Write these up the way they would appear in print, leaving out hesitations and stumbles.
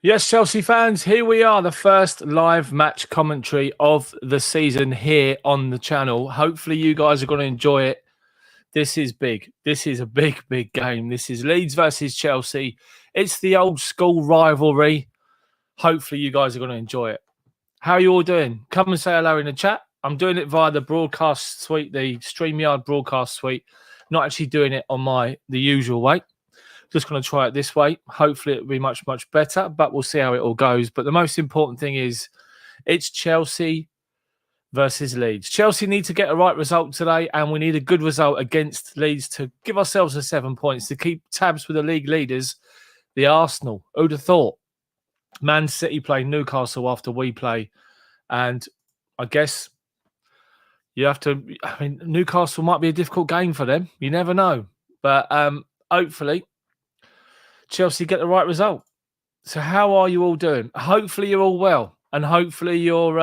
Yes, Chelsea fans, here we are, the first live match commentary of the season here on the channel. Hopefully you guys are going to enjoy it. This is big. This is a big, big game. This is Leeds versus Chelsea. It's the old school rivalry. Hopefully you guys are going to enjoy it. How are you all doing? Come and say hello in the chat. I'm doing it via the broadcast suite, the StreamYard broadcast suite. Not actually doing it on the usual way. Just going to try it this way. Hopefully it'll be much, much better, but we'll see how it all goes. But the most important thing is it's Chelsea versus Leeds. Chelsea need to get a right result today, and we need a good result against Leeds to give ourselves the 7 points, to keep tabs with the league leaders, the Arsenal. Who'd have thought? Man City play Newcastle after we play, and I guess you have to... I mean, Newcastle might be a difficult game for them. You never know. But hopefully Chelsea get the right result. So how are you all doing? Hopefully you're all well. And hopefully you're...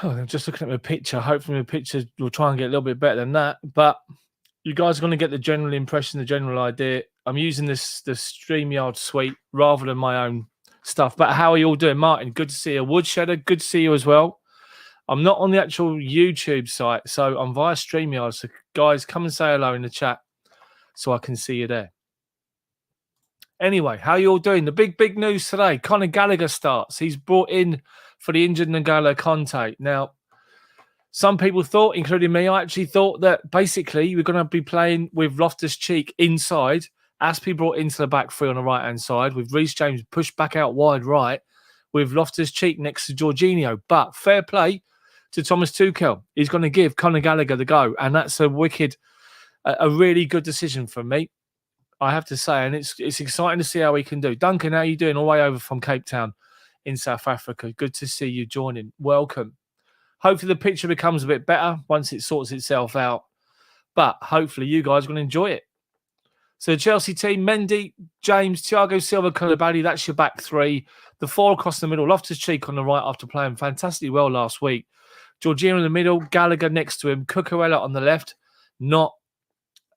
I'm just looking at my picture. Hopefully my picture will try and get a little bit better than that. But you guys are going to get the general impression, the general idea. I'm using the StreamYard suite rather than my own stuff. But how are you all doing? Martin, good to see you. Woodshedder, good to see you as well. I'm not on the actual YouTube site, so I'm via StreamYard. So guys, come and say hello in the chat so I can see you there. Anyway, how are you all doing? The big news today. Conor Gallagher starts. He's brought in for the injured N'Golo Kante. Now, some people thought, including me, I actually thought that basically we're going to be playing with Loftus-Cheek inside, Aspie brought into the back three on the right-hand side, with Reece James pushed back out wide right, with Loftus-Cheek next to Jorginho. But fair play to Thomas Tuchel. He's going to give Conor Gallagher the go, and that's a really good decision for me, I have to say, and it's exciting to see how he can do. Duncan, how are you doing? All the way over from Cape Town in South Africa. Good to see you joining. Welcome. Hopefully the picture becomes a bit better once it sorts itself out, but hopefully you guys are going to enjoy it. So the Chelsea team, Mendy, James, Thiago Silva, Koulibaly, that's your back three. The four across the middle, Loftus-Cheek on the right after playing fantastically well last week. Jorginho in the middle, Gallagher next to him, Cucurella on the left, not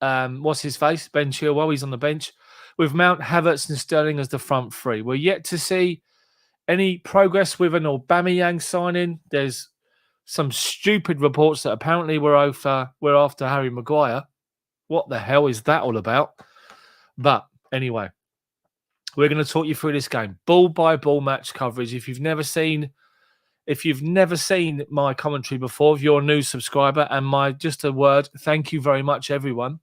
what's his face? Ben Chilwell, he's on the bench, with Mount, Havertz and Sterling as the front three. We're yet to see any progress with an Aubameyang signing. There's some stupid reports that apparently we're after Harry Maguire. What the hell is that all about? But anyway, we're going to talk you through this game. Ball by ball match coverage. If you've never seen my commentary before, if you're a new subscriber, and just a word, thank you very much, everyone.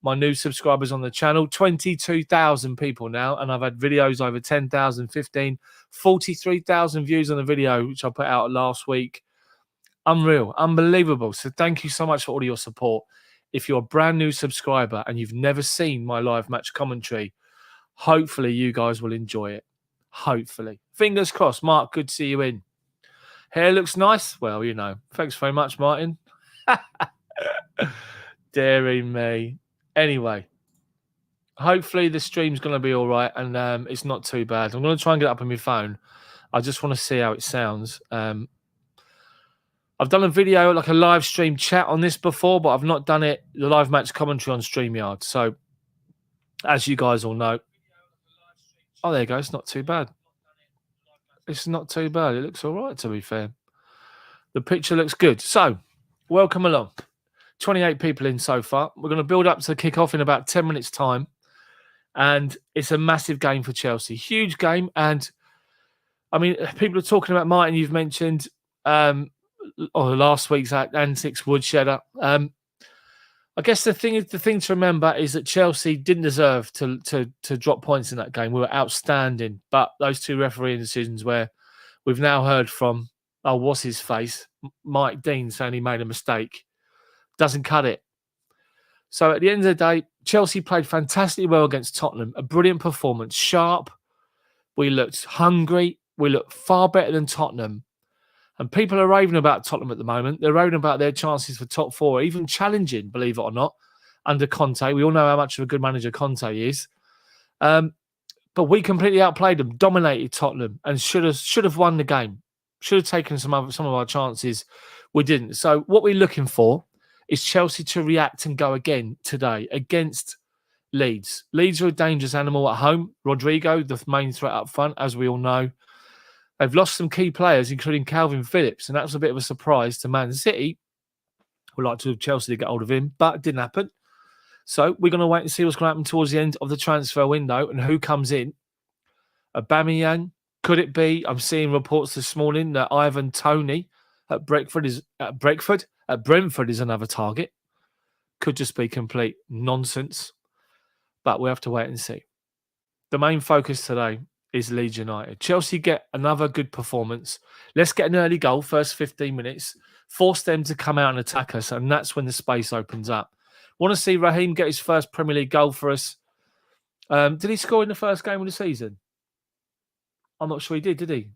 My new subscribers on the channel, 22,000 people now, and I've had videos over 10,000, 15, 43,000 views on the video, which I put out last week. Unreal, unbelievable. So thank you so much for all of your support. If you're a brand new subscriber and you've never seen my live match commentary, hopefully you guys will enjoy it. Hopefully. Fingers crossed. Mark, good to see you in. Hair looks nice. Well, you know. Thanks very much, Martin. Daring me. Anyway, hopefully the stream's going to be all right and it's not too bad. I'm going to try and get it up on my phone. I just want to see how it sounds. I've done a video, like a live stream chat on this before, but I've not done the live match commentary on StreamYard. So, as you guys all know... Oh, there you go. It's not too bad. It's not too bad. It looks all right, to be fair. The picture looks good. So, welcome along. 28 people in so far. We're going to build up to the kick-off in about 10 minutes' time. And it's a massive game for Chelsea. Huge game. And, I mean, people are talking about Martin, you've mentioned, last week's antics, Woodshedder. I guess the thing to remember is that Chelsea didn't deserve to drop points in that game. We were outstanding. But those two refereeing decisions where we've now heard from, what's his face? Mike Dean saying he made a mistake. Doesn't cut it. So at the end of the day, Chelsea played fantastically well against Tottenham. A brilliant performance. Sharp. We looked hungry. We looked far better than Tottenham. And people are raving about Tottenham at the moment. They're raving about their chances for top four, even challenging, believe it or not, under Conte. We all know how much of a good manager Conte is. But we completely outplayed them, dominated Tottenham, and should have won the game. Should have taken some of our chances. We didn't. So what we're looking for is Chelsea to react and go again today against Leeds. Leeds are a dangerous animal at home. Rodrigo, the main threat up front, as we all know. They've lost some key players, including Calvin Phillips, and that was a bit of a surprise to Man City. We'd like to have Chelsea to get hold of him, but it didn't happen. So we're going to wait and see what's going to happen towards the end of the transfer window and who comes in. Aubameyang, could it be? I'm seeing reports this morning that Ivan Toney at Brentford is another target. Could just be complete nonsense, but we have to wait and see. The main focus today is Leeds United. Chelsea get another good performance. Let's get an early goal, first 15 minutes, force them to come out and attack us, and that's when the space opens up. Want to see Raheem get his first Premier League goal for us. Did he score in the first game of the season? I'm not sure he did he?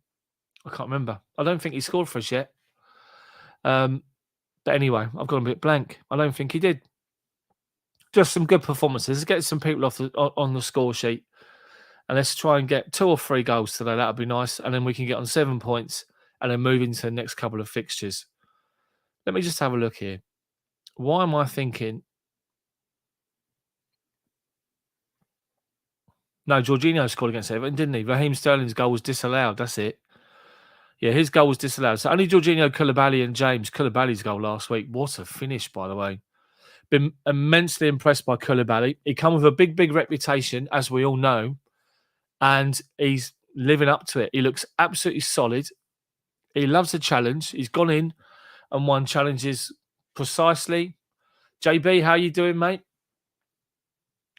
I can't remember. I don't think he scored for us yet. But anyway, I've gone a bit blank. I don't think he did. Just some good performances. Let's get some people on the score sheet. And let's try and get 2 or 3 goals today. That would be nice. And then we can get on 7 points and then move into the next couple of fixtures. Let me just have a look here. Why am I thinking? No, Jorginho scored against Everton, didn't he? Raheem Sterling's goal was disallowed. That's it. Yeah, his goal was disallowed. So only Jorginho, Koulibaly and James. Koulibaly's goal last week. What a finish, by the way. Been immensely impressed by Koulibaly. He come with a big, big reputation, as we all know. And he's living up to it. He looks absolutely solid. He loves a challenge. He's gone in and won challenges precisely. JB, how you doing, mate?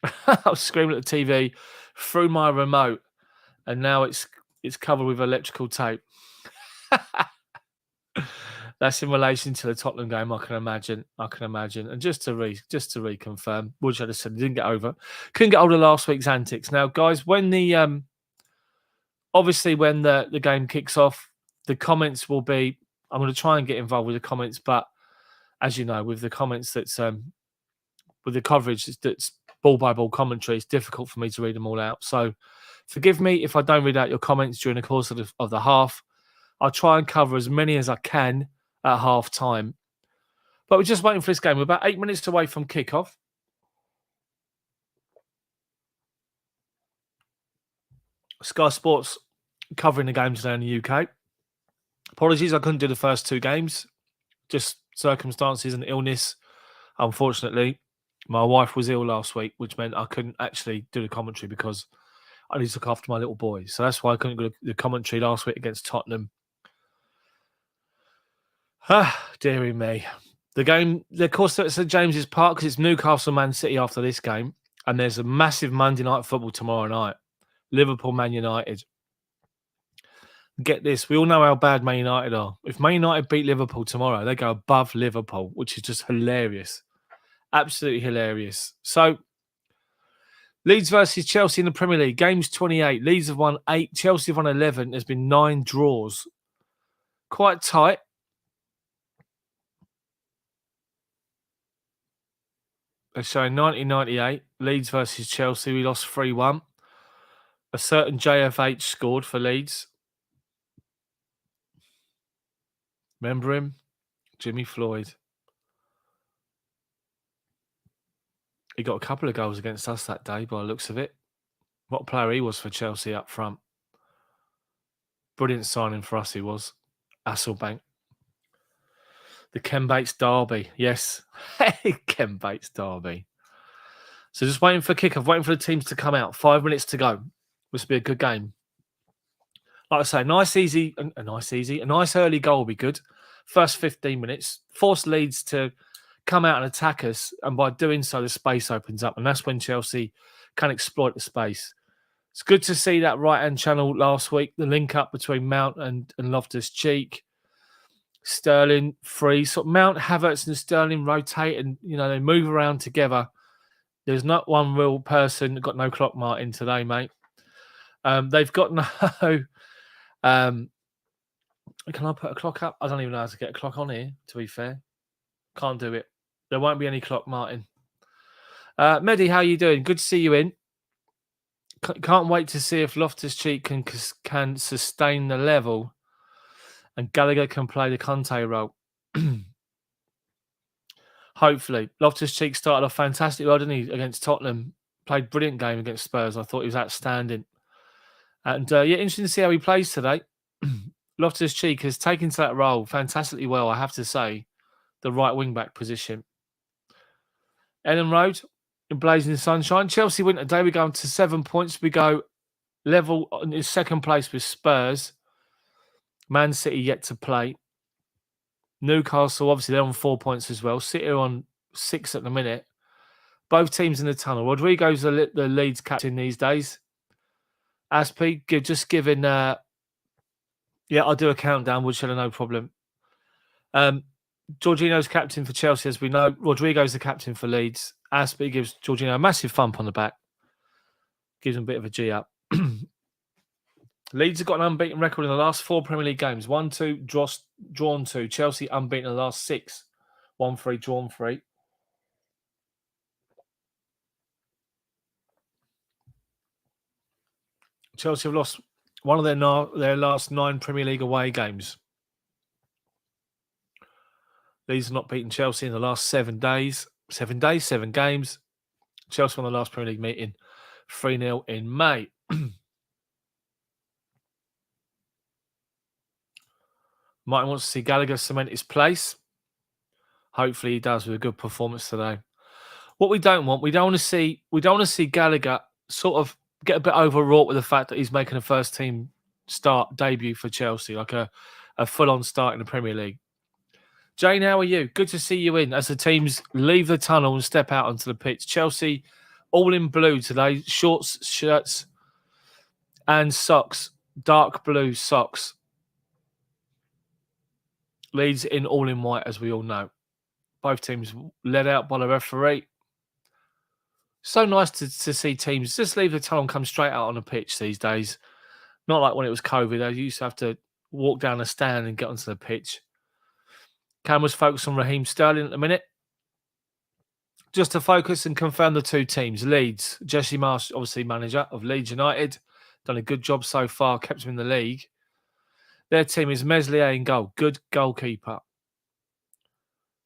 I was screaming at the TV through my remote, and now it's covered with electrical tape. That's in relation to the Tottenham game, I can imagine. And just to reconfirm, Woodshad has said he didn't get over. Couldn't get over last week's antics. Now, guys, when the obviously when the game kicks off, the comments will be. I'm going to try and get involved with the comments, but as you know, with the comments that's with the coverage that's ball by ball commentary, it's difficult for me to read them all out. So forgive me if I don't read out your comments during the course of the half. I'll try and cover as many as I can at half time. But we're just waiting for this game. We're about 8 minutes away from kickoff. Sky Sports covering the game today in the UK. Apologies, I couldn't do the first 2 games. Just circumstances and illness. Unfortunately, my wife was ill last week, which meant I couldn't actually do the commentary because I need to look after my little boy. So that's why I couldn't do the commentary last week against Tottenham. Dearie me. The game, of course, at St James's Park, because it's Newcastle Man City after this game. And there's a massive Monday night football tomorrow night. Liverpool Man United. Get this, we all know how bad Man United are. If Man United beat Liverpool tomorrow, they go above Liverpool, which is just hilarious. Absolutely hilarious. So, Leeds versus Chelsea in the Premier League. Games 28. Leeds have won 8. Chelsea have won 11. There's been 9 draws. Quite tight. They're showing 1998. Leeds versus Chelsea. We lost 3-1. A certain JFH scored for Leeds. Remember him? Jimmy Floyd. He got a couple of goals against us that day by the looks of it. What a player he was for Chelsea up front. Brilliant signing for us he was. Hasselbank. The Ken Bates derby. Yes. Ken Bates derby. So just waiting for kickoff, waiting for the teams to come out. 5 minutes to go. This will be a good game. Like I say, a nice early goal will be good. First 15 minutes. Force Leeds to come out and attack us, and by doing so, the space opens up, and that's when Chelsea can exploit the space. It's good to see that right-hand channel last week, the link up between Mount and Loftus-Cheek. Sterling free. So Mount, Havertz and Sterling rotate, and they move around together. There's not one real person got no clock Martin today, mate. They've got no... can I put a clock up? I don't even know how to get a clock on here, to be fair. Can't do it. There won't be any clock, Martin. Mehdi, how you doing? Good to see you in. Can't wait to see if Loftus-Cheek can sustain the level and Gallagher can play the Kante role. Hopefully. Loftus-Cheek started off fantastic, didn't he, against Tottenham. Played brilliant game against Spurs. I thought he was outstanding. And interesting to see how he plays today. Loftus-Cheek has taken to that role fantastically well, I have to say. The right wing-back position. Elland Road in blazing sunshine. Chelsea win today. We go on to 7 points. We go level in second place with Spurs. Man City yet to play. Newcastle, obviously, they're on 4 points as well. City are on 6 at the minute. Both teams in the tunnel. Rodrigo's the Leeds captain these days. Aspie, just giving... I'll do a countdown, Woodshed, no problem. Jorginho's captain for Chelsea, as we know. Rodrigo's the captain for Leeds. Aspie gives Jorginho a massive thump on the back. Gives him a bit of a G up. Leeds have got an unbeaten record in the last 4 Premier League games. 1-2, drawn 2. Chelsea unbeaten in the last 6. 1-3, drawn 3. Chelsea have lost one of their last 9 Premier League away games. Leeds have not beaten Chelsea in the last 7 days. 7 days, 7 games. Chelsea won the last Premier League meeting 3-0 in May. Martin wants to see Gallagher cement his place. Hopefully he does with a good performance today. What we don't want to see Gallagher sort of get a bit overwrought with the fact that he's making a first team debut for Chelsea, like a full-on start in the Premier League. Jane, how are you? Good to see you in as the teams leave the tunnel and step out onto the pitch. Chelsea all in blue today, shorts, shirts and socks, dark blue socks. Leeds in all in white, as we all know. Both teams led out by the referee. So nice to see teams just leave the tunnel and come straight out on the pitch these days. Not like when it was COVID. They used to have to walk down the stand and get onto the pitch. Cameras focus on Raheem Sterling at the minute. Just to focus and confirm the 2 teams. Leeds, Jesse Marsh, obviously manager of Leeds United. Done a good job so far, kept them in the league. Their team is Meslier in goal. Good goalkeeper.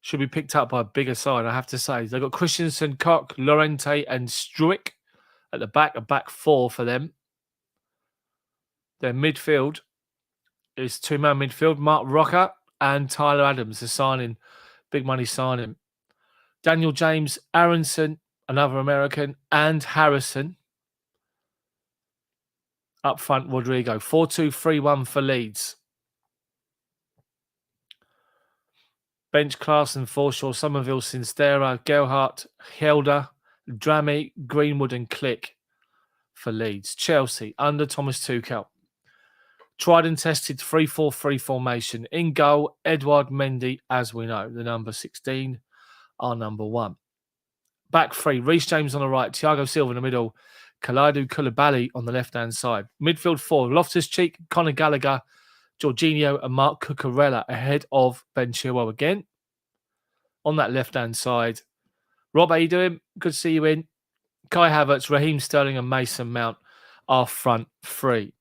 Should be picked up by a bigger side, I have to say. They've got Christensen, Koch, Llorente and Struick at the back, a back 4 for them. Their midfield is 2-man midfield. Mark Rocker and Tyler Adams, the signing, big money signing. Daniel James, Aronson, another American, and Harrison. Up front, Rodrigo. 4-2-3-1 for Leeds. Bench, Clarkson, Forshaw, Somerville, Sinstera, Gelhart, Helder, Drammy, Greenwood and Click for Leeds. Chelsea, under Thomas Tuchel. Tried and tested 3-4-3 formation. In goal, Edouard Mendy, as we know. The number 16, our number 1. Back 3, Reece James on the right, Thiago Silva in the middle, Kalidou Koulibaly on the left-hand side. Midfield 4, Loftus-Cheek, Conor Gallagher, Jorginho and Mark Cucurella ahead of Ben Chilwell again. On that left-hand side, Rob, how you doing? Good to see you in. Kai Havertz, Raheem Sterling and Mason Mount are front 3.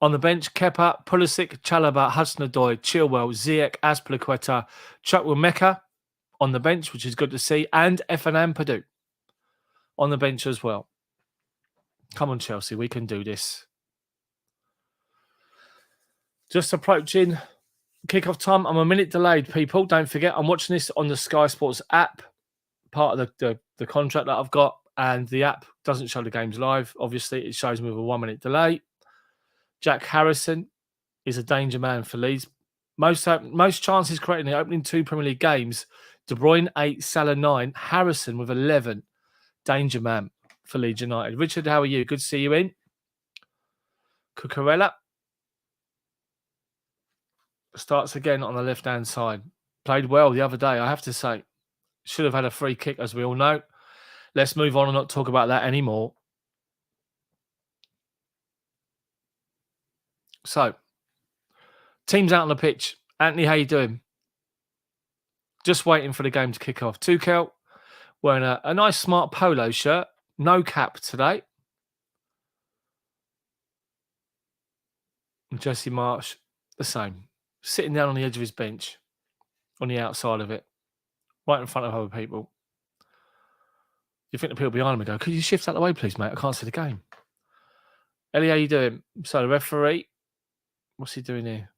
On the bench, Kepa, Pulisic, Chalobah, Hudson-Odoi, Chilwell, Ziyech, Azpilicueta, Chukwuemeka on the bench, which is good to see, and Efan Ampadu on the bench as well. Come on, Chelsea, we can do this. Just approaching kickoff time. I'm a minute delayed, people. Don't forget, I'm watching this on the Sky Sports app, part of the contract that I've got, and the app doesn't show the games live. Obviously, it shows me with a 1 minute delay. Jack Harrison is a danger man for Leeds. Most chances created in the opening 2 Premier League games. De Bruyne 8, Salah 9, Harrison with 11. Danger man for Leeds United. Richard, how are you? Good to see you in. Cucurella starts again on the left-hand side. Played well the other day, I have to say. Should have had a free kick, as we all know. Let's move on and not talk about that anymore. So, teams out on the pitch. Anthony, how you doing? Just waiting for the game to kick off. Tuchel wearing a nice smart polo shirt. No cap today. And Jesse Marsh, the same. Sitting down on the edge of his bench. on the outside of it, right in front of other people. You think the people behind him go, could you shift out the way, please, mate? I can't see the game. Ellie, how you doing? So the referee, what's he doing here?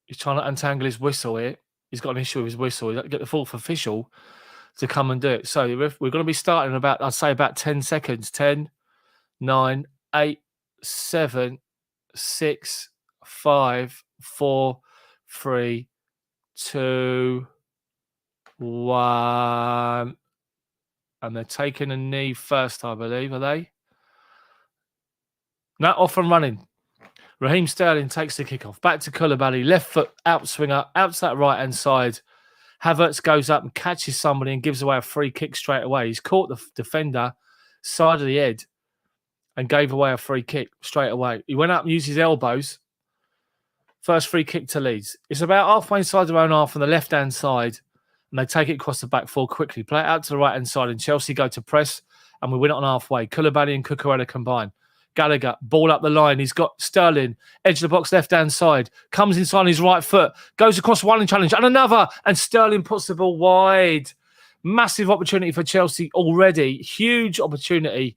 He's trying to untangle his whistle here. He's got an issue with his whistle. He's got to get the fourth official to come and do it. So we're going to be starting in about, I'd say about 10 seconds. 10, 9, 8, 7, 6, 5, 4, 3, 2, 1. And they're taking a knee first, I believe, are they? Now off and running. Raheem Sterling takes the kickoff. Back to Koulibaly. Left foot outswinger. Out to that right-hand side. Havertz goes up and catches somebody and gives away a free kick straight away. He's caught the defender side of the head and gave away a free kick straight away. He went up and used his elbows. First free kick to Leeds. It's about halfway inside their own half on the left-hand side, and they take it across the back four quickly. Play it out to the right-hand side, and Chelsea go to press, and we win it on halfway. Koulibaly and Cucurella combine. Gallagher, ball up the line. He's got Sterling, edge of the box, left-hand side. Comes inside on his right foot. Goes across one challenge and another. And Sterling puts the ball wide. Massive opportunity for Chelsea already. Huge opportunity.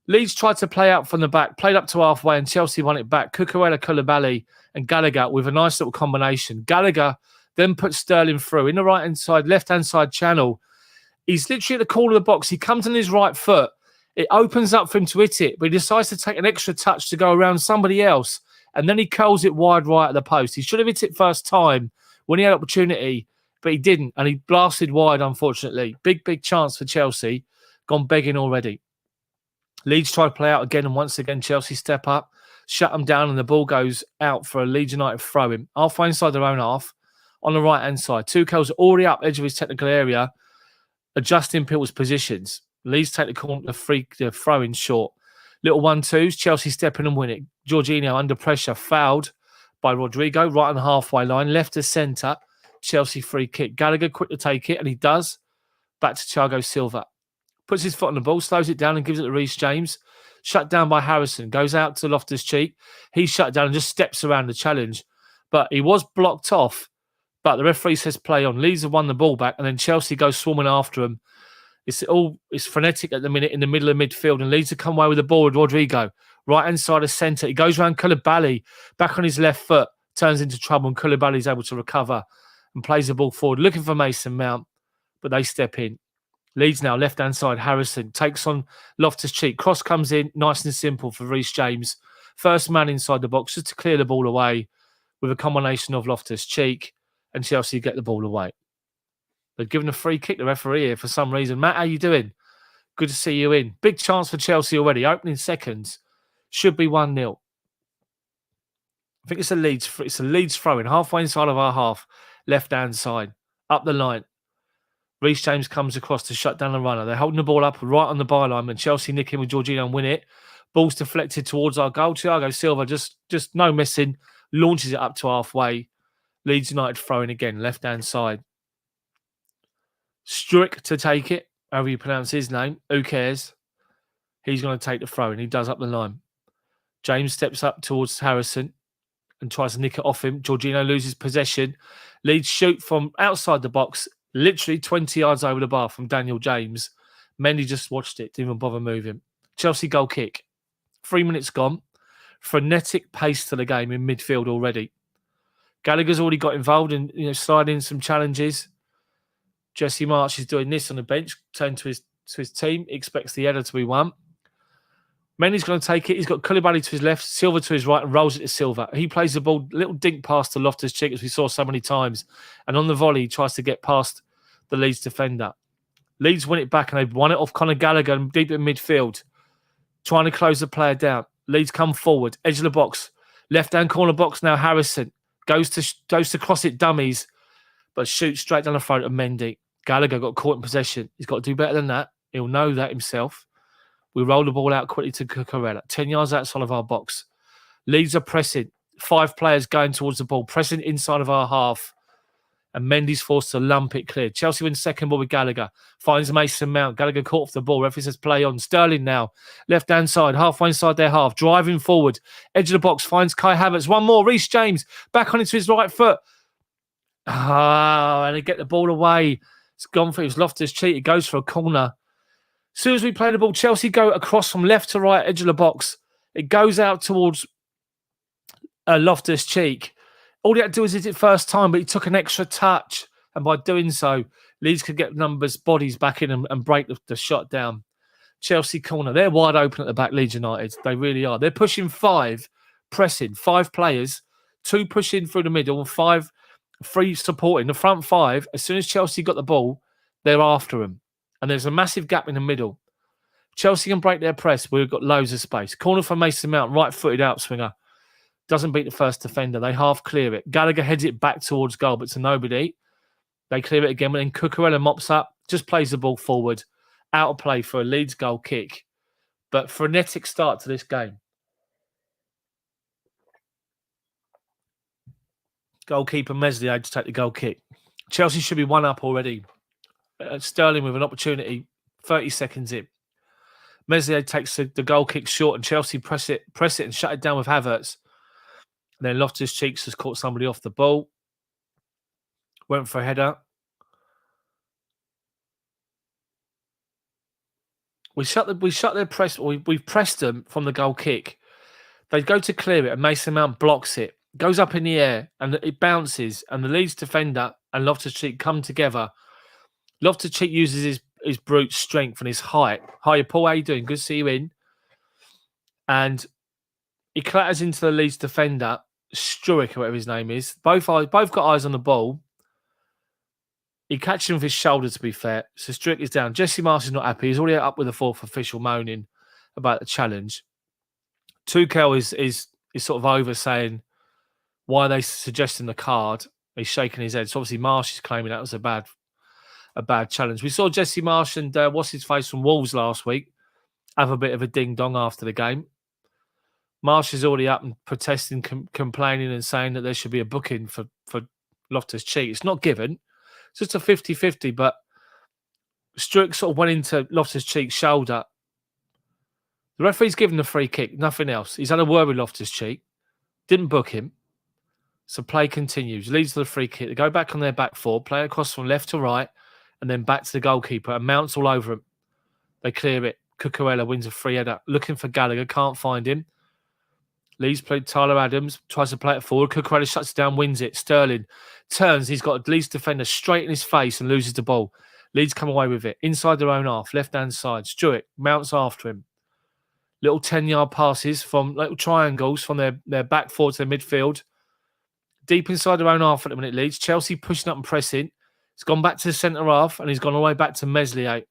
Leeds tried to play out from the back. Played up to halfway and Chelsea won it back. Cucurella, Koulibaly and Gallagher with a nice little combination. Gallagher then put Sterling through in the right-hand side, left-hand side channel. He's literally at the corner of the box. He comes on his right foot. It opens up for him to hit it, but he decides to take an extra touch to go around somebody else, and then he curls it wide right at the post. He should have hit it first time when he had opportunity, but he didn't, and he blasted wide, unfortunately. Big chance for Chelsea. Gone begging already. Leeds try to play out again, and once again, Chelsea step up, shut them down, and the ball goes out for a Leeds United throw-in. Halfway inside their own half, on the right-hand side. Tuchel's already up edge of his technical area, adjusting people's positions. Leeds take the corner, the throw-in short. Little 1-2s, Chelsea step in and win it. Jorginho under pressure, fouled by Rodrigo, right on the halfway line, left to centre. Chelsea free kick. Gallagher quick to take it, and he does. Back to Thiago Silva. Puts his foot on the ball, slows it down and gives it to Reece James. Shut down by Harrison. Goes out to Loftus-Cheek. He's shut down and just steps around the challenge. But he was blocked off. But the referee says play on. Leeds have won the ball back, and then Chelsea goes swarming after him. It's frenetic at the minute in the middle of midfield, and Leeds have come away with the ball with Rodrigo. Right-hand side of centre. He goes around Koulibaly, back on his left foot, turns into trouble, and Koulibaly's able to recover and plays the ball forward, looking for Mason Mount, but they step in. Leeds now, left-hand side, Harrison takes on Loftus-Cheek. Cross comes in, nice and simple for Reece James. First man inside the box just to clear the ball away with a combination of Loftus-Cheek, and Chelsea get the ball away. They've given a free kick, the referee here, for some reason. Matt, how you doing? Good to see you in. Big chance for Chelsea already. Opening seconds. Should be 1-0. I think it's a Leeds throw-in. Halfway inside of our half. Left-hand side. Up the line. Reece James comes across to shut down the runner. They're holding the ball up right on the byline, and Chelsea nick in with Jorginho and win it. Ball's deflected towards our goal. Thiago Silva, just no missing. Launches it up to halfway. Leeds United throwing again. Left-hand side. Struijk to take it, however you pronounce his name. Who cares? He's going to take the throw, and he does up the line. James steps up towards Harrison and tries to nick it off him. Jorginho loses possession. Leeds shoot from outside the box, literally 20 yards over the bar from Daniel James. Mendy just watched it, didn't even bother moving. Chelsea goal kick. 3 minutes gone. Frenetic pace to the game in midfield already. Gallagher's already got involved in sliding some challenges. Jesse Marsh is doing this on the bench, turning to his team, expects the header to be won. Mendy's going to take it. He's got Koulibaly to his left, Silva to his right, and rolls it to Silva. He plays the ball, little dink pass to Loftus-Cheek, as we saw so many times. And on the volley, he tries to get past the Leeds defender. Leeds win it back, and they've won it off Conor Gallagher deep in midfield, trying to close the player down. Leeds come forward, edge of the box, left-hand corner box now. Harrison goes to cross it dummies, but shoots straight down the throat of Mendy. Gallagher got caught in possession. He's got to do better than that. He'll know that himself. We roll the ball out quickly to Cucurella. 10 yards outside of our box. Leeds are pressing. 5 players going towards the ball, pressing inside of our half. And Mendy's forced to lump it clear. Chelsea wins second ball with Gallagher. Finds Mason Mount. Gallagher caught off the ball. Referee says play on. Sterling now. Left-hand side. Halfway inside their half. Driving forward. Edge of the box. Finds Kai Havertz. One more. Reece James. Back on into his right foot. And they get the ball away. It's gone for his Loftus-Cheek. It goes for a corner. As soon as we play the ball, Chelsea go across from left to right, edge of the box. It goes out towards Loftus-Cheek. All he had to do was hit it first time, but he took an extra touch. And by doing so, Leeds could get numbers, bodies back in and break the shot down. Chelsea corner. They're wide open at the back, Leeds United. They really are. They're pushing five, pressing, 5 players, 2 pushing through the middle, and 3 supporting. The front 5, as soon as Chelsea got the ball, they're after them. And there's a massive gap in the middle. Chelsea can break their press. We've got loads of space. Corner for Mason Mount, right-footed outswinger. Doesn't beat the first defender. They half clear it. Gallagher heads it back towards goal, but to nobody. They clear it again, but then Cucurella mops up, just plays the ball forward. Out of play for a Leeds goal kick. But frenetic start to this game. Goalkeeper Meslier to take the goal kick. Chelsea should be 1 up already. Sterling with an opportunity, 30 seconds in. Meslier takes the goal kick short and Chelsea press it and shut it down with Havertz. And then Loftus-Cheek has caught somebody off the ball. Went for a header. We shut their press. We've pressed them from the goal kick. They go to clear it and Mason Mount blocks it. Goes up in the air and it bounces. And the Leeds defender and Loftus-Cheek come together. Loftus-Cheek uses his brute strength and his height. Hi, Paul, how you doing? Good to see you in. And he clatters into the Leeds defender, Struick, or whatever his name is. Both got eyes on the ball. He catches him with his shoulder, to be fair. So Struick is down. Jesse Marsh is not happy. He's already up with the 4th official moaning about the challenge. Tuchel is sort of over saying, why are they suggesting the card? He's shaking his head. So obviously Marsh is claiming that was a bad challenge. We saw Jesse Marsh and what's his face from Wolves last week have a bit of a ding-dong after the game. Marsh is already up and protesting, complaining and saying that there should be a booking for Loftus-Cheek. It's not given. It's just a 50-50, but Struick sort of went into Loftus-Cheek's shoulder. The referee's given the free kick, nothing else. He's had a word with Loftus-Cheek. Didn't book him. So play continues. Leads to the free kick. They go back on their back 4, play across from left to right, and then back to the goalkeeper and Mounts all over him. They clear it. Cucurella wins a free header. Looking for Gallagher, can't find him. Leeds played Tyler Adams, tries to play it forward. Cucurella shuts it down, wins it. Sterling turns. He's got a Leeds defender straight in his face and loses the ball. Leeds come away with it. Inside their own half, left-hand side. Struick mounts after him. Little 10-yard passes from little triangles from their back 4 to their midfield. Deep inside their own half at the minute, Leeds. Chelsea pushing up and pressing. He's gone back to the centre half and he's gone all the way back to Meslier.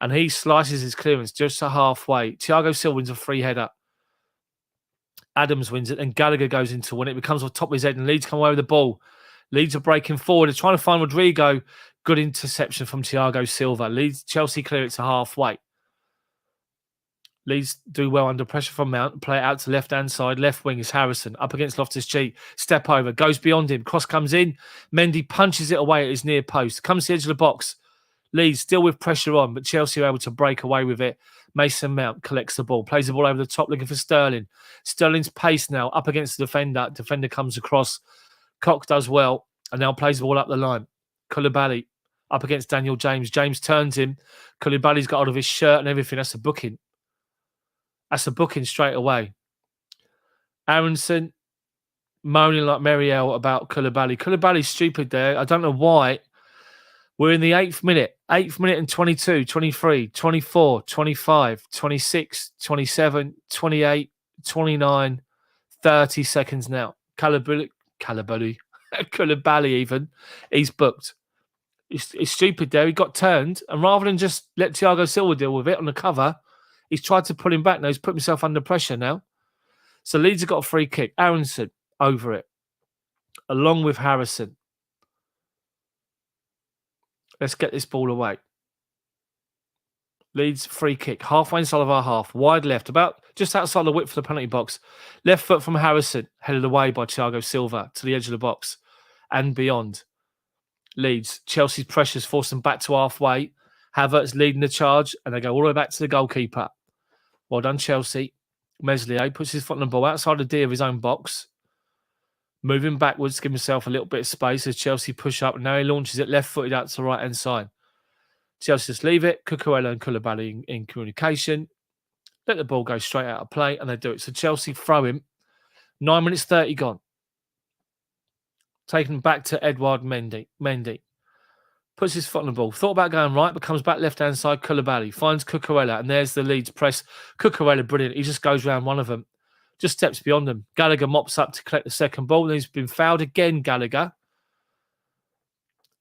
And he slices his clearance just to halfway. Thiago Silva wins a free header. Adams wins it, and Gallagher goes in to win it. It becomes on top of his head, and Leeds come away with the ball. Leeds are breaking forward. They're trying to find Rodrigo. Good interception from Thiago Silva. Chelsea clear it to halfway. Leeds do well under pressure from Mount. Play it out to left-hand side. Left wing is Harrison. Up against Loftus-Cheek. Step over. Goes beyond him. Cross comes in. Mendy punches it away at his near post. Comes to the edge of the box. Leeds still with pressure on, but Chelsea are able to break away with it. Mason Mount collects the ball. Plays the ball over the top looking for Sterling. Sterling's pace now up against the defender. Defender comes across. Koch does well and now plays the ball up the line. Koulibaly up against Daniel James. James turns him. Koulibaly's got hold of his shirt and everything. That's a booking. That's a booking straight away. Aronson moaning like Marielle about Koulibaly. Koulibaly's stupid there. I don't know why. We're in the 8th minute. 8th minute and 22, 23, 24, 25, 26, 27, 28, 29, 30 seconds now. Koulibaly even. He's booked. He's stupid there. He got turned. And rather than just let Thiago Silva deal with it on the cover, he's tried to pull him back now. He's put himself under pressure now. So Leeds have got a free kick. Aronson over it. Along with Harrison. Let's get this ball away. Leeds free kick. Halfway inside of our half. Wide left. About just outside the width of the penalty box. Left foot from Harrison. Headed away by Thiago Silva to the edge of the box. And beyond. Leeds. Chelsea's pressures force them back to halfway. Havertz leading the charge. And they go all the way back to the goalkeeper. Well done, Chelsea. Meslier puts his foot on the ball outside the D of his own box. moving backwards to give himself a little bit of space as Chelsea push up. And now he launches it left-footed out to the right-hand side. Chelsea just leave it. Cucurella and Koulibaly in communication. Let the ball go straight out of play, and they do it. So Chelsea throw him. 9 minutes 30 gone. Taken back to Edouard Mendy. Mendy puts his foot on the ball. Thought about going right, but comes back left-hand side. Koulibaly finds Cucurella, and there's the Leeds press. Cucurella, brilliant. He just goes around one of them. Just steps beyond them. Gallagher mops up to collect the second ball, and he's been fouled again, Gallagher.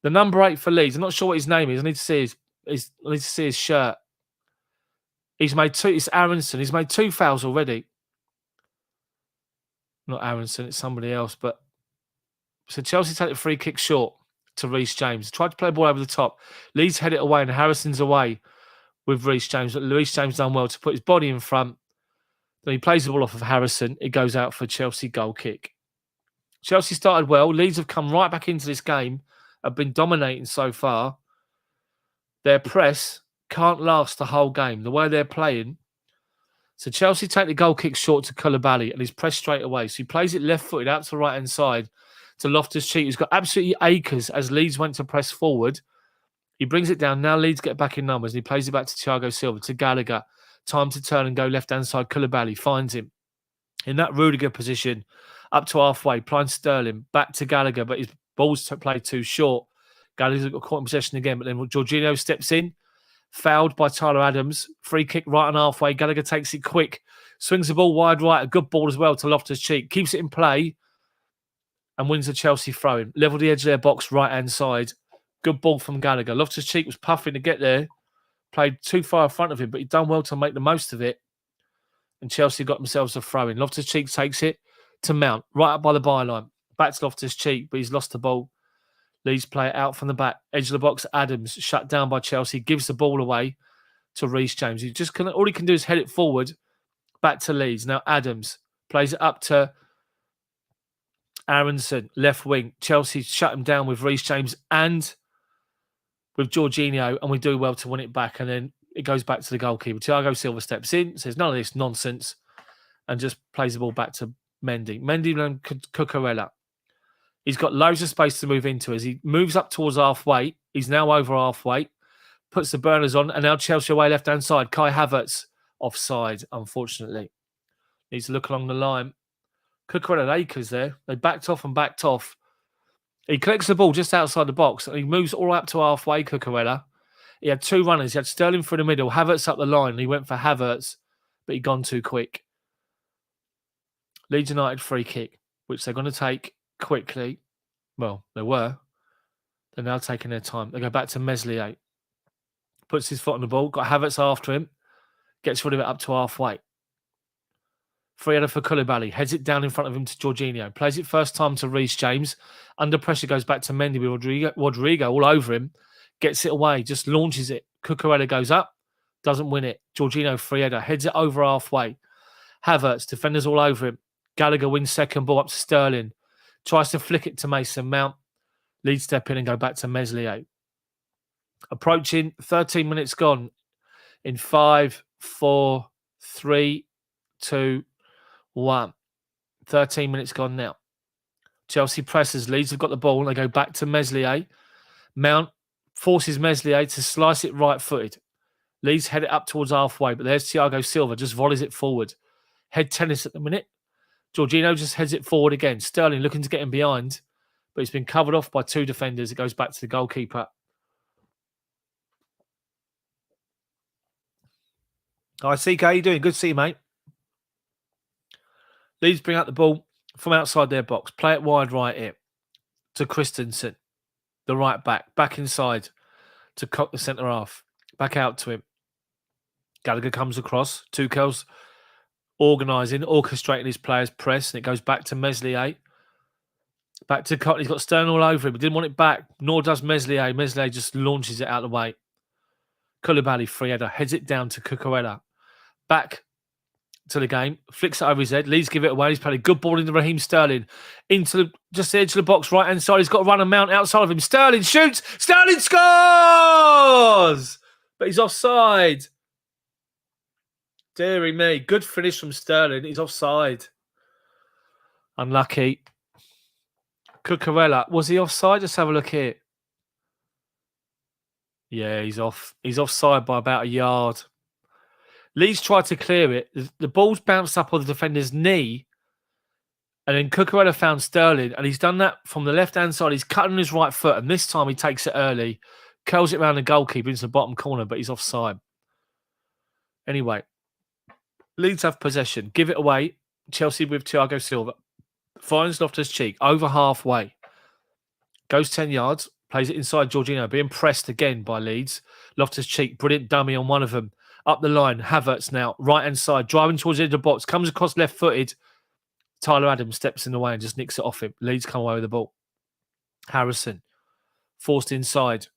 The number 8 for Leeds. I'm not sure what his name is. I need to see his shirt. He's made 2. It's Aronson. He's made 2 fouls already. Not Aronson, it's somebody else. But so Chelsea take the free kick short to Reece James. Tried to play the ball over the top. Leeds head it away, and Harrison's away with Reece James. But Reece James done well to put his body in front. Then he plays the ball off of Harrison. It goes out for Chelsea goal kick. Chelsea started well. Leeds have come right back into this game. Have been dominating so far. Their press can't last the whole game. The way they're playing. So Chelsea take the goal kick short to Koulibaly, and he's pressed straight away. So he plays it left-footed out to the right-hand side to Loftus-Cheek, who's got absolutely acres as Leeds went to press forward. He brings it down. Now Leeds get back in numbers, and he plays it back to Thiago Silva, to Gallagher. Time to turn and go left-hand side. Koulibaly finds him in that Rudiger position up to halfway. Playing Sterling back to Gallagher, but his ball's played too short. Gallagher's got caught in possession again, but then Jorginho steps in, fouled by Tyler Adams. Free kick right on halfway. Gallagher takes it quick, swings the ball wide right. A good ball as well to Loftus-Cheek. Keeps it in play and wins the Chelsea throw-in. Level the edge of their box right-hand side. Good ball from Gallagher. Loftus-Cheek was puffing to get there. Played too far in front of him, but he'd done well to make the most of it. And Chelsea got themselves a throw-in. Loftus-Cheek takes it to Mount, right up by the byline. Back to Loftus-Cheek, but he's lost the ball. Leeds play it out from the back. Edge of the box, Adams, shut down by Chelsea, gives the ball away to Reece James. All he can do is head it forward, back to Leeds. Now Adams plays it up to Aronson, left wing. Chelsea shut him down with Reece James and with Jorginho, and we do well to win it back. And then it goes back to the goalkeeper. Thiago Silva steps in, says none of this nonsense, and just plays the ball back to Mendy. Mendy and Cucurella. He's got loads of space to move into as he moves up towards halfway. He's now over halfway. Puts the burners on, and now Chelsea away left-hand side. Kai Havertz offside, unfortunately. Needs to look along the line. Cucurella acres there. They backed off and backed off. He collects the ball just outside the box, and he moves all the way up to halfway, Cucurella. He had 2 runners. He had Sterling through the middle, Havertz up the line, and he went for Havertz, but he'd gone too quick. Leeds United free kick, which they're going to take quickly. Well, they were. They're now taking their time. They go back to Meslier. Puts his foot on the ball. Got Havertz after him. Gets rid of it up to halfway. Free header for Koulibaly. Heads it down in front of him to Jorginho. Plays it first time to Reece James. Under pressure goes back to Mendy with Rodrigo all over him. Gets it away. Just launches it. Cucurella goes up. Doesn't win it. Jorginho free header. Heads it over halfway. Havertz. Defenders all over him. Gallagher wins second ball up to Sterling. Tries to flick it to Mason Mount. Leeds step in and go back to Meslier. Approaching 13 minutes gone in 5, 4, 3, 2, 1. 13 minutes gone now. Chelsea presses. Leeds have got the ball and they go back to Meslier. Mount forces Meslier to slice it right-footed. Leeds head it up towards halfway, but there's Thiago Silva, just volleys it forward. Head tennis at the minute. Jorginho just heads it forward again. Sterling looking to get him behind, but he's been covered off by 2 defenders. It goes back to the goalkeeper. Hi, CK, how you doing? Good to see you, mate. Leeds bring out the ball from outside their box. Play it wide right here to Christensen, the right back. Back inside to Cock, the centre half. Back out to him. Gallagher comes across. Tuchel's organising, orchestrating his players' press, and it goes back to Meslier. Back to Cock. He's got Stern all over him. He didn't want it back, nor does Meslier. Meslier just launches it out of the way. Koulibaly free header. Heads it down to Cucurella. Back to the game. Flicks it over his head. Leeds give it away. He's played a good ball into Raheem Sterling. Into just the edge of the box, right hand side. He's got to run a Mount outside of him. Sterling shoots. Sterling scores! But he's offside. Deary me. Good finish from Sterling. He's offside. Unlucky. Cucurella. Was he offside? Let's have a look here. Yeah, he's off. He's offside by about a yard. Leeds tried to clear it. The ball's bounced up on the defender's knee. And then Cucurella found Sterling. And he's done that from the left-hand side. He's cutting his right foot. And this time he takes it early. Curls it around the goalkeeper into the bottom corner. But he's offside. Anyway. Leeds have possession. Give it away. Chelsea with Thiago Silva. Finds Loftus-Cheek. Over halfway. Goes 10 yards. Plays it inside Jorginho. Being pressed again by Leeds. Loftus-Cheek. Brilliant dummy on one of them. Up the line. Havertz now. Right-hand side. Driving towards the edge of the box. Comes across left-footed. Tyler Adams steps in the way and just nicks it off him. Leeds come away with the ball. Harrison. Forced inside.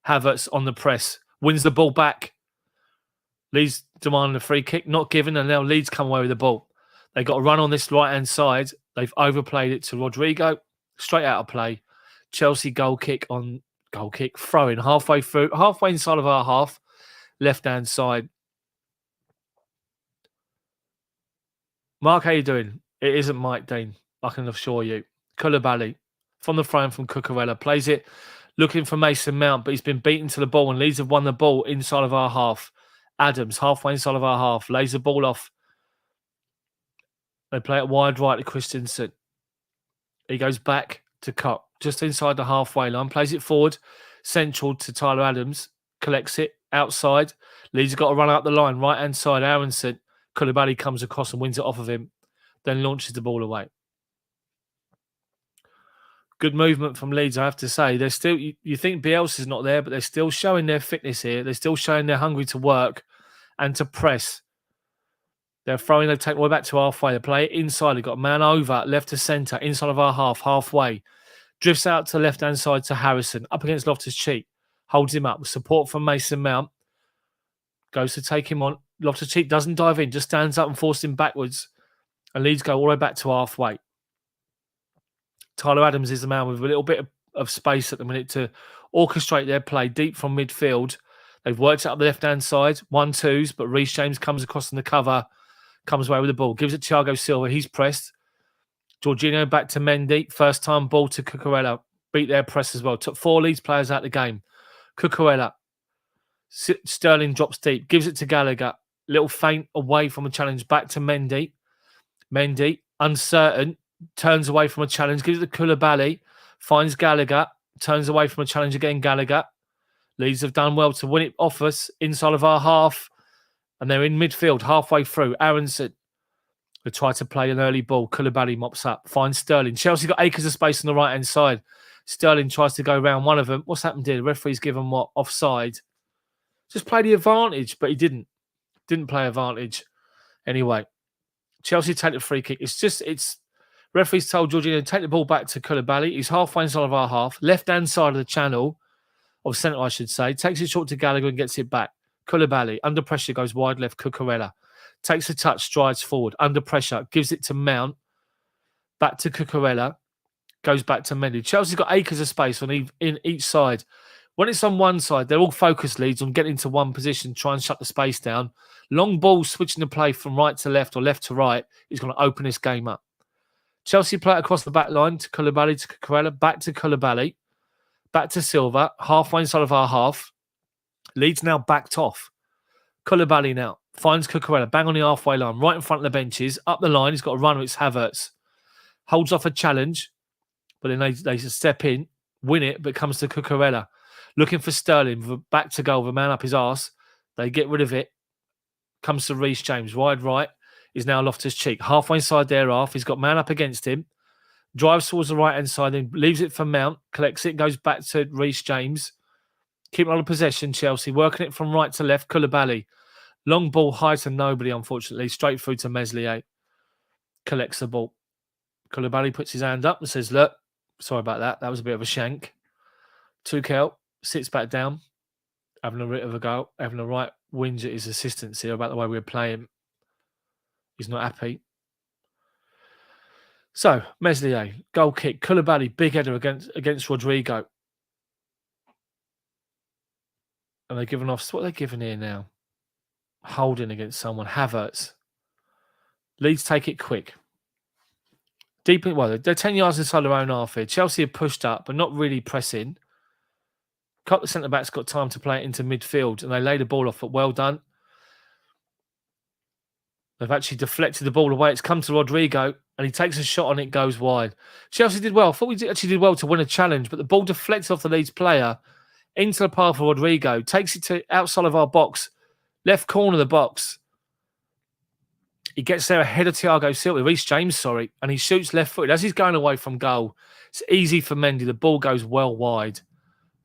Havertz on the press. Wins the ball back. Leeds demanding a free kick. Not given. And now Leeds come away with the ball. They got a run on this right-hand side. They've overplayed it to Rodrigo. Straight out of play. Chelsea goal kick. Throw-in halfway through. Halfway inside of our half. Left-hand side. Mark, how you doing? It isn't Mike Dean, I can assure you. Koulibaly from the frame from Cucurella. Plays it looking for Mason Mount, but he's been beaten to the ball and Leeds have won the ball inside of our half. Adams, halfway inside of our half, lays the ball off. They play it wide right to Christensen. He goes back to Cut, just inside the halfway line. Plays it forward, central to Tyler Adams. Collects it outside. Leeds have got to run out the line. Right-hand side, Aronson. Koulibaly comes across and wins it off of him. Then launches the ball away. Good movement from Leeds, I have to say. They're still, you think Bielsa's not there, but they're still showing their fitness here. They're still showing they're hungry to work and to press. They're throwing, they take all the way back to halfway. They play it inside. They've got a man over, left to centre, inside of our half, halfway. Drifts out to the left-hand side to Harrison, up against Loftus-Cheek. Holds him up with support from Mason Mount. Goes to take him on. Loftus-Cheek doesn't dive in, just stands up and forces him backwards. And Leeds go all the way back to halfway. Tyler Adams is the man with a little bit of space at the minute to orchestrate their play deep from midfield. They've worked it up the left-hand side, 1-2s, but Reece James comes across in the cover, comes away with the ball, gives it to Thiago Silva. He's pressed. Jorginho back to Mendy. First time ball to Cucurella. Beat their press as well. Took 4 Leeds players out of the game. Cucurella. Sterling drops deep. Gives it to Gallagher. Little feint away from a challenge. Back to Mendy. Mendy, uncertain, turns away from a challenge, gives it to Koulibaly, finds Gallagher, turns away from a challenge again, Gallagher. Leeds have done well to win it off us inside of our half, and they're in midfield, halfway through. Aronson, they try to play an early ball. Koulibaly mops up, finds Sterling. Chelsea got acres of space on the right-hand side. Sterling tries to go around one of them. What's happened here? The referee's given what? Offside. Just play the advantage, but he didn't. Didn't play advantage. Anyway. Chelsea take the free kick. It's referees told Jorginho to take the ball back to Koulibaly. He's halfway inside of our half, left-hand side of the channel, of centre, I should say. Takes it short to Gallagher and gets it back. Koulibaly, under pressure, goes wide left. Cucurella takes a touch, strides forward, under pressure, gives it to Mount, back to Cucurella, goes back to Mendy. Chelsea's got acres of space in each side. When it's on one side, they're all focused, Leeds, on getting to one position, try and shut the space down. Long ball switching the play from right to left or left to right is going to open this game up. Chelsea play it across the back line to Koulibaly, to Cucurella, back to Koulibaly, back to Silva, halfway inside of our half. Leeds now backed off. Koulibaly now finds Cucurella, bang on the halfway line, right in front of the benches, up the line. He's got a run, it's Havertz. Holds off a challenge, but then they step in, win it, but it comes to Cucurella. Looking for Sterling, back to goal, the man up his arse. They get rid of it. Comes to Reece James, wide right. Is now Loftus-Cheek. Halfway inside their half. He's got man up against him. Drives towards the right-hand side, then leaves it for Mount. Collects it, goes back to Reece James. Keeping on the possession, Chelsea. Working it from right to left. Koulibaly. Long ball, high to nobody, unfortunately. Straight through to Meslier. Collects the ball. Koulibaly puts his hand up and says, look, sorry about that. That was a bit of a shank. Tuchel sits back down, having a bit of a go, having a right whinge at his assistants here about the way we're playing. He's not happy. So, Meslier, goal kick. Koulibaly, big header against Rodrigo. And they're giving off, what are they giving here now? Holding against someone. Havertz. Leeds take it quick. Deep in, well, they're 10 yards inside their own half here. Chelsea have pushed up, but not really pressing. Couple of centre-backs got time to play it into midfield, and they lay the ball off, but well done. They've actually deflected the ball away. It's come to Rodrigo, and he takes a shot on it, goes wide. Chelsea did well. I thought we actually did well to win a challenge, but the ball deflects off the Leeds player into the path of Rodrigo, takes it to outside of our box, left corner of the box. He gets there ahead of Thiago Silva, Reece James, and he shoots left-footed. As he's going away from goal, it's easy for Mendy. The ball goes well wide,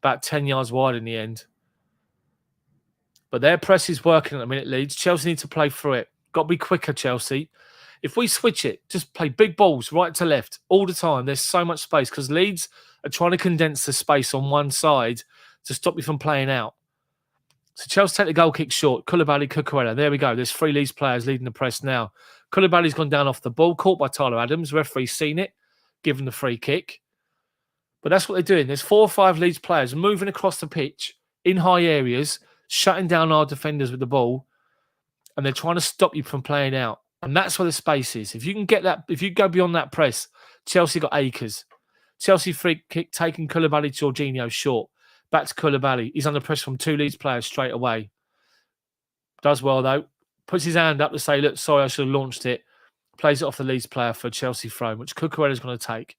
about 10 yards wide in the end. But their press is working at the minute, Leeds. Chelsea need to play through it. Got to be quicker, Chelsea. If we switch it, just play big balls right to left all the time. There's so much space because Leeds are trying to condense the space on one side to stop you from playing out. So Chelsea take the goal kick short. Koulibaly, Cucurella. There we go. There's 3 Leeds players leading the press now. Koulibaly's gone down off the ball, caught by Tyler Adams. Referee's seen it, given the free kick. But that's what they're doing. There's 4 or 5 Leeds players moving across the pitch in high areas, shutting down our defenders with the ball, and they're trying to stop you from playing out. And that's where the space is. If you can get that, if you go beyond that press, Chelsea got acres. Chelsea free kick taking Koulibaly to Jorginho short. Back to Koulibaly. He's under pressure from 2 Leeds players straight away. Does well, though. Puts his hand up to say, look, sorry, I should have launched it. Plays it off the Leeds player for a Chelsea throw, which Cucurella's going to take.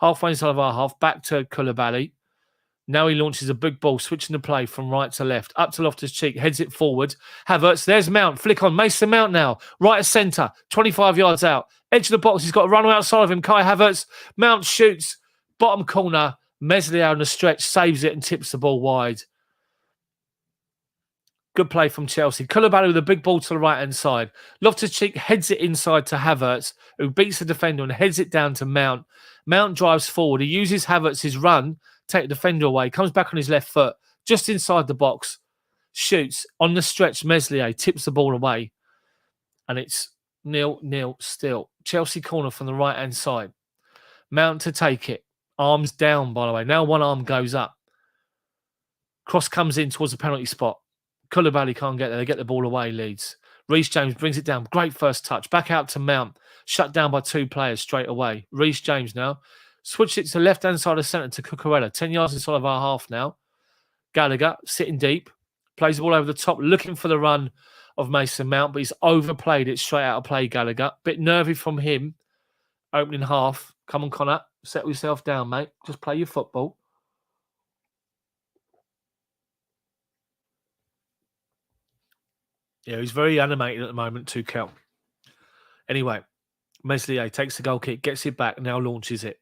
Halfway inside of our half, back to Koulibaly. Now he launches a big ball, switching the play from right to left. Up to Loftus-Cheek, heads it forward. Havertz, there's Mount. Flick on, Mason Mount now. Right of centre, 25 yards out. Edge of the box, he's got a runner outside of him. Kai Havertz. Mount shoots. Bottom corner. Meslier on the stretch, saves it and tips the ball wide. Good play from Chelsea. Koulibaly with a big ball to the right-hand side. Loftus-Cheek heads it inside to Havertz, who beats the defender and heads it down to Mount. Mount drives forward. He uses Havertz's run, take the defender away, comes back on his left foot, just inside the box, shoots. On the stretch, Meslier tips the ball away, and it's 0-0 still. Chelsea corner from the right-hand side. Mount to take it. Arms down, by the way. Now one arm goes up. Cross comes in towards the penalty spot. Koulibaly can't get there. They get the ball away, Leeds. Reece James brings it down. Great first touch. Back out to Mount. Shut down by 2 players straight away. Reece James now. Switched it to the left-hand side of centre to Cucurella. 10 yards inside of our half now. Gallagher sitting deep. Plays the ball over the top, looking for the run of Mason Mount, but he's overplayed it straight out of play, Gallagher. Bit nervy from him. Opening half. Come on, Connor. Settle yourself down, mate. Just play your football. Yeah, he's very animated at the moment, Tuchel. Anyway, Meslier takes the goal kick, gets it back, now launches it.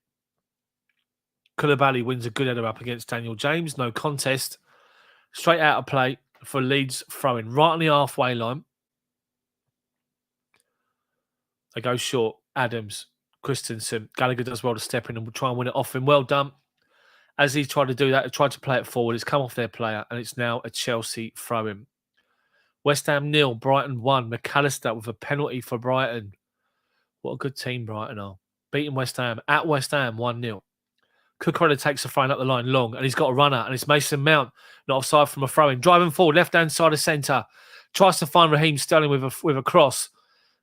Koulibaly wins a good header up against Daniel James. No contest. Straight out of play for Leeds throwing. Right on the halfway line. They go short. Adams. Christensen. Gallagher does well to step in and will try and win it off him. Well done. As he's tried to do that, he tried to play it forward. It's come off their player, and it's now a Chelsea throw-in. West Ham 0, Brighton 1. McAllister with a penalty for Brighton. What a good team Brighton are. Beating West Ham at West Ham 1-0. Cucurella takes a throw up the line long, and he's got a runner, and it's Mason Mount, not offside from a throw-in. Driving forward, left-hand side of centre. Tries to find Raheem Sterling with a cross.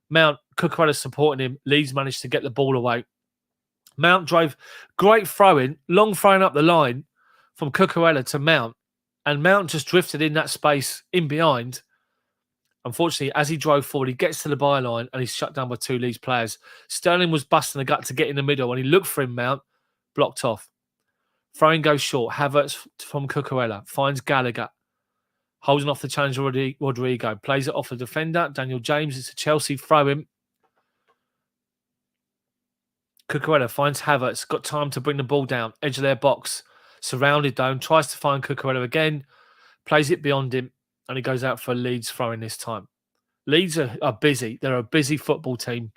Mount, Cucurella supporting him. Leeds managed to get the ball away. Mount drove, great throw-in, long throwing up the line from Cucurella to Mount, and Mount just drifted in that space in behind. Unfortunately, as he drove forward, he gets to the byline and he's shut down by 2 Leeds players. Sterling was busting the gut to get in the middle, and he looked for him, Mount, blocked off. Throwing goes short. Havertz from Cucurella finds Gallagher. Holding off the challenge, Rodrigo. Plays it off the defender, Daniel James. It's a Chelsea throw-in. Cucurella finds Havertz. Got time to bring the ball down. Edge of their box. Surrounded though. Tries to find Cucurella again. Plays it beyond him. And he goes out for a Leeds throw-in this time. Leeds are busy. They're a busy football team.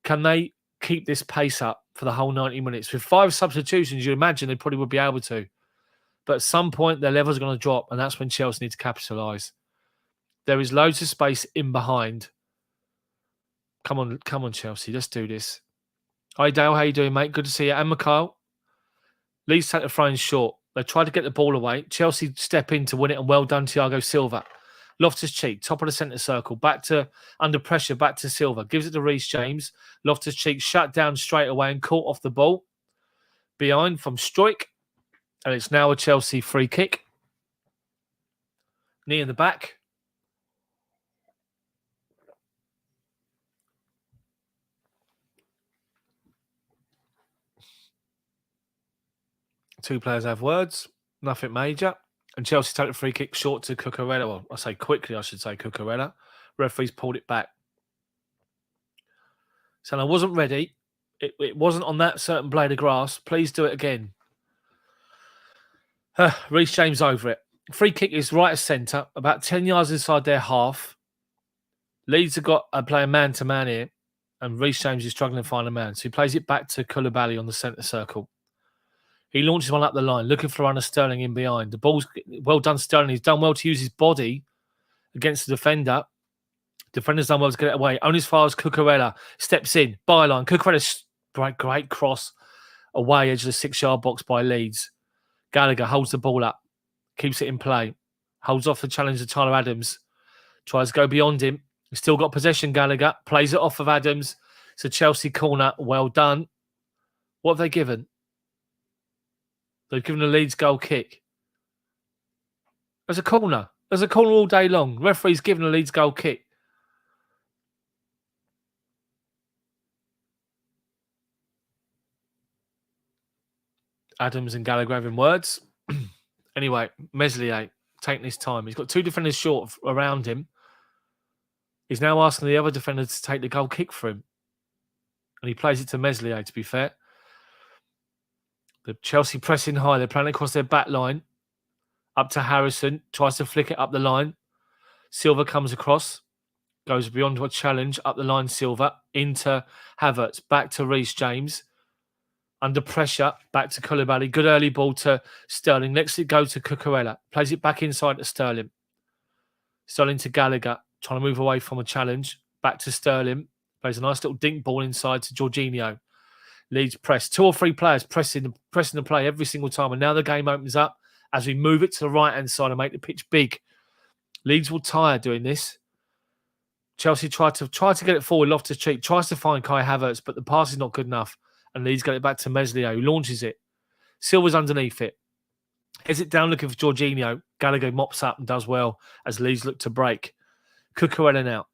Can they keep this pace up for the whole 90 minutes? With 5 substitutions, you imagine they probably would be able to. But at some point, their levels are going to drop, and that's when Chelsea need to capitalise. There is loads of space in behind. Come on, Chelsea. Let's do this. Hi, Dale. How you doing, mate? Good to see you. And Mikhail. Leeds take the throw-in short. They try to get the ball away. Chelsea step in to win it, and well done, Thiago Silva. Loftus-Cheek, top of the centre circle, back to under pressure, back to Silva, gives it to Reece James. Loftus-Cheek shut down straight away and caught off the ball. Behind from Struijk, and it's now a Chelsea free kick. Knee in the back. Two players have words, nothing major. And Chelsea take the free kick short to Cucurella. Well, I say quickly, I should say Cucurella. Referee's pulled it back. So I wasn't ready. It wasn't on that certain blade of grass. Please do it again. Reece James over it. Free kick is right of centre, about 10 yards inside their half. Leeds have got a player man-to-man here, and Reece James is struggling to find a man. So he plays it back to Koulibaly on the centre circle. He launches one up the line, looking for Runner Sterling in behind. The ball's well done, Sterling. He's done well to use his body against the defender. Defender's done well to get it away. Only as far as Cucurella steps in. Byline. Cucurella's great cross away, edge of the 6-yard box by Leeds. Gallagher holds the ball up. Keeps it in play. Holds off the challenge of Tyler Adams. Tries to go beyond him. He's still got possession, Gallagher. Plays it off of Adams. It's a Chelsea corner. Well done. What have they given? They've given a Leeds goal kick. There's a corner. There's a corner all day long. Referee's given a Leeds goal kick. Adams and Gallagher having words. Anyway, Meslier taking his time. He's got two defenders short around him. He's now asking the other defender to take the goal kick for him. And he plays it to Meslier, to be fair. The Chelsea pressing high. They're playing across their back line. Up to Harrison. Tries to flick it up the line. Silva comes across. Goes beyond a challenge. Up the line, Silva. Into Havertz. Back to Reece James. Under pressure. Back to Koulibaly. Good early ball to Sterling. Next it goes to Cucurella. Plays it back inside to Sterling. Sterling to Gallagher. Trying to move away from a challenge. Back to Sterling. Plays a nice little dink ball inside to Jorginho. Leeds press. 2 or 3 players pressing the play every single time. And now the game opens up as we move it to the right-hand side and make the pitch big. Leeds will tire doing this. Chelsea try to get it forward. Loftus-Cheek tries to find Kai Havertz, but the pass is not good enough. And Leeds get it back to Meslier, who launches it. Silva's underneath it. Heads it down looking for Jorginho. Gallagher mops up and does well as Leeds look to break. Cucurella now.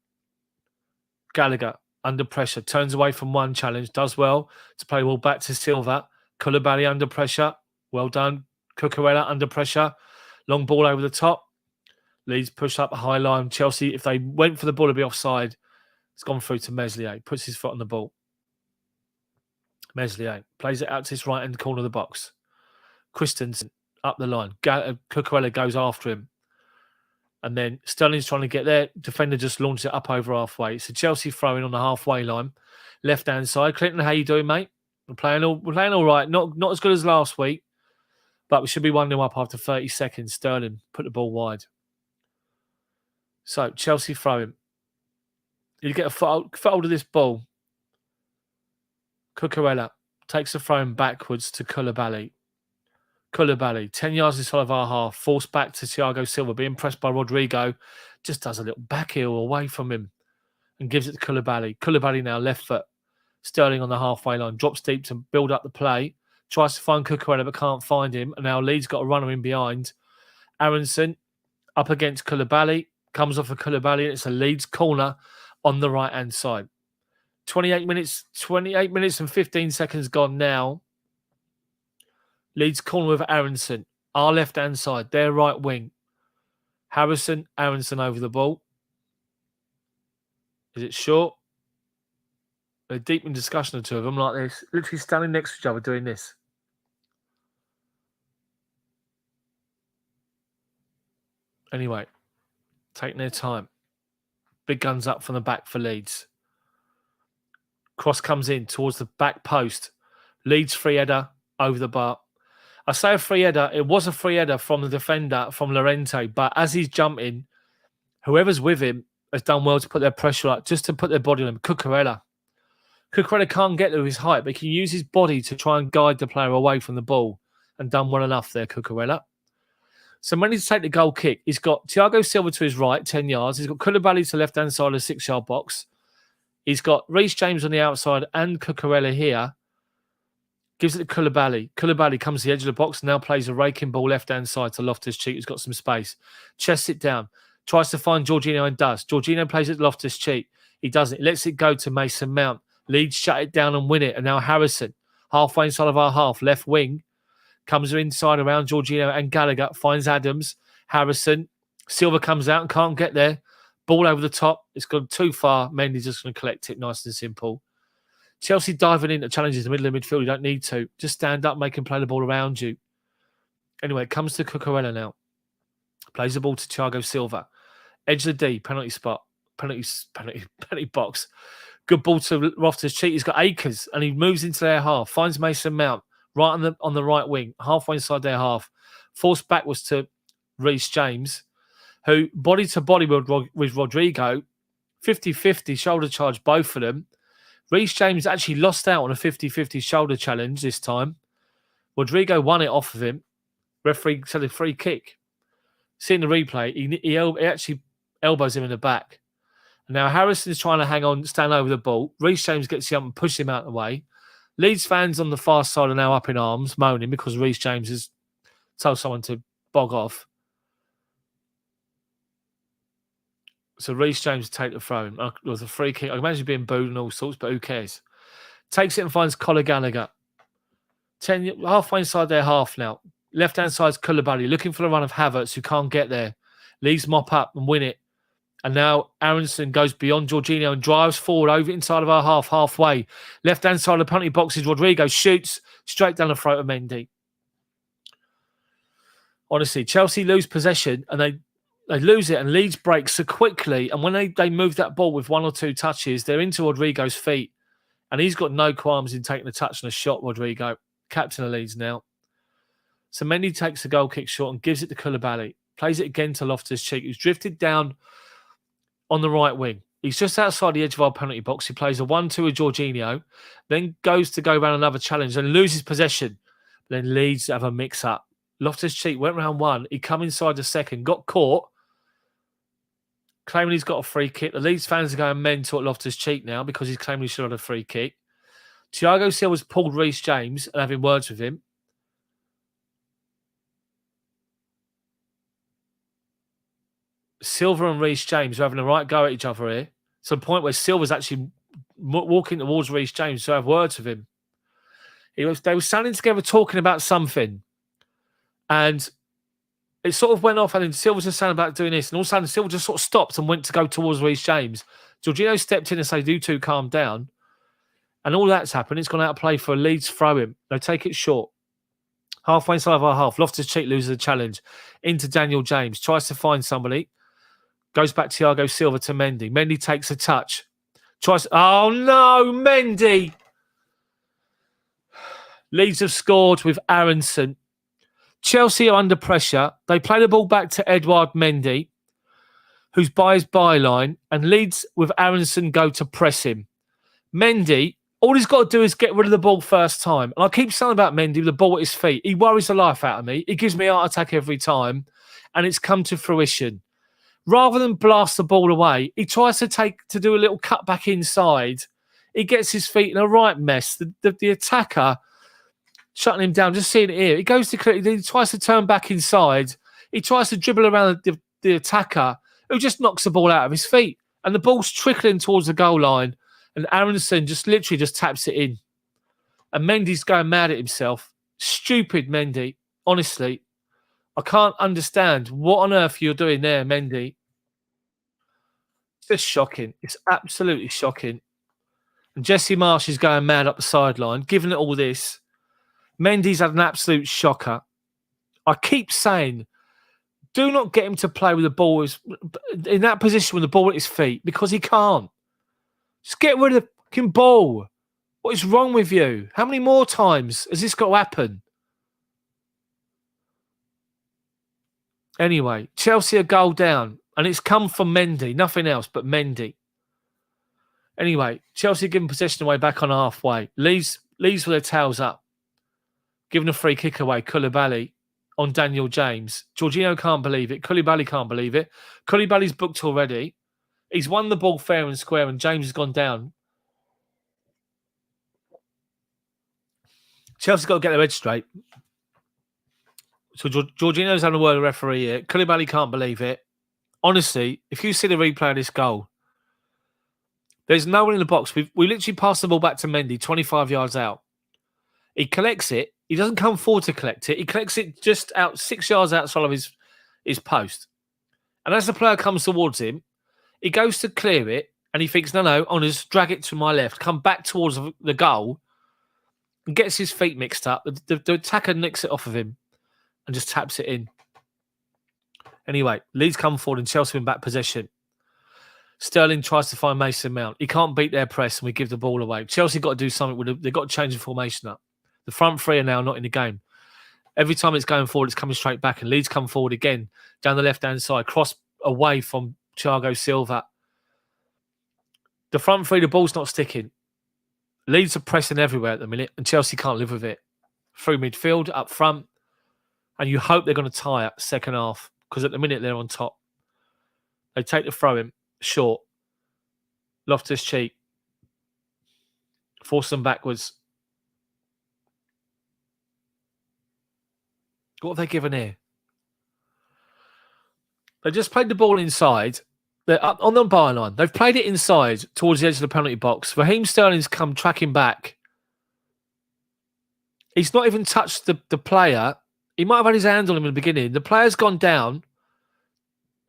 Gallagher under pressure. Turns away from one challenge. Does well to play well back to Silva. Koulibaly under pressure. Well done. Cucurella under pressure. Long ball over the top. Leeds push up a high line. Chelsea, if they went for the ball, it'd be offside. It's gone through to Meslier. Puts his foot on the ball. Meslier plays it out to his right-hand corner of the box. Christensen up the line. Cucurella goes after him. And then Sterling's trying to get there. Defender just launches it up over halfway. It's a Chelsea throw-in on the halfway line. Left-hand side. Clinton, how you doing, mate? We're playing all right. Not as good as last week. But we should be 1-0 up after 30 seconds. Sterling put the ball wide. So, Chelsea throw-in. You get a foot hold of this ball. Cucurella takes the throw-in backwards to Koulibaly. Koulibaly, 10 yards inside of our half, forced back to Thiago Silva, being pressed by Rodrigo, just does a little back heel away from him and gives it to Koulibaly. Koulibaly now left foot. Sterling on the halfway line, drops deep to build up the play, tries to find Cucurella but can't find him, and now Leeds got a runner in behind. Aronson up against Koulibaly, comes off of Koulibaly, and it's a Leeds corner on the right-hand side. 28 minutes and 15 seconds gone now. Leeds corner with Aronson. Our left-hand side. Their right wing. Harrison. Aronson over the ball. Is it short? They're deep in discussion, the two of them, like this. Literally standing next to each other doing this. Anyway. Taking their time. Big guns up from the back for Leeds. Cross comes in towards the back post. Leeds free header over the bar. I say a free header. It was a free header from the defender, from Llorente. But as he's jumping, whoever's with him has done well to put their pressure up, just to put their body on him. Cucurella can't get to his height, but he can use his body to try and guide the player away from the ball. And done well enough there, Cucurella. So Mendy to take the goal kick. He's got Thiago Silva to his right, 10 yards. He's got Koulibaly to the left-hand side of the 6-yard box. He's got Reece James on the outside and Cucurella here. Gives it to Koulibaly. Koulibaly comes to the edge of the box and now plays a raking ball left-hand side to Loftus-Cheek, who's got some space. Chests it down. Tries to find Jorginho and does. Jorginho plays it Loftus-Cheek. He doesn't. He lets it go to Mason Mount. Leeds shut it down and win it. And now Harrison, halfway inside of our half, left wing, comes inside around Jorginho and Gallagher, finds Adams, Harrison. Silva comes out and can't get there. Ball over the top. It's gone too far. Mendy's just going to collect it nice and simple. Chelsea diving in to challenge the middle of midfield. You don't need to. Just stand up, make him play the ball around you. Anyway, it comes to Cucurella now. Plays the ball to Thiago Silva. Edge of the D, penalty spot. Penalty box. Good ball to Loftus-Cheek. He's got Akers and he moves into their half. Finds Mason Mount. Right on the right wing, halfway inside their half. Forced backwards to Reece James, who body to body with Rodrigo, 50-50 shoulder charge, both of them. Reece James actually lost out on a 50-50 shoulder challenge this time. Rodrigo won it off of him. Referee said a free kick. Seeing the replay, he actually elbows him in the back. Now Harrison's trying to hang on, stand over the ball. Reece James gets him up and pushes him out of the way. Leeds fans on the far side are now up in arms, moaning because Reece James has told someone to bog off. So Reece James take the throw. It was a free kick. I can imagine being booed and all sorts, but who cares? Takes it and finds Conor Gallagher. Halfway inside their half now. Left-hand side's Koulibaly, looking for the run of Havertz, who can't get there. Leeds mop up and win it. And now Aronson goes beyond Jorginho and drives forward over inside of our half, halfway. Left-hand side of the penalty box is Rodrigo. Shoots straight down the throat of Mendy. Honestly, Chelsea lose possession and they lose it and Leeds break so quickly. And when they move that ball with one or two touches, they're into Rodrigo's feet. And he's got no qualms in taking a touch and a shot, Rodrigo. Captain of Leeds now. So Mendy takes the goal kick short and gives it to Koulibaly. Plays it again to Loftus-Cheek, who's drifted down on the right wing. He's just outside the edge of our penalty box. He plays a 1-2 with Jorginho, then goes to go around another challenge and loses possession. Then Leeds have a mix-up. Loftus-Cheek went round one. He come inside the second, got caught, claiming he's got a free kick. The Leeds fans are going mental at Loftus-Cheek now because he's claiming he should have had a free kick. Thiago Silva's pulled Reece James and having words with him. Silva and Reece James are having a right go at each other here. To the point where Silva's actually walking towards Reece James to have words with him. They were standing together talking about something. And it sort of went off and then Silva just saying about doing this. And all of a sudden Silva just sort of stopped and went to go towards Reece James. Jorginho stepped in and said, "Do two, calm down." And all that's happened. It's gone out of play for a Leeds throw-in. They take it short. Halfway inside of our half. Loftus-Cheek loses the challenge. Into Daniel James. Tries to find somebody. Goes back to Thiago Silva to Mendy. Mendy takes a touch. Oh no, Mendy! Leeds have scored with Aronson. Chelsea are under pressure. They play the ball back to Edouard Mendy, who's by his byline, and Leeds with Aronson go to press him. Mendy, all he's got to do is get rid of the ball first time. And I keep saying about Mendy with the ball at his feet. He worries the life out of me. He gives me a heart attack every time, and it's come to fruition. Rather than blast the ball away, he tries to do a little cut back inside. He gets his feet in a right mess. The attacker shutting him down, just seeing it here. He tries to turn back inside. He tries to dribble around the attacker, who just knocks the ball out of his feet. And the ball's trickling towards the goal line. And Aronson just literally just taps it in. And Mendy's going mad at himself. Stupid Mendy. Honestly, I can't understand what on earth you're doing there, Mendy. It's just shocking. It's absolutely shocking. And Jesse Marsh is going mad up the sideline, giving it all this. Mendy's had an absolute shocker. I keep saying, do not get him to play with the ball in that position with the ball at his feet because he can't. Just get rid of the fucking ball. What is wrong with you? How many more times has this got to happen? Anyway, Chelsea are goal down, and it's come from Mendy, nothing else but Mendy. Anyway, Chelsea giving possession away back on halfway. Leeds with their tails up. Giving a free kick away, Koulibaly on Daniel James. Jorginho can't believe it. Koulibaly can't believe it. Koulibaly's booked already. He's won the ball fair and square, and James has gone down. Chelsea's got to get their head straight. So Jorginho's having a word with the referee here. Koulibaly can't believe it. Honestly, if you see the replay of this goal, there's no one in the box. We literally passed the ball back to Mendy, 25 yards out. He collects it. He doesn't come forward to collect it. He collects it just out 6 yards outside of his post. And as the player comes towards him, he goes to clear it, and he thinks, no, Honours, drag it to my left, come back towards the goal, and gets his feet mixed up. The attacker nicks it off of him and just taps it in. Anyway, Leeds come forward and Chelsea in back possession. Sterling tries to find Mason Mount. He can't beat their press, and we give the ball away. Chelsea got to do something with it. They've got to change the formation up. The front three are now not in the game. Every time it's going forward, it's coming straight back, and Leeds come forward again down the left-hand side, cross away from Thiago Silva. The front three, the ball's not sticking. Leeds are pressing everywhere at the minute, and Chelsea can't live with it. Through midfield, up front, and you hope they're going to tie it second half, because at the minute they're on top. They take the throw-in, short. Loftus-Cheek. Force them backwards. What have they given here? They just played the ball inside. They're up on the byline. They've played it inside towards the edge of the penalty box. Raheem Sterling's come tracking back. He's not even touched the player. He might have had his hand on him in the beginning. The player's gone down,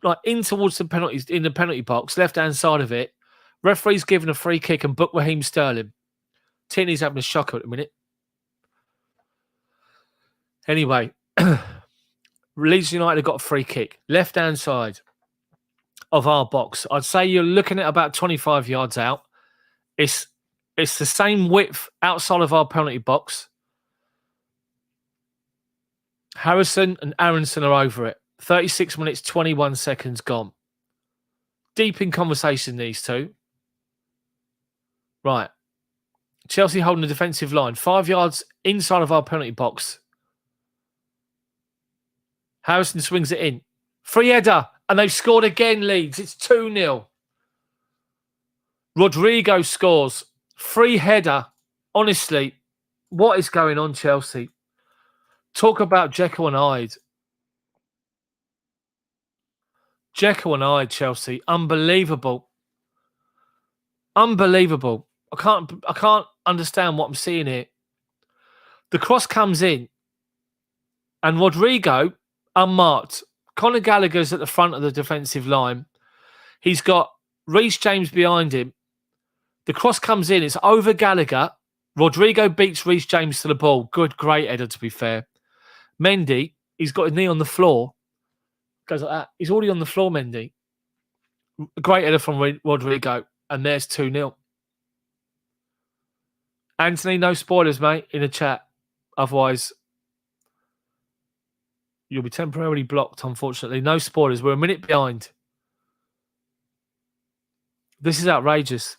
like in towards the penalties in the penalty box, left-hand side of it. Referee's given a free kick and booked Raheem Sterling. Tierney's having a shocker at the minute. Anyway, Leeds United got a free kick. Left-hand side of our box. I'd say you're looking at about 25 yards out. It's the same width outside of our penalty box. Harrison and Aronson are over it. 36 minutes, 21 seconds gone. Deep in conversation, these two. Right. Chelsea holding the defensive line. 5 yards inside of our penalty box. Harrison swings it in. Free header. And they've scored again, Leeds. It's 2-0. Rodrigo scores. Free header. Honestly, what is going on, Chelsea? Talk about Jekyll and Hyde. Jekyll and Hyde, Chelsea. Unbelievable. Unbelievable. I can't understand what I'm seeing here. The cross comes in. And Rodrigo, unmarked. Conor Gallagher's at the front of the defensive line. He's got Reece James behind him. The cross comes in. It's over Gallagher. Rodrigo beats Reece James to the ball. Good, great header, to be fair. Mendy, he's got his knee on the floor. Goes like that. He's already on the floor, Mendy. A great header from Rodrigo. And there's 2-0. Anthony, no spoilers, mate, in the chat. Otherwise, you'll be temporarily blocked, unfortunately. No spoilers. We're a minute behind. This is outrageous.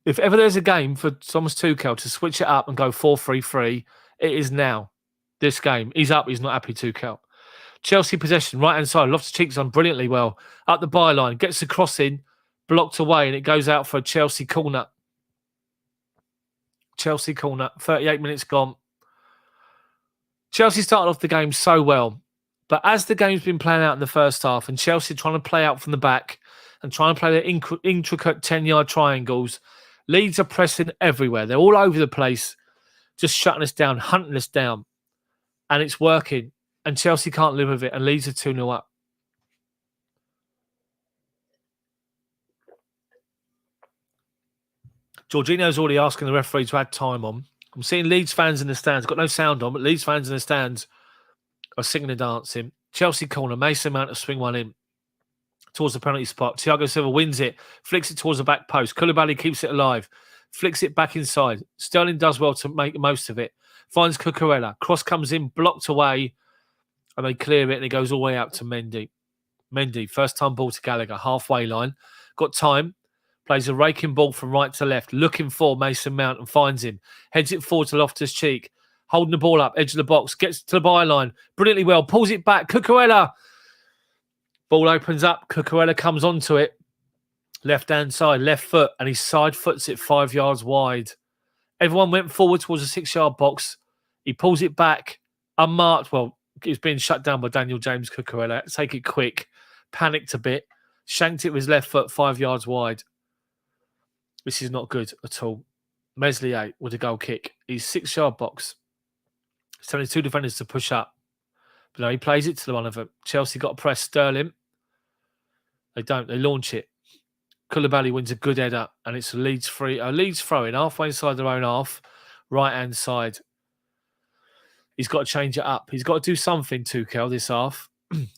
If ever there's a game for Thomas Tuchel to switch it up and go 4-3-3, it is now. This game. He's up. He's not happy, Tuchel. Chelsea possession, right-hand side. Loftus-Cheek's done brilliantly well. Up the byline. Gets the cross in. Blocked away, and it goes out for a Chelsea corner. Chelsea corner. 38 minutes gone. Chelsea started off the game so well. But as the game's been playing out in the first half, and Chelsea trying to play out from the back and trying to play their intricate 10-yard triangles, Leeds are pressing everywhere. They're all over the place, just shutting us down, hunting us down. And it's working. And Chelsea can't live with it. And Leeds are 2-0 up. Jorginho's already asking the referee to add time on. I'm seeing Leeds fans in the stands. Got no sound on, but Leeds fans in the stands are singing and dancing. Chelsea corner. Mason Mount to swing one in towards the penalty spot. Thiago Silva wins it. Flicks it towards the back post. Koulibaly keeps it alive. Flicks it back inside. Sterling does well to make the most of it. Finds Cucurella. Cross comes in, blocked away. And they clear it, and it goes all the way out to Mendy. Mendy, first time ball to Gallagher. Halfway line. Got time. Plays a raking ball from right to left. Looking for Mason Mount and finds him. Heads it forward to Loftus-Cheek. holding the ball up, edge of the box, gets to the byline, brilliantly well, pulls it back, Cucurella. Ball opens up, Cucurella comes onto it, left-hand side, left foot, and he side foots it 5 yards wide. Everyone went forward towards the 6-yard box. He pulls it back, unmarked. Well, it was being shut down by Daniel James Cucurella. Take it quick, panicked a bit, shanked it with his left foot 5 yards wide. This is not good at all. Meslier with a goal kick. He's 6-yard box. He's telling his two defenders to push up. But no, he plays it to the one of them. Chelsea got to press Sterling. They don't. They launch it. Koulibaly wins a good header, and it's a Leeds throw-in, halfway inside their own half, right-hand side. He's got to change it up. He's got to do something, Tuchel, this half.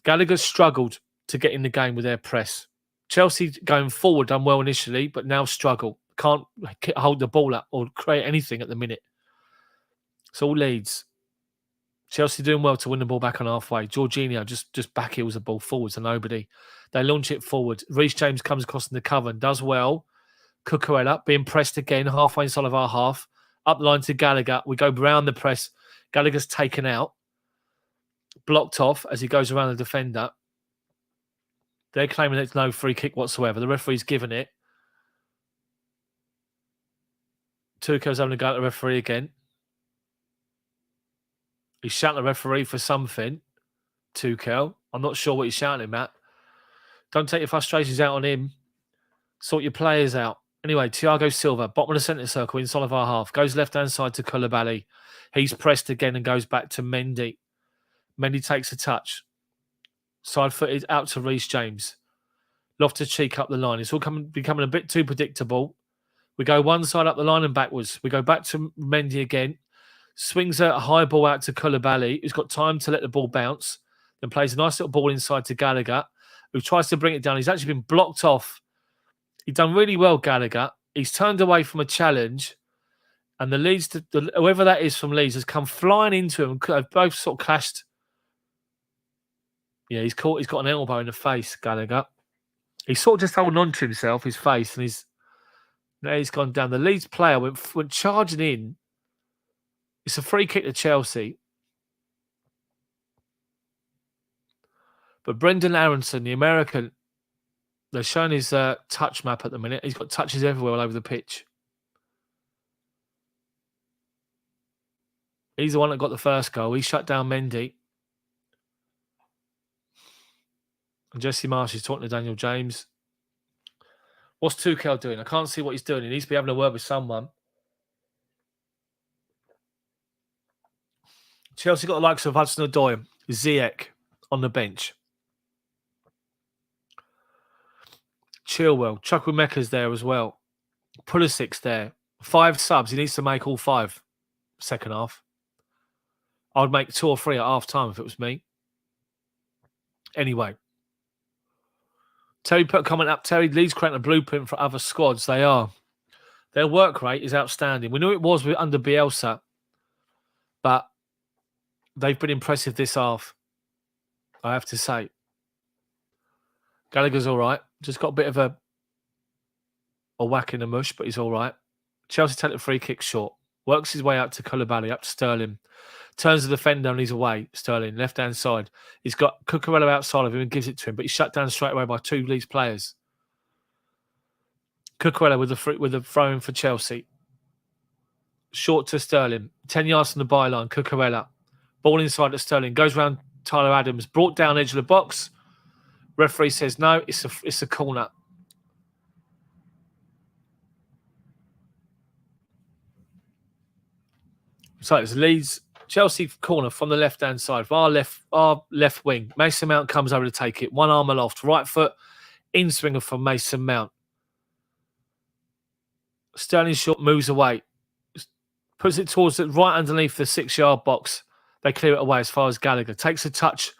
Gallagher struggled to get in the game with their press. Chelsea going forward done well initially, but now struggle. Can't hold the ball up or create anything at the minute. It's all Leeds. Chelsea doing well to win the ball back on halfway. Jorginho just back heels the ball forward to nobody. They launch it forward. Reece James comes across in the cover and does well. Cucurella being pressed again, halfway inside of our half. Up the line to Gallagher. We go round the press. Gallagher's taken out. Blocked off as he goes around the defender. They're claiming there's no free kick whatsoever. The referee's given it. Tuchel's having a go at the referee again. He's shouting at the referee for something. Tuchel. I'm not sure what he's shouting him at. Don't take your frustrations out on him. Sort your players out. Anyway, Thiago Silva, bottom of the centre circle, inside of our half. Goes left-hand side to Koulibaly. He's pressed again and goes back to Mendy. Mendy takes a touch. Side-footed out to Reece James. Loftus-Cheek up the line. It's all becoming a bit too predictable. We go one side up the line and backwards. We go back to Mendy again. Swings a high ball out to Koulibaly, who's got time to let the ball bounce. Then plays a nice little ball inside to Gallagher, who tries to bring it down. He's actually been blocked off. He's done really well, Gallagher. He's turned away from a challenge. And the Leeds, whoever that is from Leeds, has come flying into him. They've both sort of clashed. Yeah, he's got an elbow in the face, Gallagher. He's sort of just holding on to himself, his face, and now he's gone down. The Leeds player went charging in. It's a free kick to Chelsea. But Brendan Aronson, the American, they're showing his touch map at the minute. He's got touches everywhere all over the pitch. He's the one that got the first goal. He shut down Mendy. And Jesse Marsh is talking to Daniel James. What's Tuchel doing? I can't see what he's doing. He needs to be having a word with someone. Chelsea got the likes of Hudson-Odoi, Ziyech on the bench. Chilwell, Chukwuemeka's there as well. Pulisic's there. 5 subs. He needs to make all 5 second half. I would make 2 or 3 at half time if it was me. Anyway. Terry put a comment up. Terry, Leeds creating a blueprint for other squads. They are. Their work rate is outstanding. We knew it was under Bielsa, but they've been impressive this half, I have to say. Gallagher's all right. Just got a bit of a whack in the mush, but he's all right. Chelsea take the free kick short. Works his way out to Koulibaly, up to Sterling. Turns the defender and he's away. Sterling, left-hand side. He's got Cucurella outside of him and gives it to him, but he's shut down straight away by 2 Leeds players. Cucurella with the throw-in for Chelsea. Short to Sterling. 10 yards from the byline. Cucurella. Ball inside to Sterling. Goes round Tyler Adams. Brought down edge of the box. Referee says no. It's a corner. So it's Leeds Chelsea corner from the left-hand side. Our left wing. Mason Mount comes over to take it. One arm aloft. Right foot. In swinger from Mason Mount. Sterling short moves away. Puts it towards it right underneath the 6-yard box. They clear it away as far as Gallagher. Takes a touch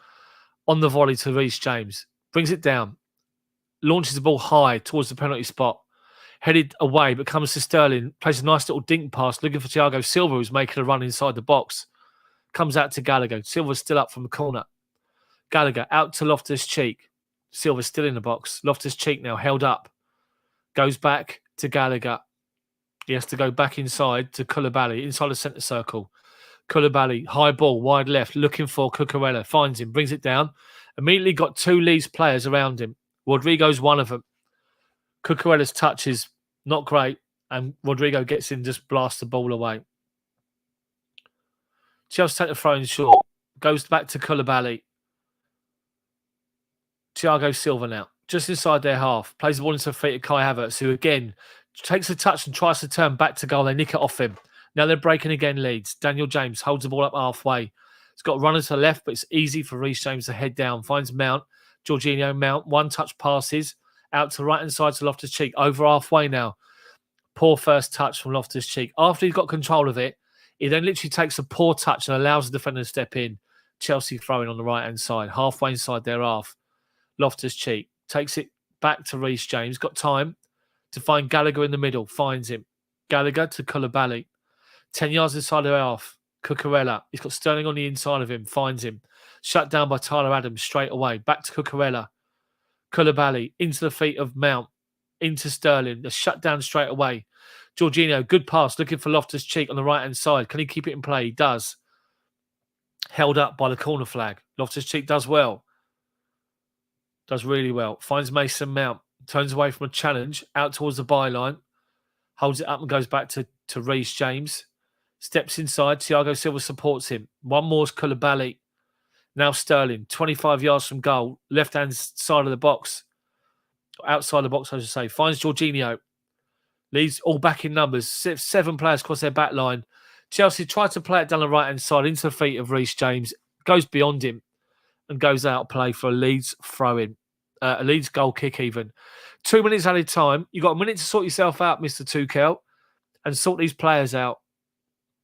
on the volley to Reece James. Brings it down. Launches the ball high towards the penalty spot. Headed away, but comes to Sterling. Plays a nice little dink pass, looking for Thiago Silva, who's making a run inside the box. Comes out to Gallagher. Silva's still up from the corner. Gallagher out to Loftus-Cheek. Silva's still in the box. Loftus-Cheek now held up. Goes back to Gallagher. He has to go back inside to Koulibaly, inside the centre circle. Koulibaly, high ball, wide left, looking for Cucurella, finds him, brings it down. Immediately got two Leeds players around him. Rodrigo's one of them. Cucurella's touch is not great, and Rodrigo gets in, just blasts the ball away. Chelsea take the throw in short. Goes back to Koulibaly. Thiago Silva now, just inside their half. Plays the ball into the feet of Kai Havertz, who again takes a touch and tries to turn back to goal. They nick it off him. Now they're breaking again, Leeds. Daniel James holds the ball up halfway. It's got a runner to the left, but it's easy for Reece James to head down. Finds Mount. Jorginho, Mount. One-touch passes out to the right-hand side to Loftus-Cheek. Over halfway now. Poor first touch from Loftus-Cheek. After he's got control of it, he then literally takes a poor touch and allows the defender to step in. Chelsea throwing on the right-hand side. Halfway inside their half. Loftus-Cheek takes it back to Reece James. Got time to find Gallagher in the middle. Finds him. Gallagher to Koulibaly. 10 yards inside the half. Cucurella. He's got Sterling on the inside of him. Finds him. Shut down by Tyler Adams straight away. Back to Cucurella. Koulibaly into the feet of Mount. Into Sterling. They're shut down straight away. Jorginho, good pass. Looking for Loftus-Cheek on the right-hand side. Can he keep it in play? He does. Held up by the corner flag. Loftus-Cheek does well. Does really well. Finds Mason Mount. Turns away from a challenge. Out towards the byline. Holds it up and goes back to Reece James. Steps inside. Thiago Silva supports him. One more is Koulibaly. Now Sterling. 25 yards from goal. Left-hand side of the box. Outside the box, I should say. Finds Jorginho. Leeds all back in numbers. 7 players across their back line. Chelsea tried to play it down the right-hand side into the feet of Reece James. Goes beyond him and goes out of play for a Leeds throw-in. A Leeds goal kick even. 2 minutes added time. You've got a minute to sort yourself out, Mr. Tuchel, and sort these players out.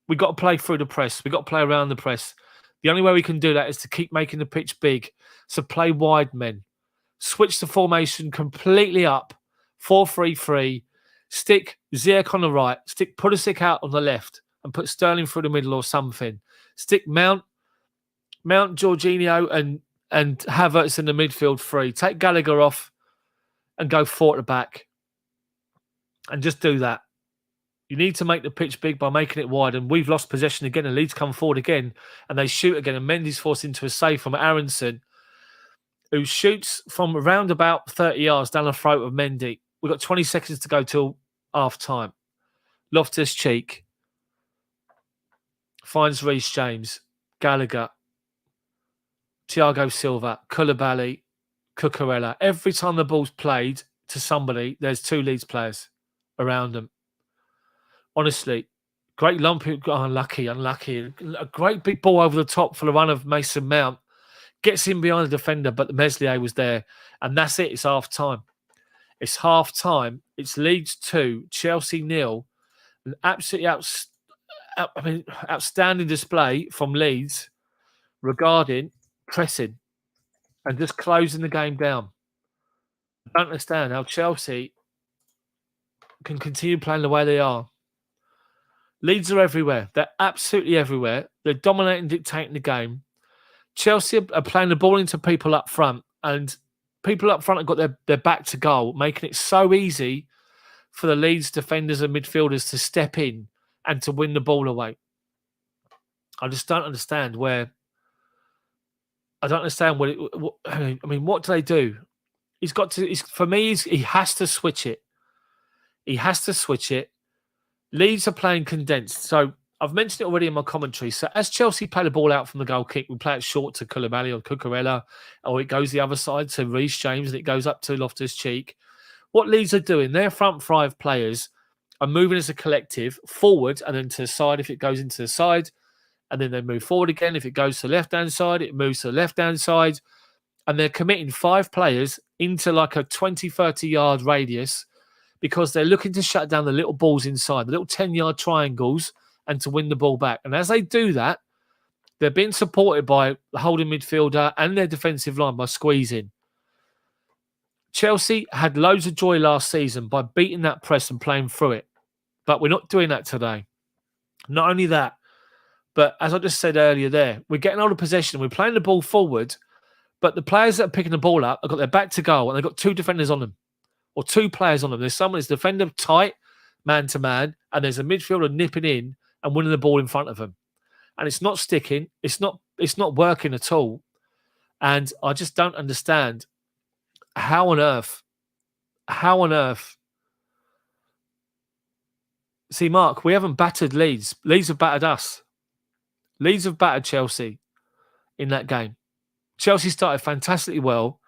We've got to play through the press. We've got to play around the press. The only way we can do that is to keep making the pitch big. So play wide men. Switch the formation completely up. 4-3-3. Stick Ziyech on the right. Stick Pulisic out on the left and put Sterling through the middle or something. Stick Mount, Jorginho and Havertz in the midfield 3. Take Gallagher off and go 4 at the back. And just do that. You need to make the pitch big by making it wide. And we've lost possession again. And Leeds come forward again. And they shoot again. And Mendy's forced into a save from Aronson, who shoots from around about 30 yards down the throat of Mendy. We've got 20 seconds to go till half-time. Loftus-Cheek finds Reece James. Gallagher. Thiago Silva. Koulibaly. Cucurella. Every time the ball's played to somebody, there's 2 Leeds players around them. Honestly, great lump. Unlucky. A great big ball over the top for the run of Mason Mount. Gets in behind the defender, but the Meslier was there. And that's it. It's half-time. It's half-time. It's Leeds 2, Chelsea 0. An absolutely outstanding display from Leeds regarding pressing and just closing the game down. I don't understand how Chelsea can continue playing the way they are. Leeds are everywhere. They're absolutely everywhere. They're dominating, dictating the game. Chelsea are playing the ball into people up front, and people up front have got their back to goal, making it so easy for the Leeds defenders and midfielders to step in and to win the ball away. I just don't understand where. I don't understand what do they do? He's got to. For me, he has to switch it. He has to switch it. Leeds are playing condensed. So I've mentioned it already in my commentary. So as Chelsea play the ball out from the goal kick, we play it short to Koulibaly or Cucurella, or it goes the other side to Reece James and it goes up to Loftus-Cheek. What Leeds are doing, their front 5 players are moving as a collective forward and then to the side if it goes into the side. And then they move forward again. If it goes to the left-hand side, it moves to the left-hand side. And they're committing 5 players into like a 20, 30-yard radius because they're looking to shut down the little balls inside, the little 10-yard triangles, and to win the ball back. And as they do that, they're being supported by the holding midfielder and their defensive line by squeezing. Chelsea had loads of joy last season by beating that press and playing through it. But we're not doing that today. Not only that, but as I just said earlier there, we're getting hold of possession. We're playing the ball forward, but the players that are picking the ball up have got their back to goal and they've got 2 defenders on them or 2 players on them. There's someone that's defender tight, man to man, and there's a midfielder nipping in and winning the ball in front of them. and it's not sticking. It's not working at all. And I just don't understand how on earth. See, Mark, we haven't battered Leeds. Leeds have battered us. Leeds have battered Chelsea in that game. Chelsea started fantastically well.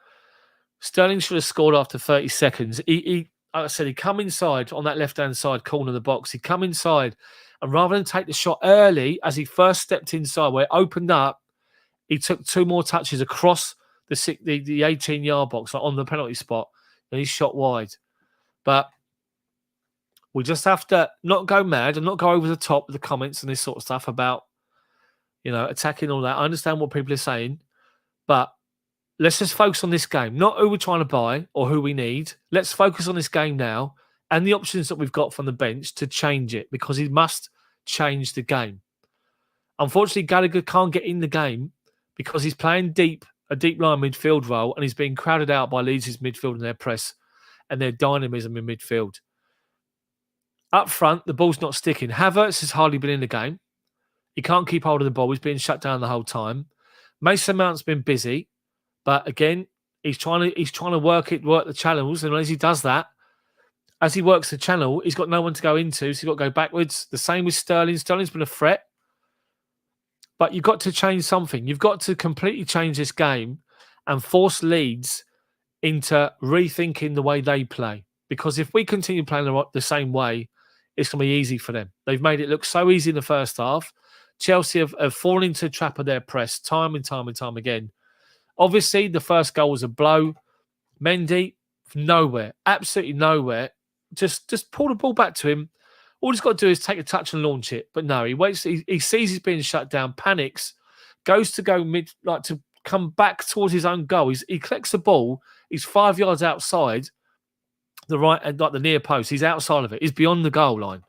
Sterling should have scored after 30 seconds. Like I said, he'd come inside on that left-hand side corner of the box. He'd come inside, and rather than take the shot early, as he first stepped inside, where it opened up, he took 2 more touches across the 18-yard box, like on the penalty spot, and he shot wide. But we just have to not go mad and not go over the top with the comments and this sort of stuff about, attacking all that. I understand what people are saying, but let's just focus on this game, not who we're trying to buy or who we need. Let's focus on this game now and the options that we've got from the bench to change it, because he must change the game. Unfortunately, Gallagher can't get in the game because he's playing a deep line midfield role, and he's being crowded out by Leeds' midfield and their press and their dynamism in midfield. Up front, the ball's not sticking. Havertz has hardly been in the game. He can't keep hold of the ball. He's been shut down the whole time. Mason Mount's been busy, but again, he's trying to work the channels, and as he does that, as he works the channel, he's got no one to go into, so he's got to go backwards. The same with Sterling. Sterling's been a threat, but you've got to change something. You've got to completely change this game and force Leeds into rethinking the way they play, because if we continue playing the same way, it's going to be easy for them. They've made it look so easy in the first half. Chelsea have fallen into the trap of their press time and time and time again. Obviously, the first goal was a blow. Mendy, nowhere, absolutely nowhere. Just pull the ball back to him. All he's got to do is take a touch and launch it. But no, he waits. He sees he's being shut down, panics, goes to go to come back towards his own goal. He collects the ball. He's 5 yards outside the right and like the near post. He's outside of it. He's beyond the goal line.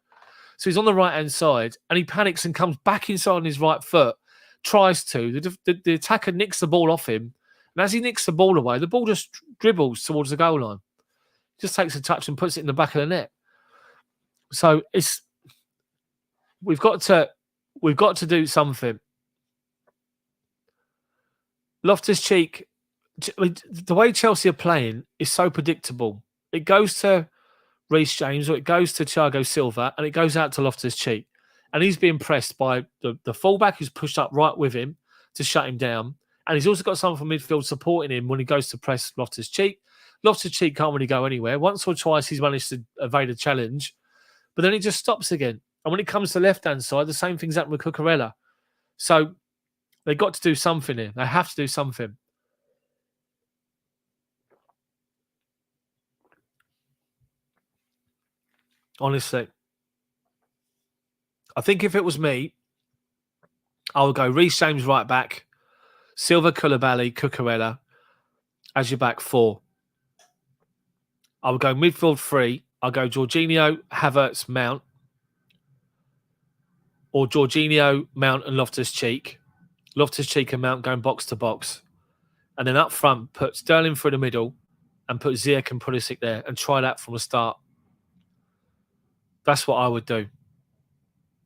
So he's on the right-hand side, and he panics and comes back inside on his right foot, tries to. The attacker nicks the ball off him, and as he nicks the ball away, the ball just dribbles towards the goal line. Just takes a touch and puts it in the back of the net. So we've got to do something. Loftus-Cheek, the way Chelsea are playing is so predictable. It goes to Reece James, or it goes to Thiago Silva, and it goes out to Loftus-Cheek. And he's being pressed by the fullback who's pushed up right with him to shut him down. And he's also got someone from midfield supporting him when he goes to press Loftus-Cheek. Loftus-Cheek can't really go anywhere. Once or twice he's managed to evade a challenge, but then he just stops again. And when it comes to the left-hand side, the same thing's happened with Cucurella. So they've got to do something here. They have to do something. Honestly. I think if it was me, I would go Reece James right back, Silva, Koulibaly, Cucurella as your back 4. I would go midfield 3. I'll go Jorginho, Havertz, Mount. Or Jorginho, Mount and Loftus-Cheek. Loftus-Cheek and Mount going box to box. And then up front, put Sterling through the middle and put Ziyech and Pulisic there and try that from the start. That's what I would do.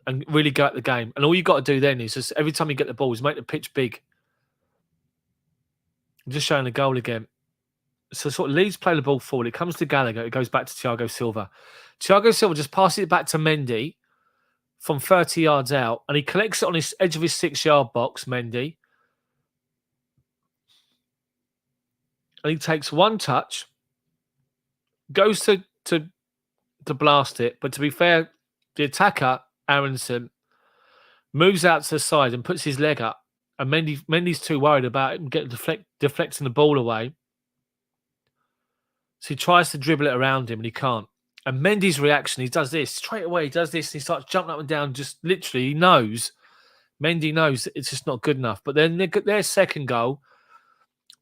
And really go at the game. And all you got to do then is just every time you get the ball is make the pitch big. I'm just showing the goal again. So sort of Leeds play the ball forward. It comes to Gallagher. It goes back to Thiago Silva. Thiago Silva just passes it back to Mendy from 30 yards out. And he collects it on his edge of his 6-yard box, Mendy. And he takes one touch. Goes to blast it. But to be fair, the attacker, Aronson, moves out to the side and puts his leg up. And Mendy's too worried about him deflecting the ball away. So he tries to dribble it around him and he can't. And Mendy's reaction, he does this. Straight away, he does this. And he starts jumping up and down. Just literally, he knows. Mendy knows it's just not good enough. But then their second goal,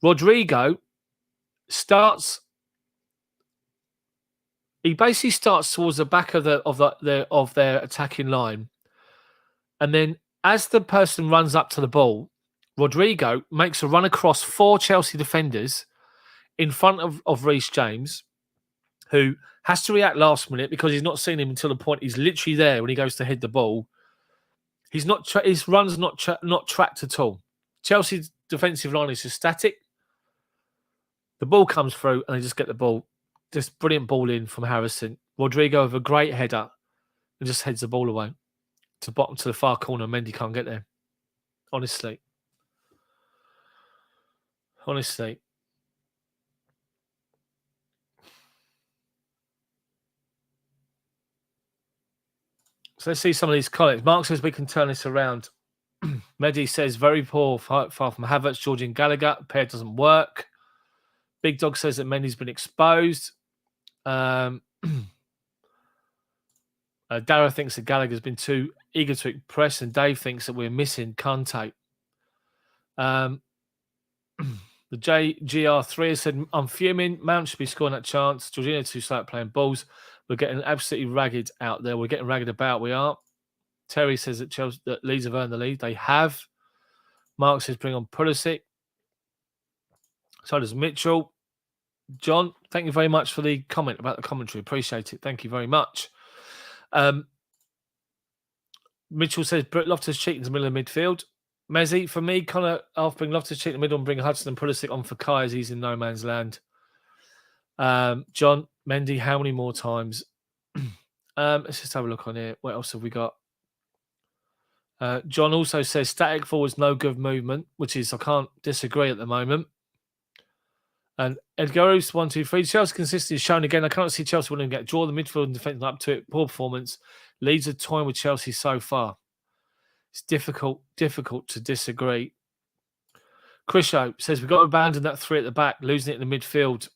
Rodrigo starts. He basically starts towards the back of their attacking line. And then as the person runs up to the ball, Rodrigo makes a run across 4 Chelsea defenders in front of Reece James, who has to react last minute because he's not seen him until the point he's literally there when he goes to head the ball. He's not. His run's not tracked at all. Chelsea's defensive line is just static. The ball comes through, and they just get the ball. Just brilliant ball in from Harrison. Rodrigo with a great header, and just heads the ball away to bottom to the far corner. Mendy can't get there. Honestly. So let's see some of these comments. Mark says we can turn this around. Mehdi says very poor, far from Havertz, Georgian Gallagher. Pair doesn't work. Big Dog says that Mendy's been exposed. Dara thinks that Gallagher's been too eager to impress, and Dave thinks that we're missing Kante. The JGR3 has said, I'm fuming. Mount should be scoring that chance. Jorginho too slow at playing balls. We're getting absolutely ragged out there. We're getting ragged about. We are. Terry says that Chelsea, that Leeds have earned the lead. They have. Mark says bring on Pulisic. So does Mitchell. John, thank you very much for the comment about the commentary. Appreciate it. Thank you very much. Mitchell says Loftus-Cheek in the middle of midfield. Mezzi, for me, Connor, I'll bring Loftus-Cheek in the middle and bring Hudson and Pulisic on for Kai as he's in no man's land. John, Mendy, how many more times? Let's just have a look on here. What else have we got? John also says static forwards, no good movement, which is, I can't disagree at the moment. And Edgar's 1, 2, 3. Chelsea consistency is shown again. I can't see Chelsea willing to get a draw. The midfield and defence up to it. Poor performance. Leeds are toying with Chelsea so far. It's difficult to disagree. Krisho says we've got to abandon that 3 at the back, losing it in the midfield.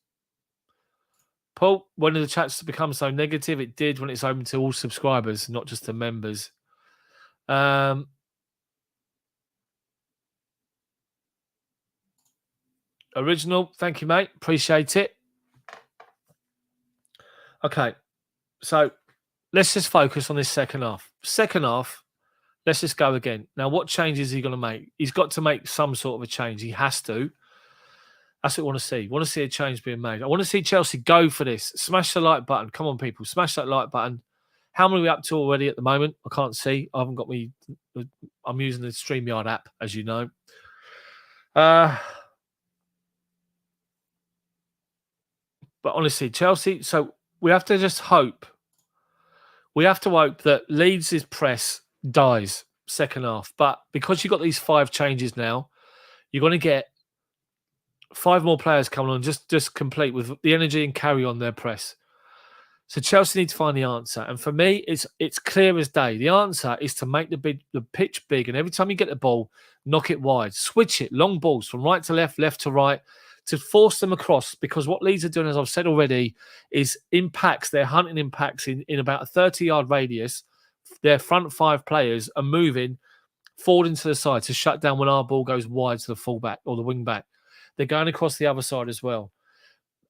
Paul, when did the chats become so negative? It did when it's open to all subscribers, not just the members. Original, thank you, mate. Appreciate it. Okay, so let's just focus on this second half. Second half, let's just go again. Now, what changes is he going to make? He's got to make some sort of a change. He has to. That's what I want to see. I want to see a change being made. I want to see Chelsea go for this. Smash the like button. Come on, people. Smash that like button. How many are we up to already at the moment? I can't see. I haven't got me. I'm using the StreamYard app, as you know. But honestly, Chelsea, so we have to just hope. We have to hope that Leeds' press dies second half. But because you've got these 5 changes now, you're going to get 5 more players coming on, just complete with the energy and carry on their press. So Chelsea need to find the answer. And for me, it's clear as day. The answer is to make the pitch big. And every time you get the ball, knock it wide. Switch it. Long balls from right to left, left to right, to force them across. Because what Leeds are doing, as I've said already, is impacts. They're hunting impacts in about a 30-yard radius. Their front 5 players are moving forward into the side to shut down when our ball goes wide to the fullback or the wing back. They're going across the other side as well.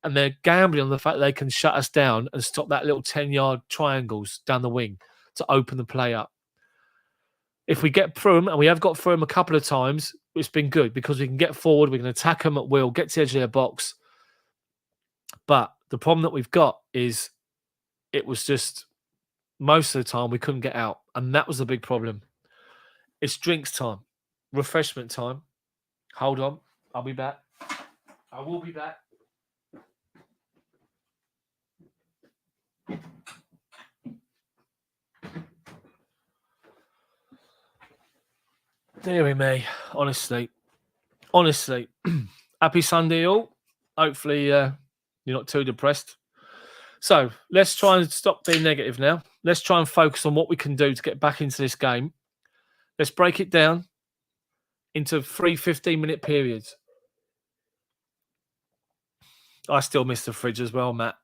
And they're gambling on the fact they can shut us down and stop that little 10-yard triangles down the wing to open the play up. If we get through them, and we have got through them a couple of times, it's been good because we can get forward, we can attack them at will, get to the edge of their box. But the problem that we've got is it was just most of the time we couldn't get out. And that was the big problem. It's drinks time, refreshment time. Hold on. I'll be back. I will be back. Deary me, honestly. Happy Sunday all. Hopefully you're not too depressed. So let's try and stop being negative now. Let's try and focus on what we can do to get back into this game. Let's break it down into 3 15-minute periods. I still miss the fridge as well, Matt.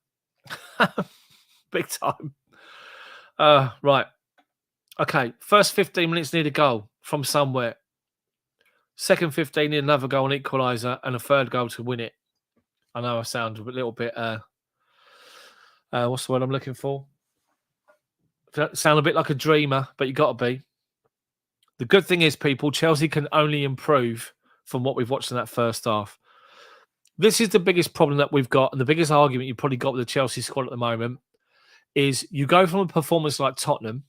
Big time. Right. Okay. First 15 minutes need a goal from somewhere. Second 15 need another goal, an equaliser, and a third goal to win it. I know I sound a little bit... what's the word I'm looking for? Sound a bit like a dreamer, but you got to be. The good thing is, people, Chelsea can only improve from what we've watched in that first half. This is the biggest problem that we've got, and the biggest argument you've probably got with the Chelsea squad at the moment is you go from a performance like Tottenham,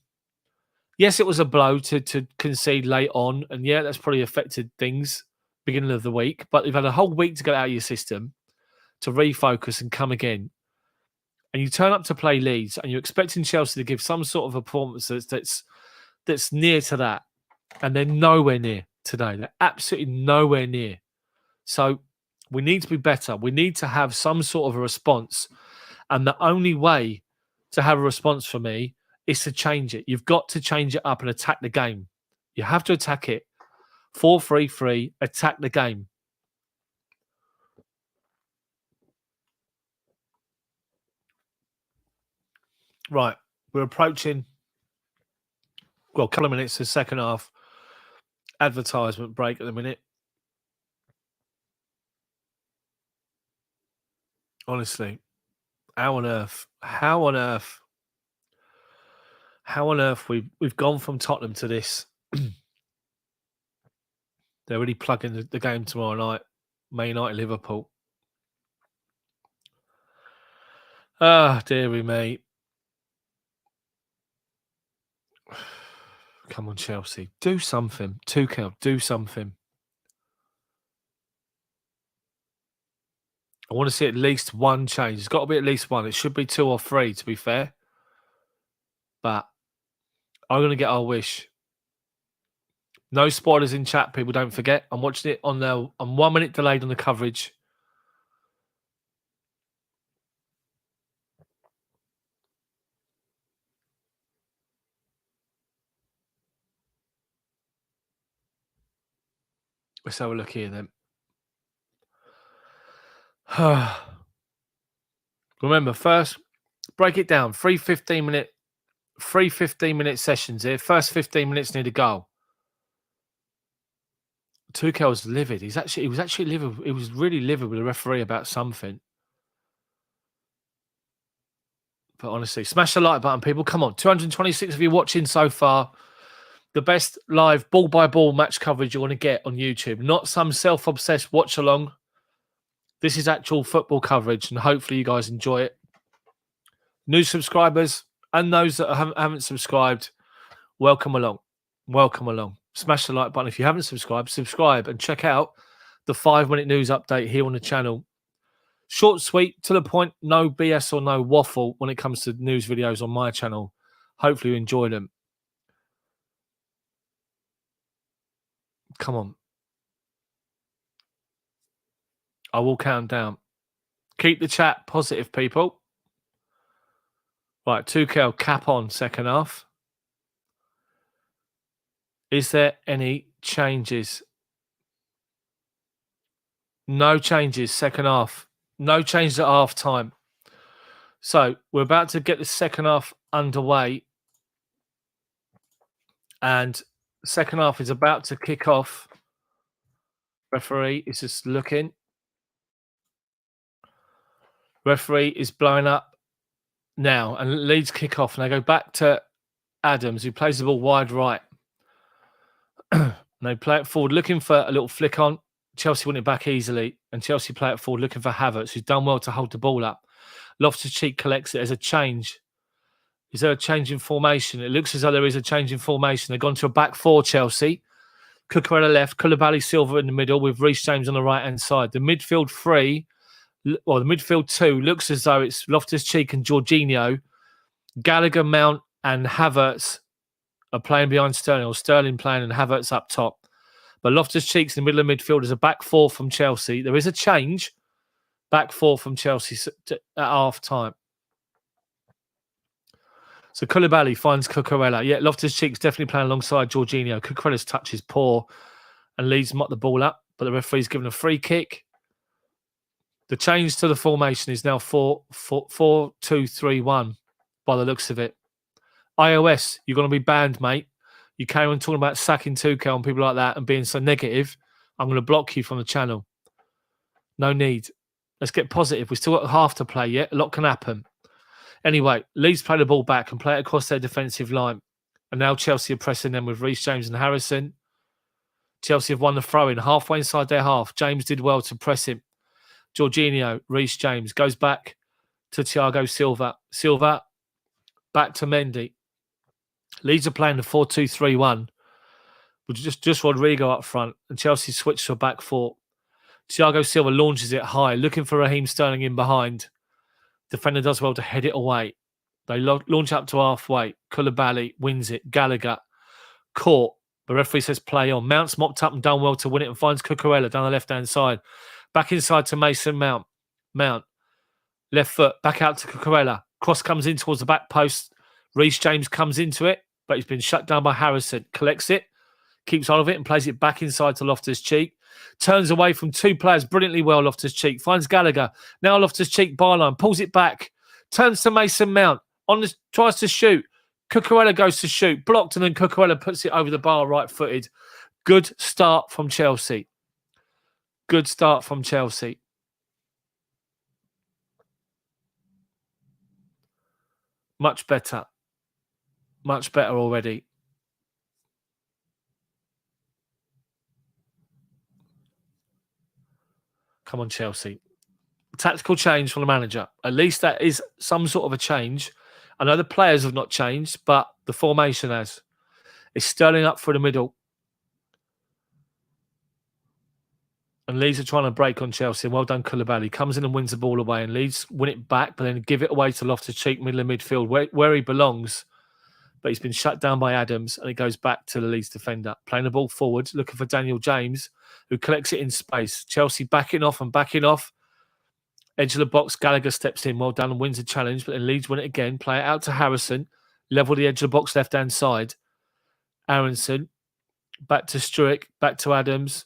Yes, it was a blow to concede late on, and yeah, that's probably affected things beginning of the week. But you've had a whole week to get out of your system to refocus and come again. And you turn up to play Leeds, and you're expecting Chelsea to give some sort of a performance that's near to that, and they're nowhere near today. They're absolutely nowhere near. So we need to be better. We need to have some sort of a response, and the only way to have a response for me is to change it. You've got to change it up and attack the game. You have to attack it. 4-3-3, attack the game. Right, we're approaching, well, a couple of minutes to the second half. Advertisement break at the minute. Honestly, how on earth we've gone from Tottenham to this. They're really plugging the game tomorrow night. Man United, Liverpool. Ah, dearie me. Come on, Chelsea. Do something. Tuchel, do something. I want to see at least one change. It's got to be at least one. It should be 2 or 3, to be fair. But I'm going to get our wish. No spoilers in chat, people. Don't forget. I'm watching it on the. I'm 1 minute delayed on the coverage. Let's have a look here then. Remember, first, break it down. 3 15-minute sessions here. First 15 minutes near the goal. Tuchel's livid. He was actually livid. He was really livid with the referee about something. But honestly, smash the like button, people. Come on. 226 of you watching so far. The best live ball-by-ball match coverage you want to get on YouTube. Not some self-obsessed watch-along. This is actual football coverage, and hopefully you guys enjoy it. New subscribers and those that haven't subscribed, welcome along. Welcome along. Smash the like button. If you haven't subscribed, subscribe and check out the 5-minute news update here on the channel. Short, sweet, to the point, no BS or no waffle when it comes to news videos on my channel. Hopefully you enjoy them. Come on. I will count down. Keep the chat positive, people. Right, Tuchel, cap on, second half. Is there any changes? No changes, second half. No changes at half time. So we're about to get the second half underway. And the second half is about to kick off. Referee is just looking. Referee is blowing up now. And Leeds kick off. And they go back to Adams, who plays the ball wide right. And they play it forward, looking for a little flick on. Chelsea win it back easily. And Chelsea play it forward, looking for Havertz, who's done well to hold the ball up. Loftus-Cheek collects it. There's a change. Is there a change in formation? It looks as though there is a change in formation. They've gone to a back 4, Chelsea. Cucurella left, Koulibaly, Silva in the middle with Reece James on the right-hand side. The midfield 3, well, the midfield 2 looks as though it's Loftus-Cheek and Jorginho. Gallagher, Mount and Havertz are playing behind Sterling, or Sterling playing and Havertz up top. But Loftus-Cheek's in the middle of midfield is a back 4 from Chelsea. There is a change. Back 4 from Chelsea at half time. So Koulibaly finds Cucurella. Yeah, Loftus-Cheek's definitely playing alongside Jorginho. Cucurella's touch is poor and Leeds mock the ball up, but the referee's given a free kick. The change to the formation is now 4-2-3-1 by the looks of it. iOS, you're going to be banned, mate. You carry on talking about sacking Tuchel and people like that and being so negative, I'm going to block you from the channel. No need. Let's get positive. We've still got half to play yet. A lot can happen. Anyway, Leeds play the ball back and play it across their defensive line. And now Chelsea are pressing them with Reece James and Harrison. Chelsea have won the throw-in halfway inside their half. James did well to press him. Jorginho, Reece James goes back to Thiago Silva. Silva back to Mendy. Leeds are playing the 4-2-3-1 with just Rodrigo up front, and Chelsea switch to a back four. Thiago Silva launches it high, looking for Raheem Sterling in behind. Defender does well to head it away. They launch up to halfway. Koulibaly wins it. Gallagher caught. The referee says play on. Mount's mopped up and done well to win it and finds Cucurella down the left-hand side. Back inside to Mason Mount. Mount. Left foot. Back out to Cucurella. Cross comes in towards the back post. Reece James comes into it, but he's been shut down by Harrison. Collects it. Keeps hold of it and plays it back inside to Loftus-Cheek. Turns away from two players brilliantly well, Loftus-Cheek. Finds Gallagher. Now Loftus-Cheek byline. Pulls it back. Turns to Mason Mount. Tries to shoot. Cucurella goes to shoot. Blocked, and then Cucurella puts it over the bar right-footed. Good start from Chelsea. Good start from Chelsea. Much better. Much better already. Come on, Chelsea. Tactical change from the manager. At least that is some sort of a change. I know the players have not changed, but the formation has. It's Sterling up for the middle. And Leeds are trying to break on Chelsea. Well done, Koulibaly. Comes in and wins the ball away. And Leeds win it back, but then give it away to Loftus-Cheek, middle of midfield, where he belongs. But he's been shut down by Adams, and it goes back to the Leeds defender. Playing the ball forward, looking for Daniel James, who collects it in space. Chelsea backing off. Edge of the box, Gallagher steps in. Well done and wins the challenge, but then Leeds win it again. Play it out to Harrison. Level the edge of the box, left-hand side. Aronson. Back to Struick. Back to Adams.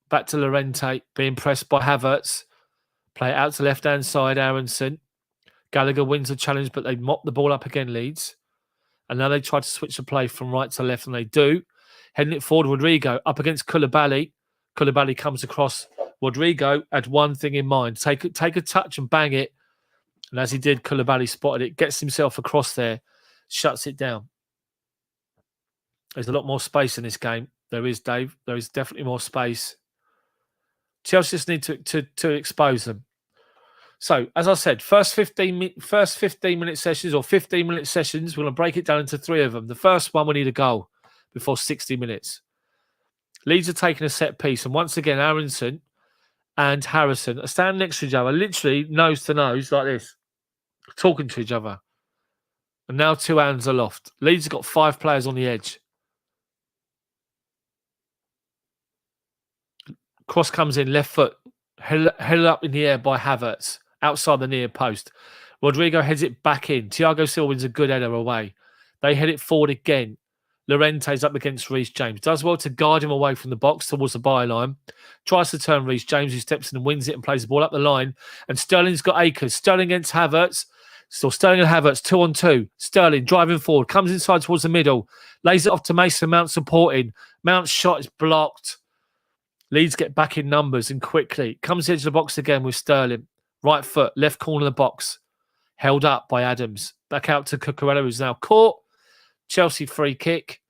Back to Llorente. Being pressed by Havertz. Play it out to left-hand side, Aronson. Gallagher wins the challenge, but they mop the ball up again, Leeds. And now they try to switch the play from right to left, and they do. Heading it forward, Rodrigo up against Koulibaly. Koulibaly comes across. Rodrigo had one thing in mind. Take a touch and bang it. And as he did, Koulibaly spotted it, gets himself across there, shuts it down. There's a lot more space in this game. There is, Dave. There is definitely more space. Chelsea just need to expose them. So, as I said, first 15-minute sessions or 15-minute sessions, we're going to break it down into three of them. The first one, we need a goal before 60 minutes. Leeds are taking a set piece, and once again, Aronson and Harrison are standing next to each other, literally nose to nose like this, talking to each other. And now two hands aloft. Leeds have got 5 players on the edge. Cross comes in, left foot, held up in the air by Havertz, outside the near post. Rodrigo heads it back in. Thiago Silva wins a good header away. They head it forward again. Llorente's up against Reece James. Does well to guide him away from the box towards the byline. Tries to turn Reece James, who steps in and wins it and plays the ball up the line. And Sterling's got Akers. Sterling against Havertz. Still Sterling and Havertz, 2-on-2. Sterling driving forward, comes inside towards the middle. Lays it off to Mason Mount supporting. Mount's shot is blocked. Leeds get back in numbers and quickly. Comes into the box again with Sterling. Right foot, left corner of the box. Held up by Adams. Back out to Cucurella, who's now caught. Chelsea free kick.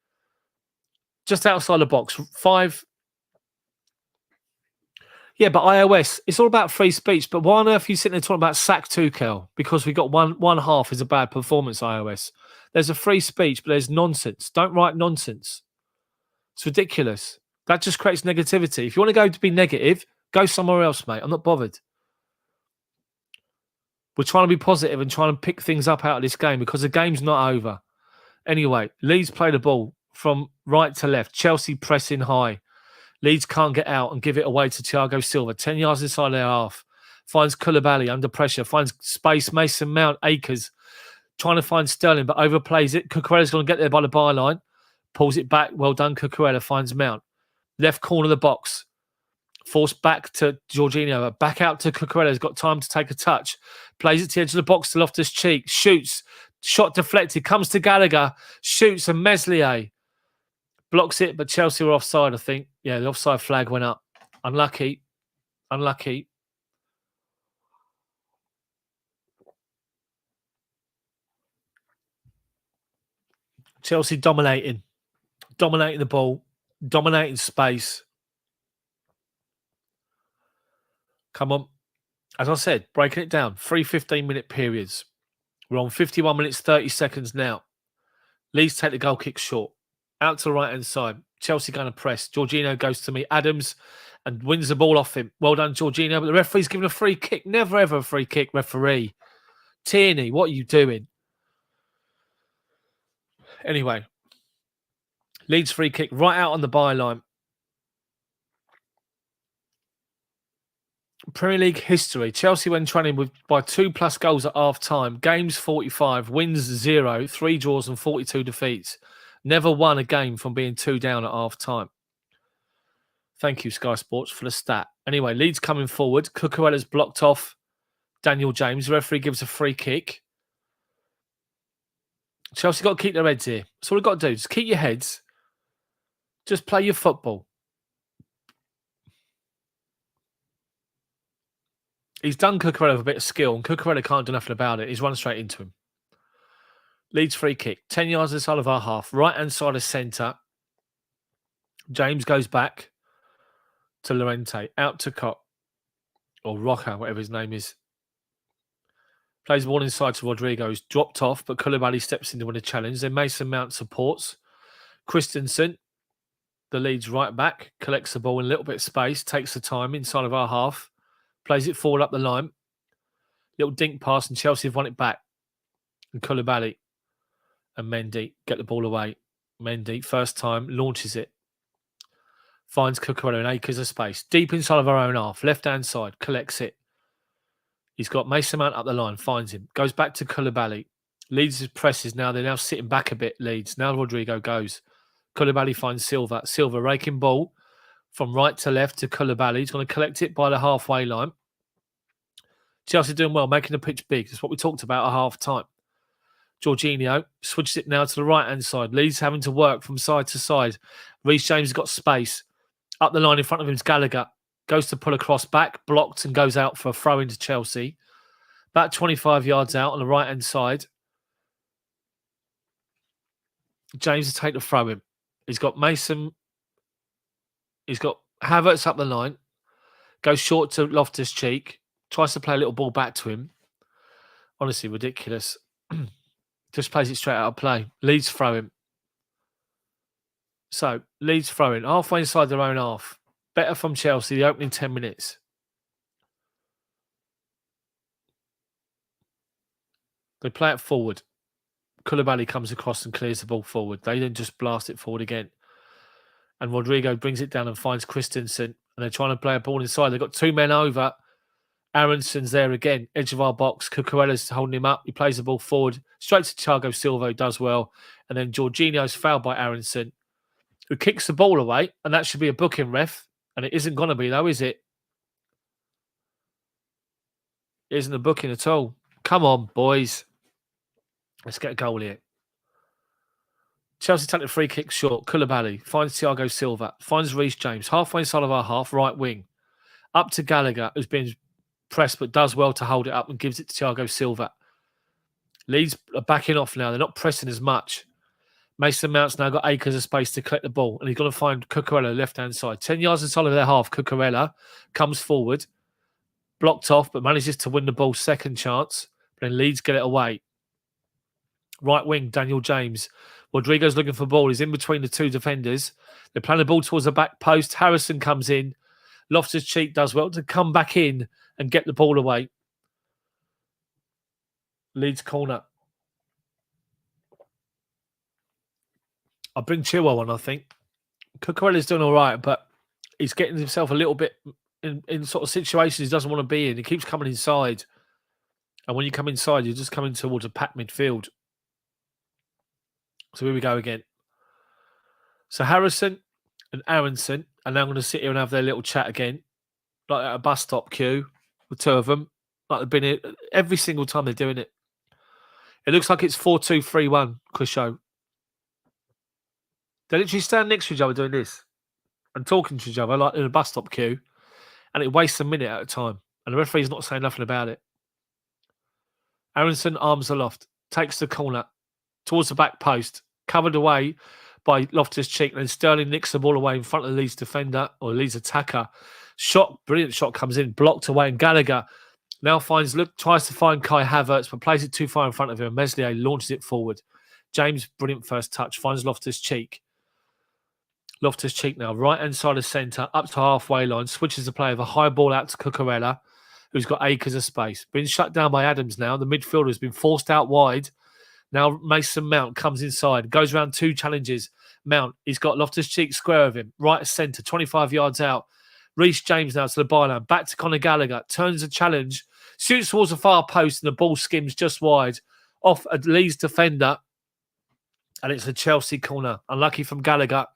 Just outside the box. 5. Yeah, but iOS, it's all about free speech. But why on earth are you sitting there talking about sack Tuchel? Because we got one half is a bad performance, iOS. There's a free speech, but there's nonsense. Don't write nonsense. It's ridiculous. That just creates negativity. If you want to go to be negative, go somewhere else, mate. I'm not bothered. We're trying to be positive and trying to pick things up out of this game because the game's not over. Anyway, Leeds play the ball from right to left. Chelsea pressing high. Leeds can't get out and give it away to Thiago Silva. 10 yards inside their half. Finds Koulibaly under pressure. Finds space. Mason Mount, Akers. Trying to find Sterling, but overplays it. Cucurella's going to get there by the byline. Pulls it back. Well done, Cucurella. Finds Mount. Left corner of the box. Forced back to Jorginho. Back out to Cucurella. He's got time to take a touch. Plays it to the edge of the box to Loftus-Cheek. Shoots. Shot deflected. Comes to Gallagher. Shoots and Meslier. Blocks it, but Chelsea were offside, I think. Yeah, the offside flag went up. Unlucky. Unlucky. Chelsea dominating. Dominating the ball. Dominating space. Come on. As I said, breaking it down. 3 15-minute periods. We're on 51 minutes, 30 seconds now. Leeds take the goal kick short. Out to the right-hand side. Chelsea going to press. Jorginho goes to meet Adams and wins the ball off him. Well done, Jorginho. But the referee's given a free kick. Never, ever a free kick, referee. Tierney, what are you doing? Anyway, Leeds free kick right out on the byline. Premier League history. Chelsea went trailing by 2+ goals at half-time. Games 45, wins 0, 3 draws and 42 defeats. Never won a game from being 2 down at half-time. Thank you, Sky Sports, for the stat. Anyway, Leeds coming forward. Cucurella's blocked off Daniel James. The referee gives a free kick. Chelsea got to keep their heads here. That's all we've got to do. Just keep your heads. Just play your football. He's done Cucurella with a bit of skill, and Cucurella can't do nothing about it. He's run straight into him. Leeds free kick. 10 yards inside of our half. Right-hand side of centre. James goes back to Llorente. Out to Cott. Or Roca, whatever his name is. Plays the ball inside to Rodrigo. He's dropped off, but Koulibaly steps in to win a challenge. Then Mason Mount supports. Christensen, the Leeds right back, collects the ball in a little bit of space, takes the time inside of our half. Plays it forward up the line. Little dink pass and Chelsea have won it back. And Koulibaly and Mendy get the ball away. Mendy, first time, launches it. Finds Cucurella in acres of space. Deep inside of our own half. Left-hand side, collects it. He's got Mason Mount up the line, finds him. Goes back to Koulibaly. Leeds' presses now. They're now sitting back a bit, Leeds. Now Rodrigo goes. Koulibaly finds Silva. Silva raking ball from right to left to Koulibaly. He's going to collect it by the halfway line. Chelsea doing well, making the pitch big. That's what we talked about at half-time. Jorginho switches it now to the right-hand side. Leeds having to work from side to side. Reece James has got space. Up the line in front of him is Gallagher. Goes to pull across back, blocked and goes out for a throw into Chelsea. About 25 yards out on the right-hand side. James to take the throw in. He's got Mason. He's got Havertz up the line. Goes short to Loftus-Cheek. Tries to play a little ball back to him. Honestly, ridiculous. Just plays it straight out of play. Leeds throw him. So, Leeds throw in. Halfway inside their own half. Better from Chelsea, the opening 10 minutes. They play it forward. Koulibaly comes across and clears the ball forward. They then just blast it forward again. And Rodrigo brings it down and finds Christensen. And they're trying to play a ball inside. They've got 2 men over. Aronson's there again. Edge of our box. Cucurella's holding him up. He plays the ball forward. Straight to Thiago Silva, who does well. And then Jorginho's fouled by Aronson, who kicks the ball away. And that should be a booking, ref. And it isn't going to be, though, is it? It isn't a booking at all. Come on, boys. Let's get a goal here. Chelsea take the free kick short. Koulibaly finds Thiago Silva. Finds Reece James. Halfway inside of our half, right wing. Up to Gallagher, who's been pressed but does well to hold it up and gives it to Thiago Silva. Leeds are backing off now. They're not pressing as much. Mason Mount's now got acres of space to collect the ball, and he's got to find Cucurella left-hand side. 10 yards inside of their half, Cucurella comes forward, blocked off, but manages to win the ball second chance. But then Leeds get it away. Right wing, Daniel James. Rodrigo's looking for ball. He's in between the 2 defenders. They're playing the ball towards the back post. Harrison comes in. Loftus-Cheek does well to come back in and get the ball away. Leeds corner. I'll bring Chilwell on, I think. Cucurella's doing all right, but he's getting himself a little bit in sort of situations he doesn't want to be in. He keeps coming inside. And when you come inside, you're just coming towards a packed midfield. So here we go again. So Harrison and Aronson are now going to sit here and have their little chat again. Like at a bus stop queue, the 2 of them. Like they've been here every single time they're doing it. It looks like it's 4-2-3-1, Crisho. They literally stand next to each other doing this and talking to each other like in a bus stop queue, and it wastes a minute at a time. And the referee's not saying nothing about it. Aronson, arms aloft, takes the corner towards the back post, covered away by Loftus-Cheek, and then Sterling nicks the ball away in front of the Leeds defender or Leeds attacker. Brilliant shot comes in, blocked away, and Gallagher now tries to find Kai Havertz, but plays it too far in front of him. Meslier launches it forward. James, brilliant first touch, finds Loftus-Cheek. Loftus-Cheek now, right-hand side of centre, up to halfway line, switches the play of a high ball out to Cucurella, who's got acres of space. Been shut down by Adams now. The midfielder has been forced out wide. Now Mason Mount comes inside, goes around 2 challenges. Mount, he's got Loftus-Cheek square of him, right of centre, 25 yards out. Reece James now to the byline, back to Conor Gallagher, turns the challenge, shoots towards the far post, and the ball skims just wide off a Leeds defender, and it's a Chelsea corner. Unlucky from Gallagher.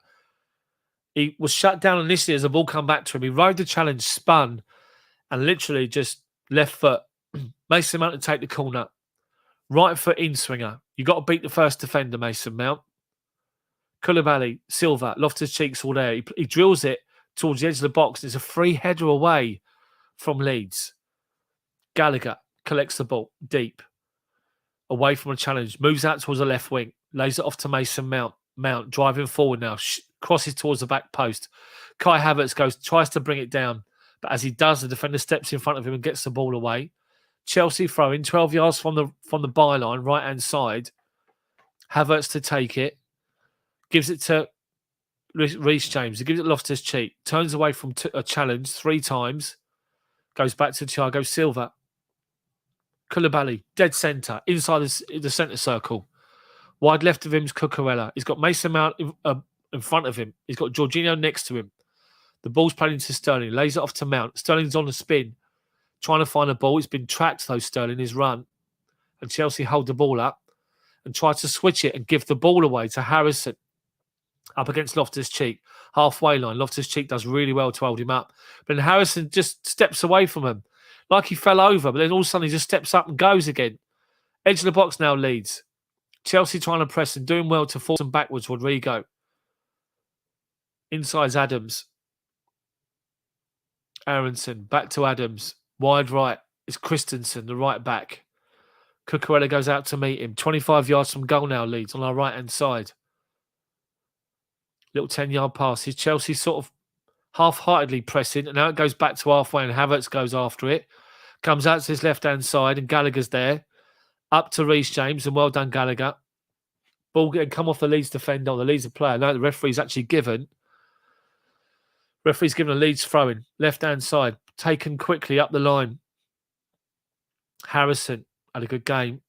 He was shut down initially as the ball come back to him. He rode the challenge, spun, and literally just left foot. Mason Mount to take the corner. Right foot in swinger. You got to beat the first defender, Mason Mount. Koulibaly, Silva, Loftus-Cheek's all there. He drills it towards the edge of the box. There's a free header away from Leeds. Gallagher collects the ball deep. Away from a challenge. Moves out towards the left wing. Lays it off to Mason Mount. Mount driving forward now. Crosses towards the back post. Kai Havertz tries to bring it down. But as he does, the defender steps in front of him and gets the ball away. Chelsea throw-in 12 yards from the byline, right-hand side. Havertz to take it. Gives it to Reece James. He gives it Loftus-Cheek. Turns away from a challenge 3 times. Goes back to Thiago Silva. Koulibaly, dead centre, inside the centre circle. Wide left of him is Cucurella. He's got Mason Mount in front of him. He's got Jorginho next to him. The ball's played into Sterling. Lays it off to Mount. Sterling's on the spin. Trying to find a ball. It's been tracked, though, Sterling, his run. And Chelsea hold the ball up and try to switch it and give the ball away to Harrison. Up against Loftus-Cheek. Halfway line. Loftus-Cheek does really well to hold him up. But then Harrison just steps away from him. Like he fell over. But then all of a sudden he just steps up and goes again. Edge of the box now, Leeds. Chelsea trying to press and doing well to force them backwards. Rodrigo. Inside's Adams. Aronson. Back to Adams. Wide right. It's Christensen, the right back. Cucurella goes out to meet him. 25 yards from goal now, Leeds on our right-hand side. Little 10-yard pass. He's Chelsea sort of half-heartedly pressing, and now it goes back to halfway, and Havertz goes after it. Comes out to his left-hand side, and Gallagher's there. Up to Reece James, and well done, Gallagher. Ball getting come off the Leeds defender, or the Leeds player. No, the referee's actually given. Referee's given a Leeds throw-in. Left-hand side. Taken quickly up the line. Harrison had a good game.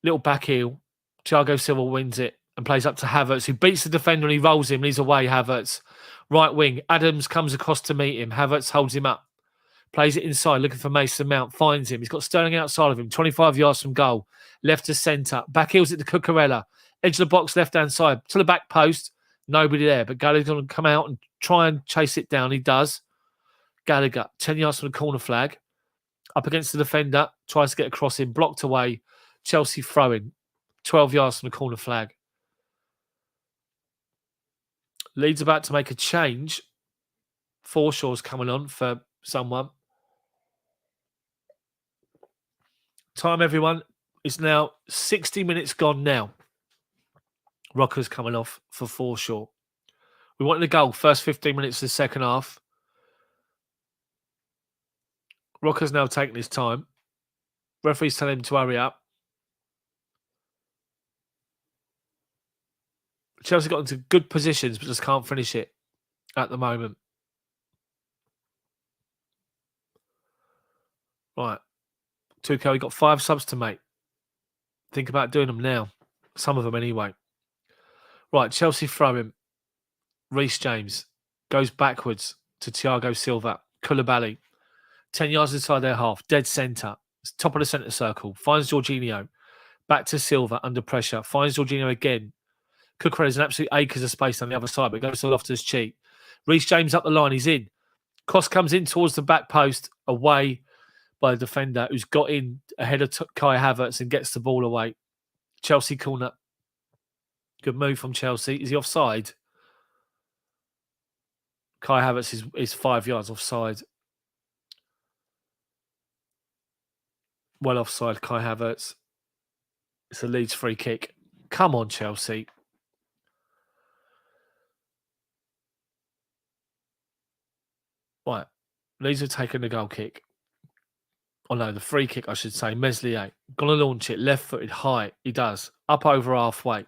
Little back heel. Thiago Silva wins it and plays up to Havertz, who beats the defender and he rolls him. And he's away, Havertz. Right wing. Adams comes across to meet him. Havertz holds him up. Plays it inside, looking for Mason Mount. Finds him. He's got Sterling outside of him. 25 yards from goal. Left to centre. Back heels it to Cucurella. Edge of the box, left-hand side. To the back post. Nobody there. But Gallagher's going to come out and try and chase it down. He does. Gallagher, 10 yards from the corner flag. Up against the defender. Tries to get across him. Blocked away. Chelsea throwing. 12 yards from the corner flag. Leeds about to make a change. Forshaw's coming on for someone. Time, everyone. It's now 60 minutes gone now. Rocker's coming off for Forshaw. We wanted a goal first 15 minutes of the second half. Rocker's now taking his time. Referee's telling him to hurry up. Chelsea got into good positions, but just can't finish it at the moment. Right. Tuchel, he got 5 subs to make. Think about doing them now. Some of them anyway. Right, Chelsea throw him. Reece James goes backwards to Thiago Silva. Koulibaly. 10 yards inside their half. Dead centre. Top of the centre circle. Finds Jorginho. Back to Silva under pressure. Finds Jorginho again. Cucurella is an absolute acres of space on the other side, but goes to Loftus-Cheek. Reece James up the line. He's in. Cross comes in towards the back post. Away by the defender who's got in ahead of Kai Havertz and gets the ball away. Chelsea corner. Good move from Chelsea. Is he offside? Kai Havertz is 5 yards offside. Well offside, Kai Havertz. It's a Leeds free kick. Come on, Chelsea. Right. Leeds have taken the goal kick. Oh no, the free kick, I should say. Meslier. Gonna launch it. Left-footed, high. He does. Up over halfway.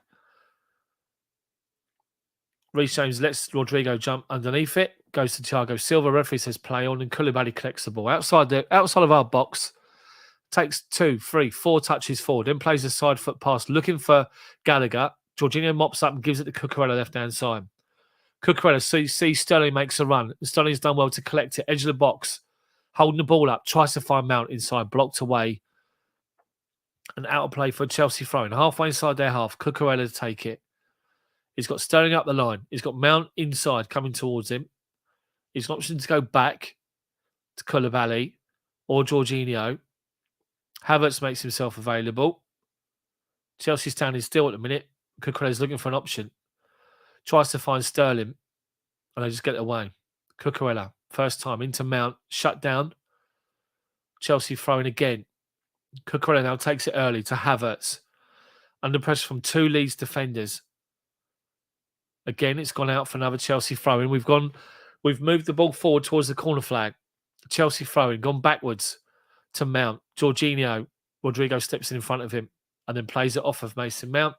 Reece James lets Rodrigo jump underneath it. Goes to Thiago Silva. Referee says play on, and Koulibaly collects the ball outside of our box. Takes 2, 3, 4 touches forward. Then plays a side foot pass, looking for Gallagher. Jorginho mops up and gives it to Cucurella left hand side. Cucurella sees Sterling makes a run. Sterling's done well to collect it. Edge of the box, holding the ball up. Tries to find Mount inside, blocked away. An out of play for Chelsea throwing. Halfway inside their half. Cucurella to take it. He's got Sterling up the line. He's got Mount inside coming towards him. He's got option to go back to Koulibaly or Jorginho. Havertz makes himself available. Chelsea standing still at the minute. Cucurella's looking for an option. Tries to find Sterling. And they just get it away. Cucurella, first time into Mount. Shut down. Chelsea throwing again. Cucurella now takes it early to Havertz. Under pressure from 2 Leeds defenders. Again, it's gone out for another Chelsea throw-in. We've moved the ball forward towards the corner flag. Chelsea throw-in, gone backwards to Mount. Jorginho. Rodrigo steps in front of him and then plays it off of Mason Mount.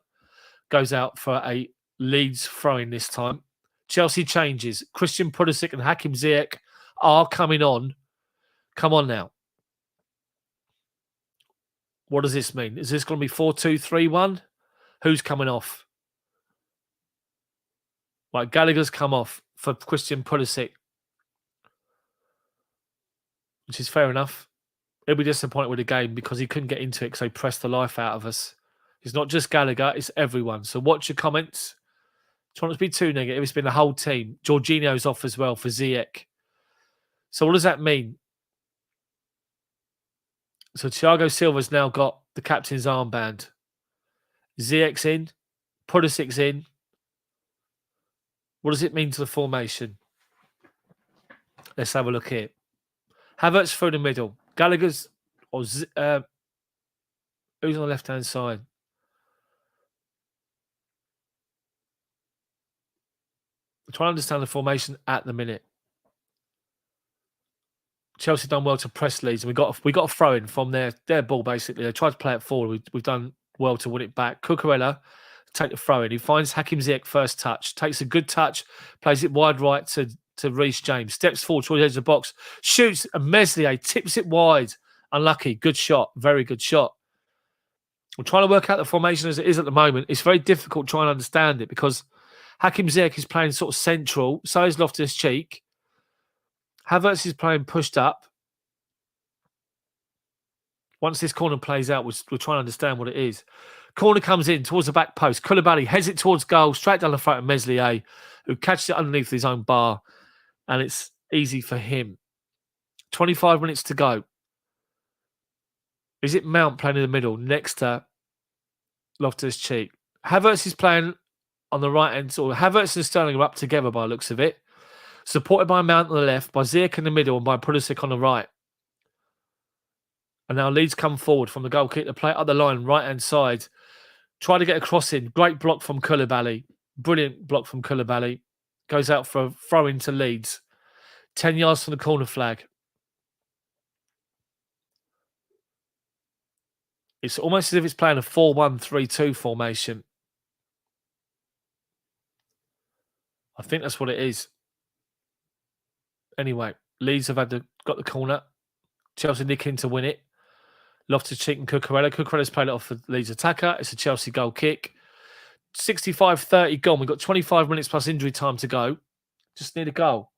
Goes out for a Leeds throw-in this time. Chelsea changes. Christian Pulisic and Hakim Ziyech are coming on. Come on now. What does this mean? Is this going to be 4-2-3-1? Who's coming off? Right, Gallagher's come off for Christian Pulisic, which is fair enough. He'll be disappointed with the game because he couldn't get into it because they pressed the life out of us. It's not just Gallagher, it's everyone. So watch your comments. Try not to be too negative. It's been the whole team. Jorginho's off as well for Ziyech. So what does that mean? So Thiago Silva's now got the captain's armband. Ziyech's in. Pulisic's in. What does it mean to the formation? Let's have a look here. Havertz through the middle. Gallagher's... who's on the left-hand side? I'm trying to understand the formation at the minute. Chelsea done well to press Leeds, and we got a throw-in from their ball, basically. They tried to play it forward. We've done well to win it back. Cucurella take the throw in. He finds Hakim Ziyech first touch, takes a good touch, plays it wide right to Reece James, steps forward towards the edge of the box, shoots, and Meslier tips it wide. Unlucky. Good shot. Very good shot. I'm trying to work out the formation as it is at the moment. It's very difficult trying to understand it because Hakim Ziyech is playing sort of central, so is Loftus-Cheek. Havertz is playing pushed up. Once this corner plays out, we're trying to understand what it is. Corner comes in towards the back post. Koulibaly heads it towards goal, straight down the throat of Meslier, who catches it underneath his own bar, and it's easy for him. 25 minutes to go. Is it Mount playing in the middle next to Loftus-Cheek? Havertz is playing on the right end. So Havertz and Sterling are up together by the looks of it. Supported by Mount on the left, by Ziyech in the middle, and by Pulisic on the right. And now Leeds come forward from the goal kick to play up the line, right-hand side. Try to get a cross in. Great block from Koulibaly. Brilliant block from Koulibaly. Goes out for a throw-in to Leeds. 10 yards from the corner flag. It's almost as if it's playing a 4-1-3-2 formation. I think that's what it is. Anyway, Leeds have got the corner. Chelsea nick in to win it. Loftus-Cheek and Cucurella. Cucurella's played it off for Leeds attacker. It's a Chelsea goal kick. 65-30 gone. We've got 25 minutes plus injury time to go. Just need a goal.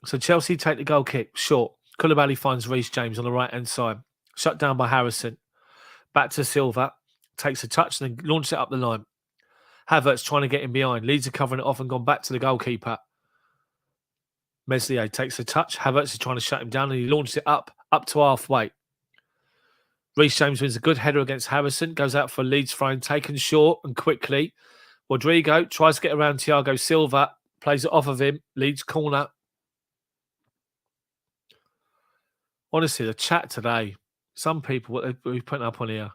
So Chelsea take the goal kick. Short. Koulibaly finds Reece James on the right-hand side. Shut down by Harrison. Back to Silva. Takes a touch and then launches it up the line. Havertz trying to get in behind. Leeds are covering it off and gone back to the goalkeeper. Meslier takes a touch. Havertz is trying to shut him down and he launches it up to halfway. Reece James wins a good header against Harrison. Goes out for Leeds throw, taken short and quickly. Rodrigo tries to get around Thiago Silva. Plays it off of him. Leeds corner. Honestly, the chat today, some people, what they're putting up on here.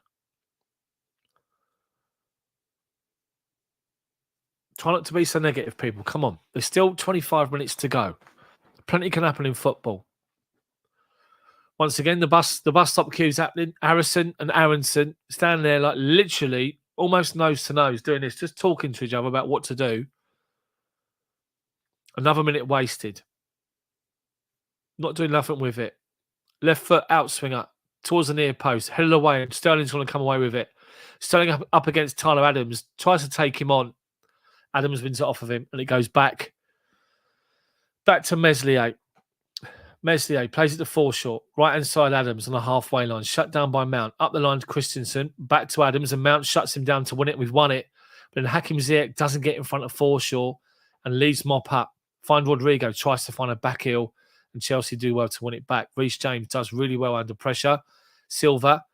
Try not to be so negative, people. Come on. There's still 25 minutes to go. Plenty can happen in football. Once again, the bus stop queue's happening. Harrison and Aronson standing there like literally almost nose to nose doing this, just talking to each other about what to do. Another minute wasted. Not doing nothing with it. Left foot outswinger towards the near post, headed away, and Sterling's going to come away with it. Sterling up against Tyler Adams, tries to take him on. Adams wins it off of him, and it goes back to Meslier. Meslier plays it to Forshaw, right-hand side Adams on the halfway line, shut down by Mount. Up the line to Christensen, back to Adams, and Mount shuts him down to win it. We've won it. But then Hakim Ziyech doesn't get in front of Forshaw and leaves mop up. Find Rodrigo, tries to find a back heel, and Chelsea do well to win it back. Reece James does really well under pressure. Silva,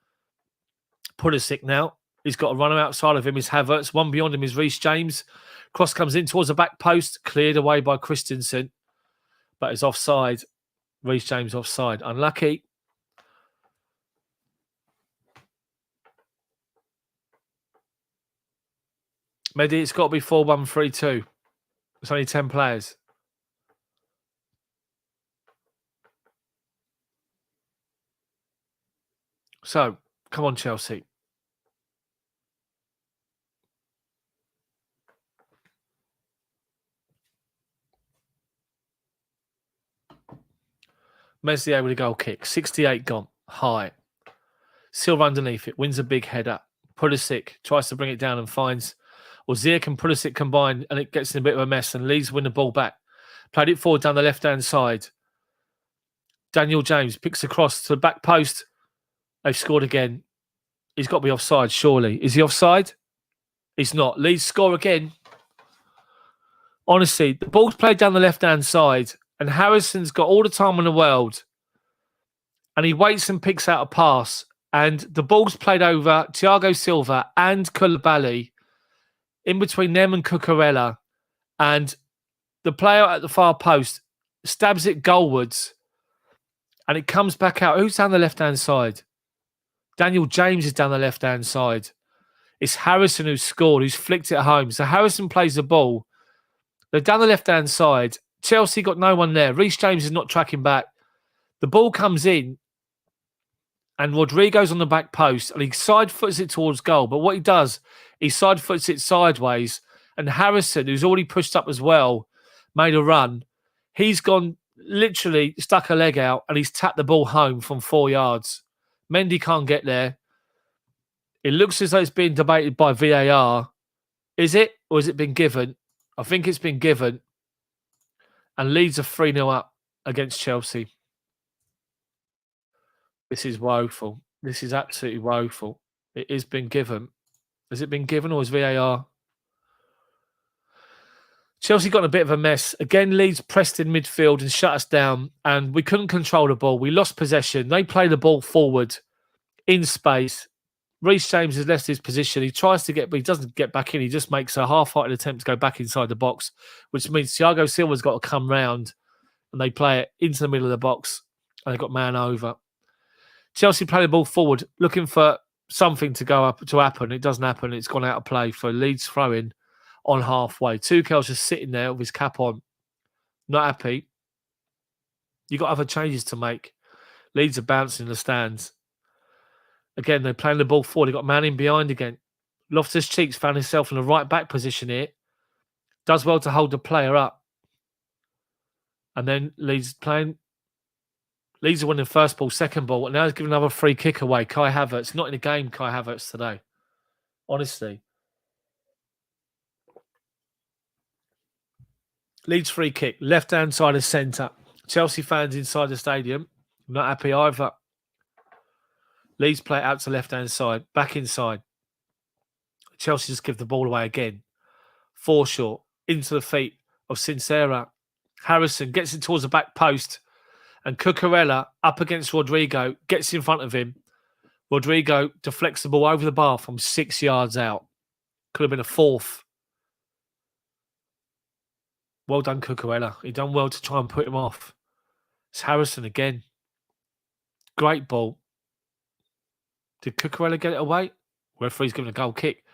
Pulisic now. He's got a runner outside of him is Havertz. One beyond him is Reece James. Cross comes in towards the back post, cleared away by Christensen, but it's offside. Reece James offside. Unlucky. Mehdi, it's got to be 4-1-3-2. It's only 10 players. So, come on, Chelsea. Meslier with a goal kick. 68 gone. High. Silva underneath it. Wins a big header. Pulisic tries to bring it down and finds... Or Ziyech and Pulisic combine and it gets in a bit of a mess and Leeds win the ball back. Played it forward down the left-hand side. Daniel James picks across to the back post. They've scored again. He's got to be offside, surely. Is he offside? He's not. Leeds score again. Honestly, the ball's played down the left-hand side and Harrison's got all the time in the world. And he waits and picks out a pass. And the ball's played over Thiago Silva and Koulibaly in between them and Cucurella. And the player at the far post stabs it goalwards. And it comes back out. Who's down the left-hand side? Daniel James is down the left-hand side. It's Harrison who's scored, who's flicked it home. So Harrison plays the ball. They're down the left-hand side. Chelsea got no one there. Reece James is not tracking back. The ball comes in and Rodrigo's on the back post and he side-foots it towards goal. But what he does, he side-foots it sideways and Harrison, who's already pushed up as well, made a run. He's gone, literally stuck a leg out and he's tapped the ball home from 4 yards. Mendy can't get there. It looks as though it's being debated by VAR. Is it? Or has it been given? I think it's been given. And Leeds are 3-0 up against Chelsea. This is woeful. This is absolutely woeful. It has been given. Has it been given or is VAR? Chelsea got in a bit of a mess. Again, Leeds pressed in midfield and shut us down and we couldn't control the ball. We lost possession. They play the ball forward in space. Reece James has left his position. He tries to get, but he doesn't get back in. He just makes a half-hearted attempt to go back inside the box, which means Thiago Silva's got to come round and they play it into the middle of the box and they've got man over. Chelsea play the ball forward, looking for something to go up to happen. It doesn't happen. It's gone out of play for Leeds throw-in on halfway. Tuchel's just sitting there with his cap on, not happy. You've got other changes to make. Leeds are bouncing in the stands. Again, they're playing the ball forward. They've got man in behind again. Loftus-Cheek's found himself in a right-back position here. Does well to hold the player up. And then Leeds playing. Leeds are winning first ball, second ball. And now he's giving another free kick away. Kai Havertz. Not in the game, Kai Havertz today. Honestly. Leeds free kick. Left-hand side of centre. Chelsea fans inside the stadium. Not happy either. Leeds play it out to left-hand side. Back inside. Chelsea just give the ball away again. Forshaw into the feet of Sincera. Harrison gets it towards the back post. And Cucurella up against Rodrigo. Gets in front of him. Rodrigo deflects the ball over the bar from 6 yards out. Could have been a fourth. Well done, Cucurella. He done well to try and put him off. It's Harrison again. Great ball. Did Cucurella get it away? Referee's giving a goal kick.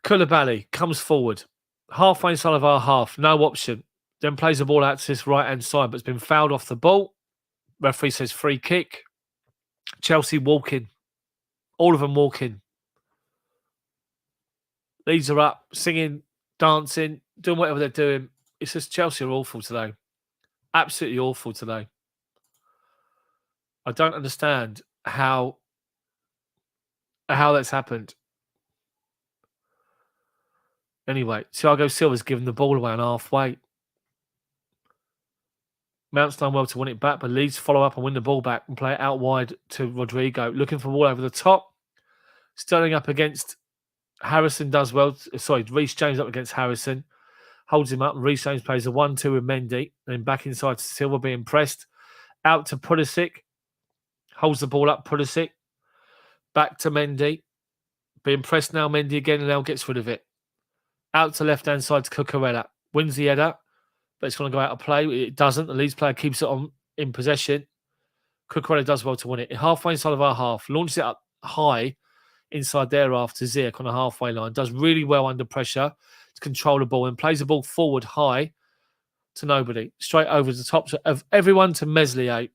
Koulibaly comes forward. Halfway inside of our half. No option. Then plays the ball out to this right-hand side, but it's been fouled off the ball. Referee says free kick. Chelsea walking. All of them walking. Leeds are up, singing, dancing, doing whatever they're doing. It's just Chelsea are awful today. Absolutely awful today. I don't understand how that's happened. Anyway, Thiago Silva's given the ball away on halfway. Mount's done well to win it back, but Leeds follow up and win the ball back and play it out wide to Rodrigo. Looking for a ball over the top. Sterling up against Harrison does well. Sorry, Reece James up against Harrison. Holds him up, and Reece James plays a 1-2 with Mendy. Then back inside to Silva being pressed. Out to Pulisic. Holds the ball up, Pulisic. Back to Mendy. Being pressed now, Mendy again, and now gets rid of it. Out to left-hand side to Cucurella. Wins the header, but it's going to go out of play. It doesn't. The Leeds player keeps it on in possession. Cucurella does well to win it. Halfway inside of our half. Launches it up high inside there after Ziyech on the halfway line. Does really well under pressure to control the ball and plays the ball forward high to nobody. Straight over the top of everyone to Meslier.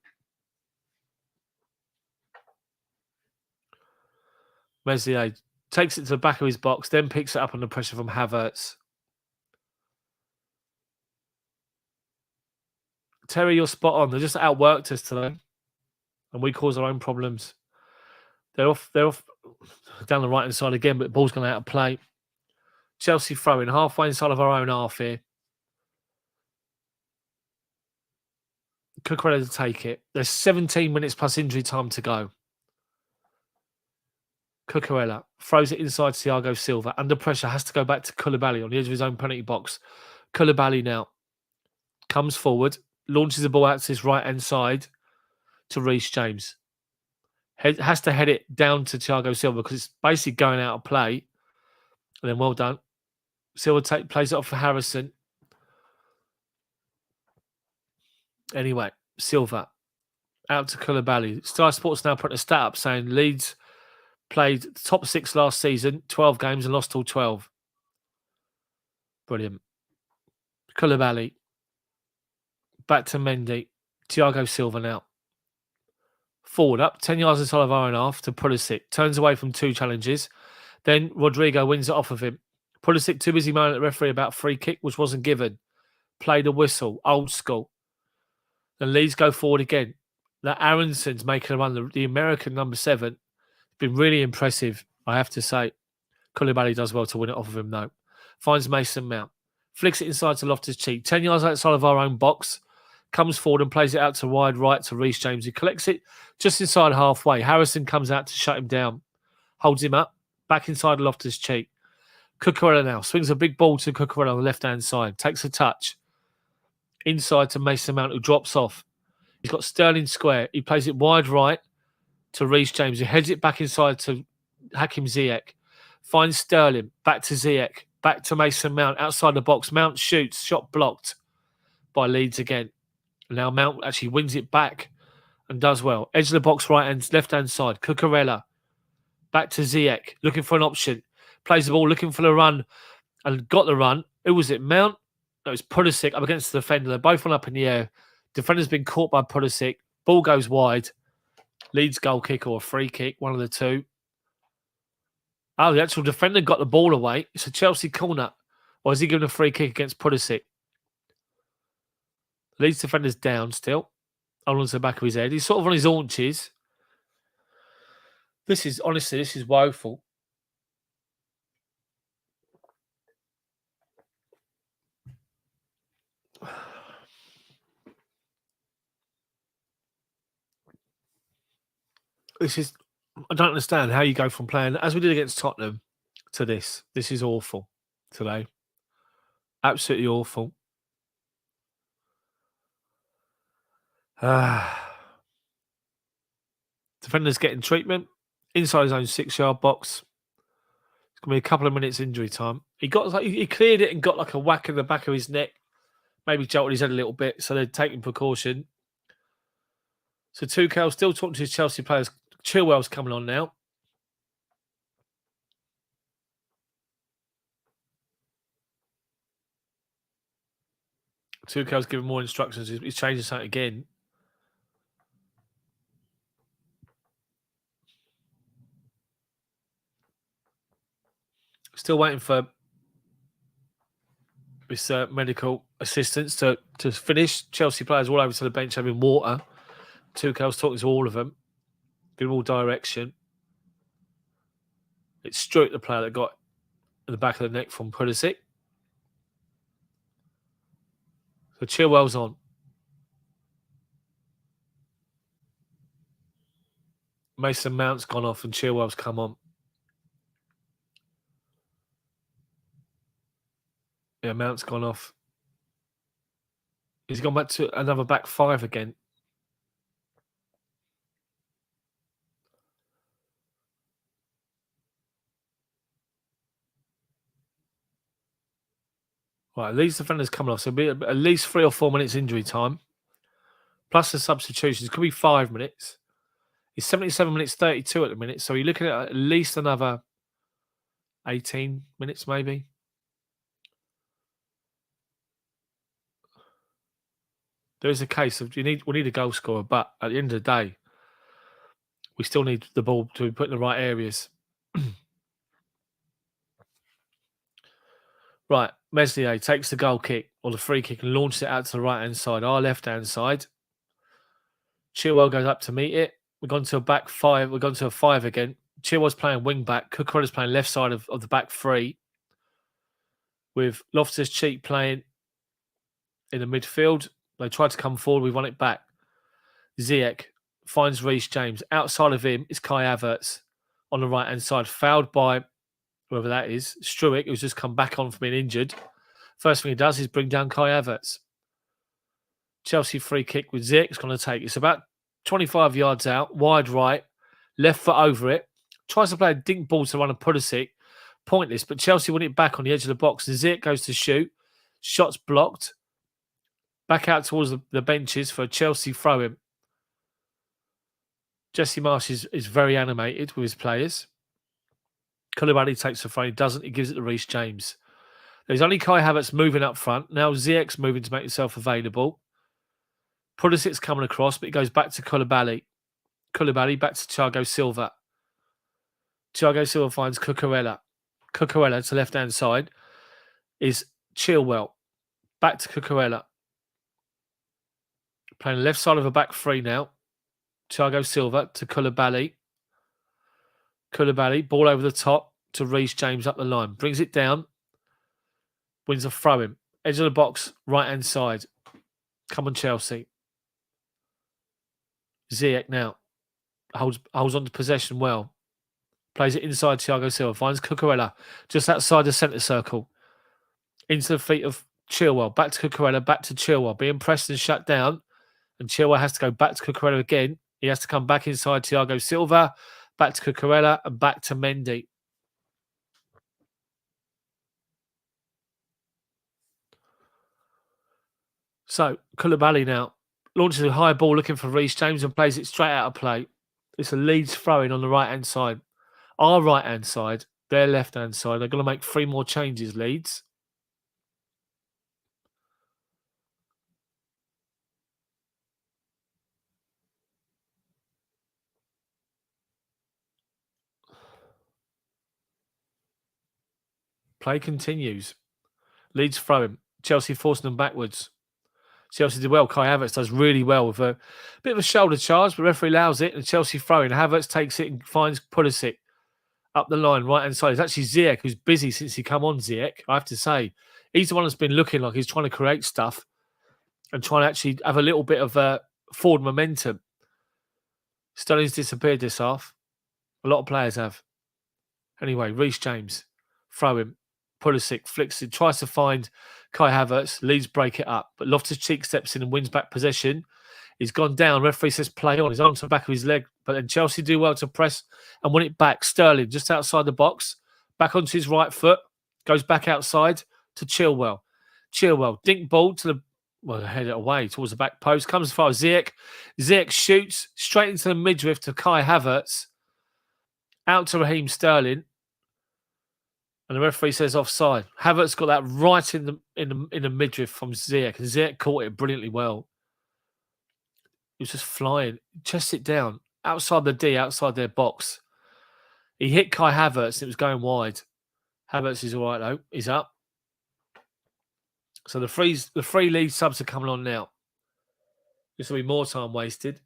Meslier takes it to the back of his box, then picks it up under pressure from Havertz. Terry, you're spot on. They just outworked us today, and we cause our own problems. They're off down the right-hand side again, but the ball's gone out of play. Chelsea throwing halfway inside of our own half here. Cucurella to take it. There's 17 minutes plus injury time to go. Cucurella throws it inside Thiago Silva. Under pressure, has to go back to Koulibaly on the edge of his own penalty box. Koulibaly now comes forward, launches the ball out to his right-hand side to Reece James. Has to head it down to Thiago Silva because it's basically going out of play. And then well done. Silva plays it off for Harrison. Anyway, Silva out to Koulibaly. Sky Sports now putting a stat up saying Leeds played top 6 last season, 12 games and lost all 12. Brilliant. Koulibaly. Back to Mendy. Thiago Silva now. Forward up, 10 yards inside of our own half to Pulisic. Turns away from 2 challenges. Then Rodrigo wins it off of him. Pulisic too busy moaning at the referee about free kick, which wasn't given. Played a whistle, old school. Then Leeds go forward again. That Aronson's making a run. The American number 7. Been really impressive, I have to say. Koulibaly does well to win it off of him, though. Finds Mason Mount. Flicks it inside to Loftus-Cheek. 10 yards outside of our own box. Comes forward and plays it out to wide right to Reece James. He collects it just inside halfway. Harrison comes out to shut him down. Holds him up. Back inside Loftus-Cheek. Cucurella now. Swings a big ball to Cucurella on the left-hand side. Takes a touch. Inside to Mason Mount, who drops off. He's got Sterling square. He plays it wide right to Reece James. He heads it back inside to Hakim Ziyech. Finds Sterling. Back to Ziyech. Back to Mason Mount. Outside the box. Mount shoots. Shot blocked by Leeds again. Now Mount actually wins it back and does well. Edge of the box, left-hand side. Cucurella. Back to Ziyech. Looking for an option. Plays the ball, looking for the run. And got the run. Who was it? Mount? No, it's Pulisic up against the defender. They're both went up in the air. Defender's been caught by Pulisic. Ball goes wide. Leeds goal kick or a free kick. One of the two. Oh, the actual defender got the ball away. It's a Chelsea corner. Or is he giving a free kick against Pulisic? Leeds defender's down still. On the back of his head. He's sort of on his haunches. This is woeful. I don't understand how you go from playing, as we did against Tottenham, to this. This is awful today. Absolutely awful. Defender's getting treatment inside his own 6-yard box. It's going to be a couple of minutes injury time. He cleared it and got like a whack in the back of his neck. Maybe jolted his head a little bit, so they're taking precaution. So Tuchel still talking to his Chelsea players. Chilwell's coming on now. Tuchel's giving more instructions. He's changing something again. Still waiting for this medical assistance to finish. Chelsea players all over to the bench having water. Tuchel's talking to all of them, giving them all direction. It's Stewart, the player that got in the back of the neck from Pulisic. So Chilwell's on. Mason Mount's gone off and Chilwell's come on. Yeah, Mount's gone off. He's gone back to another back five again. Right, Leeds defenders coming off. So it'll be at least 3 or 4 minutes injury time. Plus the substitutions. Could be 5 minutes. It's 77 minutes 32 at the minute. So you're looking at least another 18 minutes maybe. There is a case of we need a goal scorer, but at the end of the day, we still need the ball to be put in the right areas. Right, Meslier takes the goal kick or the free kick and launches it out to the right-hand side, our left-hand side. Chilwell goes up to meet it. We've gone to a back five. We've gone to a 5 again. Chilwell's playing wing-back. Cucurella's playing left side of the back 3. With Loftus-Cheek playing in the midfield. They tried to come forward. We won it back. Ziyech finds Reece James. Outside of him is Kai Havertz on the right-hand side, fouled by whoever that is, Struick, who's just come back on from being injured. First thing he does is bring down Kai Havertz. Chelsea free kick with Ziyech's going to take. It's about 25 yards out, wide right, left foot over it. Tries to play a dink ball to run a Pulisic. Pointless, but Chelsea win it back on the edge of the box. And Ziyech goes to shoot. Shot's blocked. Back out towards the benches for a Chelsea throw-in. Jesse Marsh is very animated with his players. Koulibaly takes the throw. He doesn't. He gives it to Reece James. There's only Kai Havertz moving up front. Now Ziyech's moving to make himself available. Pulisic's coming across, but he goes back to Koulibaly. Koulibaly back to Thiago Silva. Thiago Silva finds Cucurella. Cucurella to left-hand side is Chilwell. Back to Cucurella. Playing left side of a back 3 now. Thiago Silva to Koulibaly. Koulibaly, ball over the top to Reece James up the line. Brings it down. Wins a throw-in. Edge of the box, right-hand side. Come on, Chelsea. Ziyech now. Holds on to possession well. Plays it inside Thiago Silva. Finds Cucurella just outside the centre circle. Into the feet of Chilwell. Back to Cucurella. Back to Chilwell. Being pressed and shut down. And Chilwell has to go back to Cucurella again. He has to come back inside Thiago Silva. Back to Cucurella. And back to Mendy. So, Koulibaly now launches a high ball looking for Reece James and plays it straight out of play. It's a Leeds throw-in on the right-hand side. Our right-hand side, their left-hand side. They're going to make 3 more changes, Leeds. Play continues. Leeds throw-in. Chelsea forcing them backwards. Chelsea did well. Kai Havertz does really well with a bit of a shoulder charge, but the referee allows it, and Chelsea throw-in. Havertz takes it and finds Pulisic up the line, right-hand side. It's actually Ziyech who's busy since he come on, Ziyech, I have to say. He's the one that's been looking like he's trying to create stuff and trying to actually have a little bit of forward momentum. Sterling's disappeared this half. A lot of players have. Anyway, Reece James, throw him. Pulisic flicks it, tries to find Kai Havertz. Leeds break it up, but Loftus-Cheek steps in and wins back possession. He's gone down. Referee says play on. He's on to the back of his leg, but then Chelsea do well to press and win it back. Sterling just outside the box, back onto his right foot, goes back outside to Chilwell. Chilwell, dink ball to head it away towards the back post. Comes as far as Ziyech. Ziyech shoots straight into the midriff to Kai Havertz. Out to Raheem Sterling. And the referee says offside. Havertz got that right in the midriff from Ziyech. And Ziyech caught it brilliantly well. He was just flying. Chest it down. Outside the D, outside their box. He hit Kai Havertz and it was going wide. Havertz is all right, though. He's up. So the three Leeds subs are coming on now. This will be more time wasted.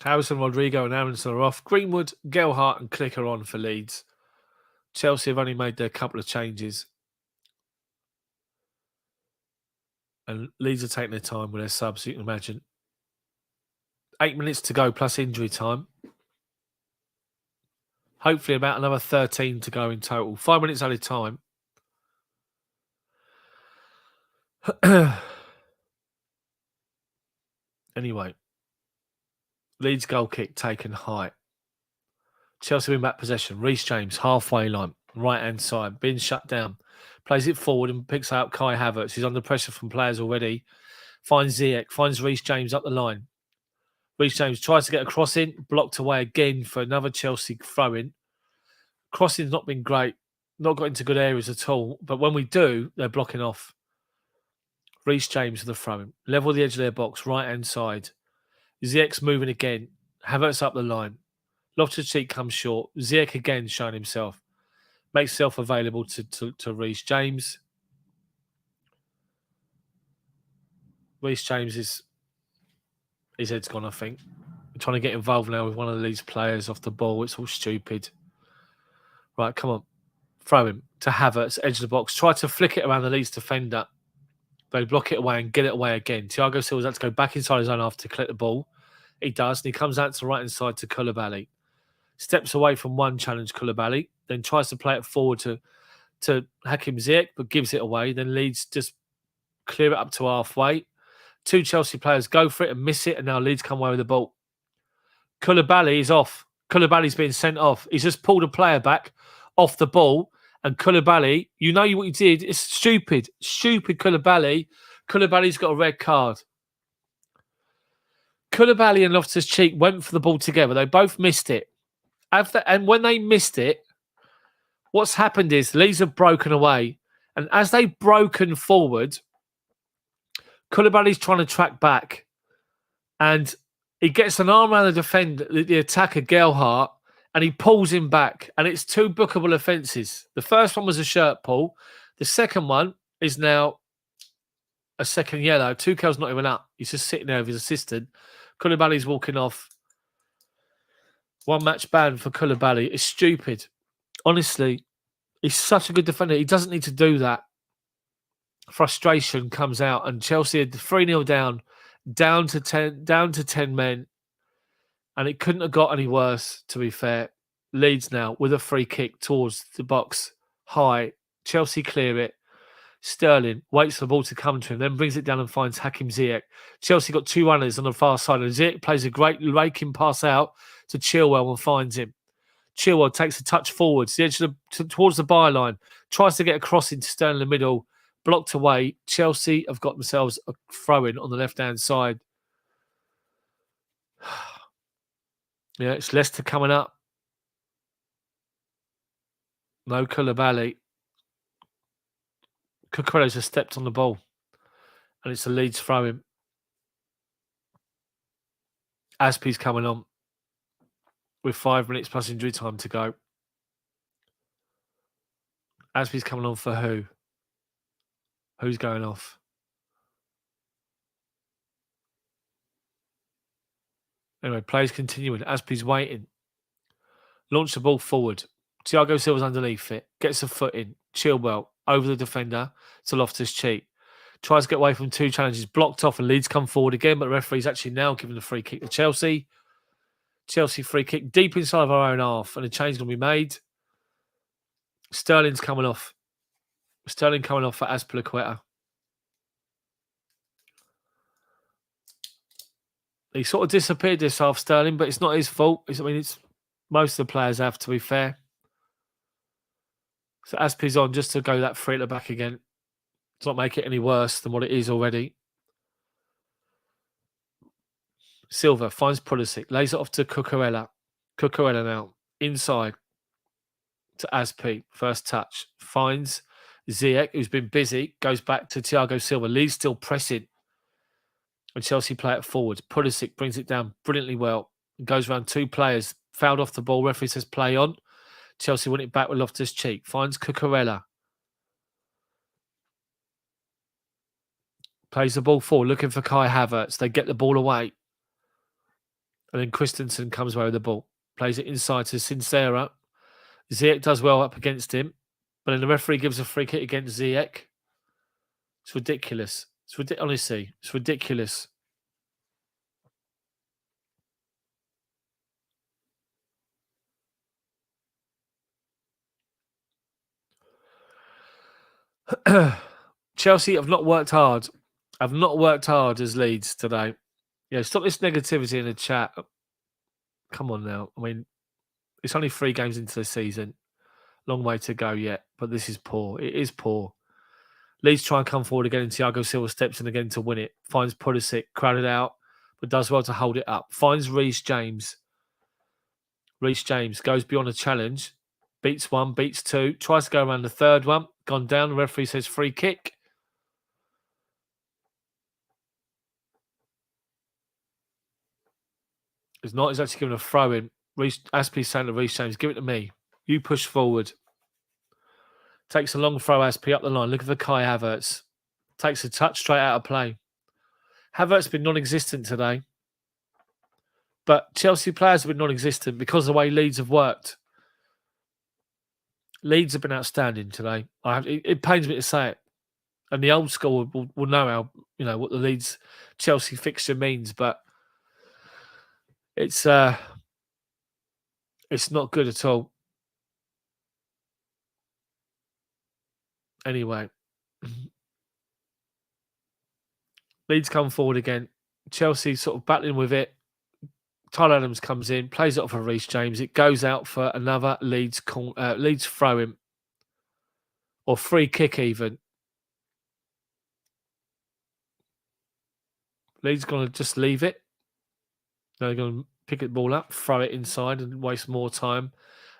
Harrison, Rodrigo and Aronson are off. Greenwood, Gelhardt and Click are on for Leeds. Chelsea have only made their couple of changes. And Leeds are taking their time with their subs, you can imagine. 8 minutes to go plus injury time. Hopefully about another 13 to go in total. 5 minutes added time. Anyway. Leeds goal kick taken high. Chelsea win back possession. Reece James, halfway line, right-hand side, being shut down. Plays it forward and picks out Kai Havertz. He's under pressure from players already. Finds Ziyech, finds Reece James up the line. Reece James tries to get a cross in, blocked away again for another Chelsea throw-in. Crossing's not been great, not got into good areas at all, but when we do, they're blocking off. Reece James with the throw-in. Level the edge of their box, right-hand side. Ziyech's moving again. Havertz up the line. Loftus-Cheek comes short. Ziyech again showing himself. Makes himself available to Reece James. Reece James his head's gone, I think. I'm trying to get involved now with one of these players off the ball. It's all stupid. Right, come on. Throw him to Havertz, edge of the box. Try to flick it around the Leeds defender. They block it away and get it away again. Thiago Silva's had to go back inside his own half to collect the ball. He does, and he comes out to the right-hand side to Koulibaly. Steps away from one challenge, Koulibaly, then tries to play it forward to Hakim Ziyech, but gives it away. Then Leeds just clear it up to halfway. 2 Chelsea players go for it and miss it, and now Leeds come away with the ball. Koulibaly is off. Koulibaly's being sent off. He's just pulled a player back off the ball, and Koulibaly, you know what he did? It's stupid. Stupid Koulibaly. Koulibaly's got a red card. Koulibaly and Loftus-Cheek went for the ball together. They both missed it. And when they missed it, what's happened is Leeds have broken away. And as they've broken forward, Koulibaly's trying to track back. And he gets an arm around the defender, the attacker, Gelhardt, and he pulls him back. And it's 2 bookable offences. The first one was a shirt pull. The second one is now a second yellow. Tuchel's not even up. He's just sitting there with his assistant. Koulibaly's walking off. 1 match ban for Koulibaly. It's stupid. Honestly, he's such a good defender. He doesn't need to do that. Frustration comes out, and Chelsea had 3-0 down to 10 men, and it couldn't have got any worse, to be fair. Leeds now with a free kick towards the box. High. Chelsea clear it. Sterling waits for the ball to come to him, then brings it down and finds Hakim Ziyech. Chelsea got 2 runners on the far side, and Ziyech plays a great raking pass out to Chilwell and finds him. Chilwell takes a touch forwards, the edge towards the byline, tries to get a cross into Sterling in the middle, blocked away. Chelsea have got themselves a throw-in on the left-hand side. Yeah, it's Leicester coming up. No Koulibaly. Cucurella's just stepped on the ball, and it's a Leeds throw-in. Aspie's coming on with 5 minutes plus injury time to go. Aspie's coming on for who? Who's going off? Anyway, play's continuing. Aspie's waiting. Launch the ball forward. Thiago Silva's underneath it. Gets a foot in. Chilwell over the defender to Loftus-Cheek. Tries to get away from 2 challenges. Blocked off, and Leeds come forward again, but the referee's actually now given the free kick to Chelsea. Chelsea free kick deep inside of our own half, and a change going to be made. Sterling's coming off. Sterling coming off for Azpilicueta. He sort of disappeared this half, Sterling, but it's not his fault. It's most of the players have, to be fair. So Aspie's on just to go that free at the back again. To not make it any worse than what it is already. Silva finds Pulisic, lays it off to Cucurella. Cucurella now, inside. to Aspi. First touch. Finds Ziyech, who's been busy. Goes back to Thiago Silva. Leeds still pressing. And Chelsea play it forward. Pulisic brings it down brilliantly well. Goes around two players. Fouled off the ball. Referee says play on. Chelsea win it back with Loftus-Cheek. Finds Cucurella. Plays the ball forward, looking for Kai Havertz. They get the ball away. And then Christensen comes away with the ball. Plays it inside to Sincera. Ziyech does well up against him. But then the referee gives a free kick against Ziyech. It's ridiculous. Honestly, it's ridiculous. Chelsea have not worked hard. I've not worked hard as Leeds today. Yeah, stop this negativity in the chat. Come on now. I mean, it's only 3 games into the season. Long way to go yet, but this is poor. It is poor. Leeds try and come forward again, and Thiago Silva steps in again to win it. Finds Pulisic, crowded out, but does well to hold it up. Finds Reece James. Reece James goes beyond a challenge. Beats 1, beats 2. Tries to go around the third one. Gone down. The referee says free kick. It's not. He's actually given a throw in. Aspie's saying to Reece James, give it to me. You push forward. Takes a long throw, Aspie up the line. Look at the Kai Havertz. Takes a touch straight out of play. Havertz's been non-existent today. But Chelsea players have been non-existent because of the way Leeds have worked. Leeds have been outstanding today. It pains me to say it. And the old school will know how, what the Leeds Chelsea fixture means, but it's not good at all. Anyway, Leeds come forward again. Chelsea sort of battling with it. Tyler Adams comes in, plays it off for Reece James. It goes out for another Leeds throw-in. Or free kick even. Leeds going to just leave it. They're going to pick the ball up, throw it inside and waste more time.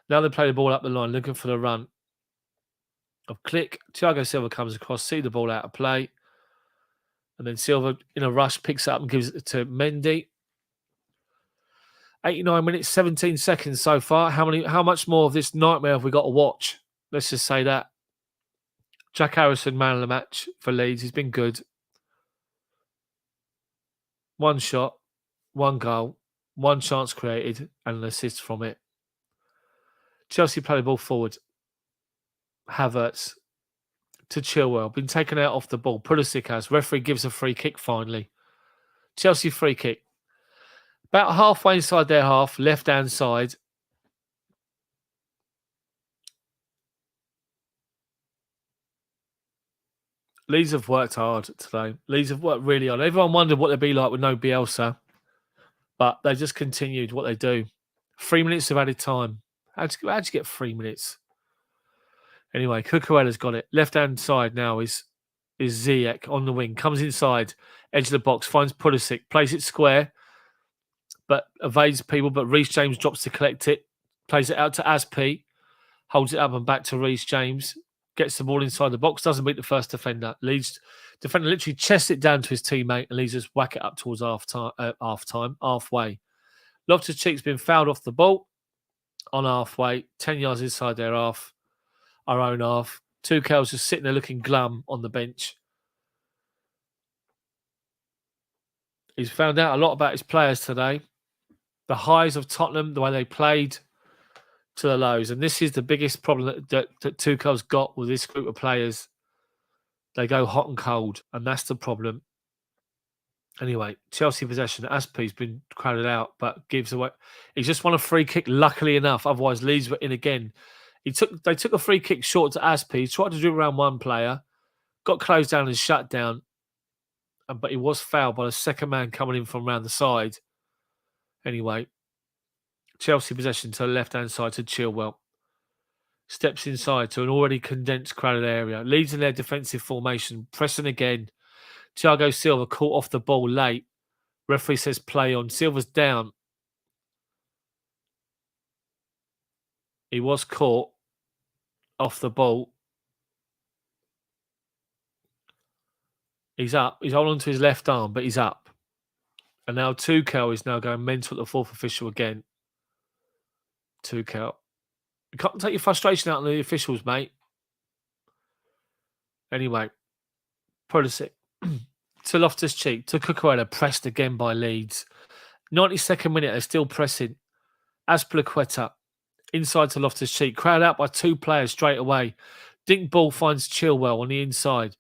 Now they play the ball up the line, looking for the run. Of click. Thiago Silva comes across, see the ball out of play. And then Silva, in a rush, picks it up and gives it to Mendy. 89 minutes, 17 seconds so far. How much more of this nightmare have we got to watch? Let's just say that. Jack Harrison, man of the match for Leeds. He's been good. 1 shot, 1 goal, 1 chance created, and an assist from it. Chelsea play the ball forward. Havertz to Chilwell. Been taken out off the ball. Pulisic has. Referee gives a free kick finally. Chelsea free kick. About halfway inside their half, left-hand side. Leeds have worked hard today. Leeds have worked really hard. Everyone wondered what they'd be like with no Bielsa. But they just continued what they do. 3 minutes of added time. How'd you get 3 minutes? Anyway, Cucurella's got it. Left-hand side now is Ziyech on the wing. Comes inside, edge of the box, finds Pulisic, plays it square, but evades people. But Reece James drops to collect it, plays it out to Aspi, holds it up and back to Reece James, gets the ball inside the box, doesn't beat the first defender. Leeds defender literally chests it down to his teammate and Leeds just whack it up towards halfway. Loftus-Cheek's been fouled off the ball on halfway, 10 yards inside their half. Our own half. Tuchel's just sitting there looking glum on the bench. He's found out a lot about his players today. The highs of Tottenham, the way they played, to the lows. And this is the biggest problem that Tuchel's got with this group of players. They go hot and cold, and that's the problem. Anyway, Chelsea possession. Aspie's been crowded out, but gives away. He's just won a free kick, luckily enough. Otherwise, Leeds were in again. They took a free kick short to Aspie. He tried to do around one player, got closed down and shut down, but he was fouled by the second man coming in from around the side. Anyway, Chelsea possession to the left-hand side to Chilwell. Steps inside to an already condensed crowded area. Leads in their defensive formation, pressing again. Thiago Silva caught off the ball late. Referee says play on. Silva's down. He was caught. off the ball. He's up. He's holding on to his left arm, but he's up. And now Tuchel is now going mental at the fourth official again. Tuchel. You can't take your frustration out on the officials, mate. Anyway, Pulisic to Loftus-Cheek, to Cucurella, pressed again by Leeds. 92nd minute, they're still pressing. Azpilicueta, inside to Loftus-Cheek, crowded out by two players straight away. Dink ball finds Chilwell on the inside.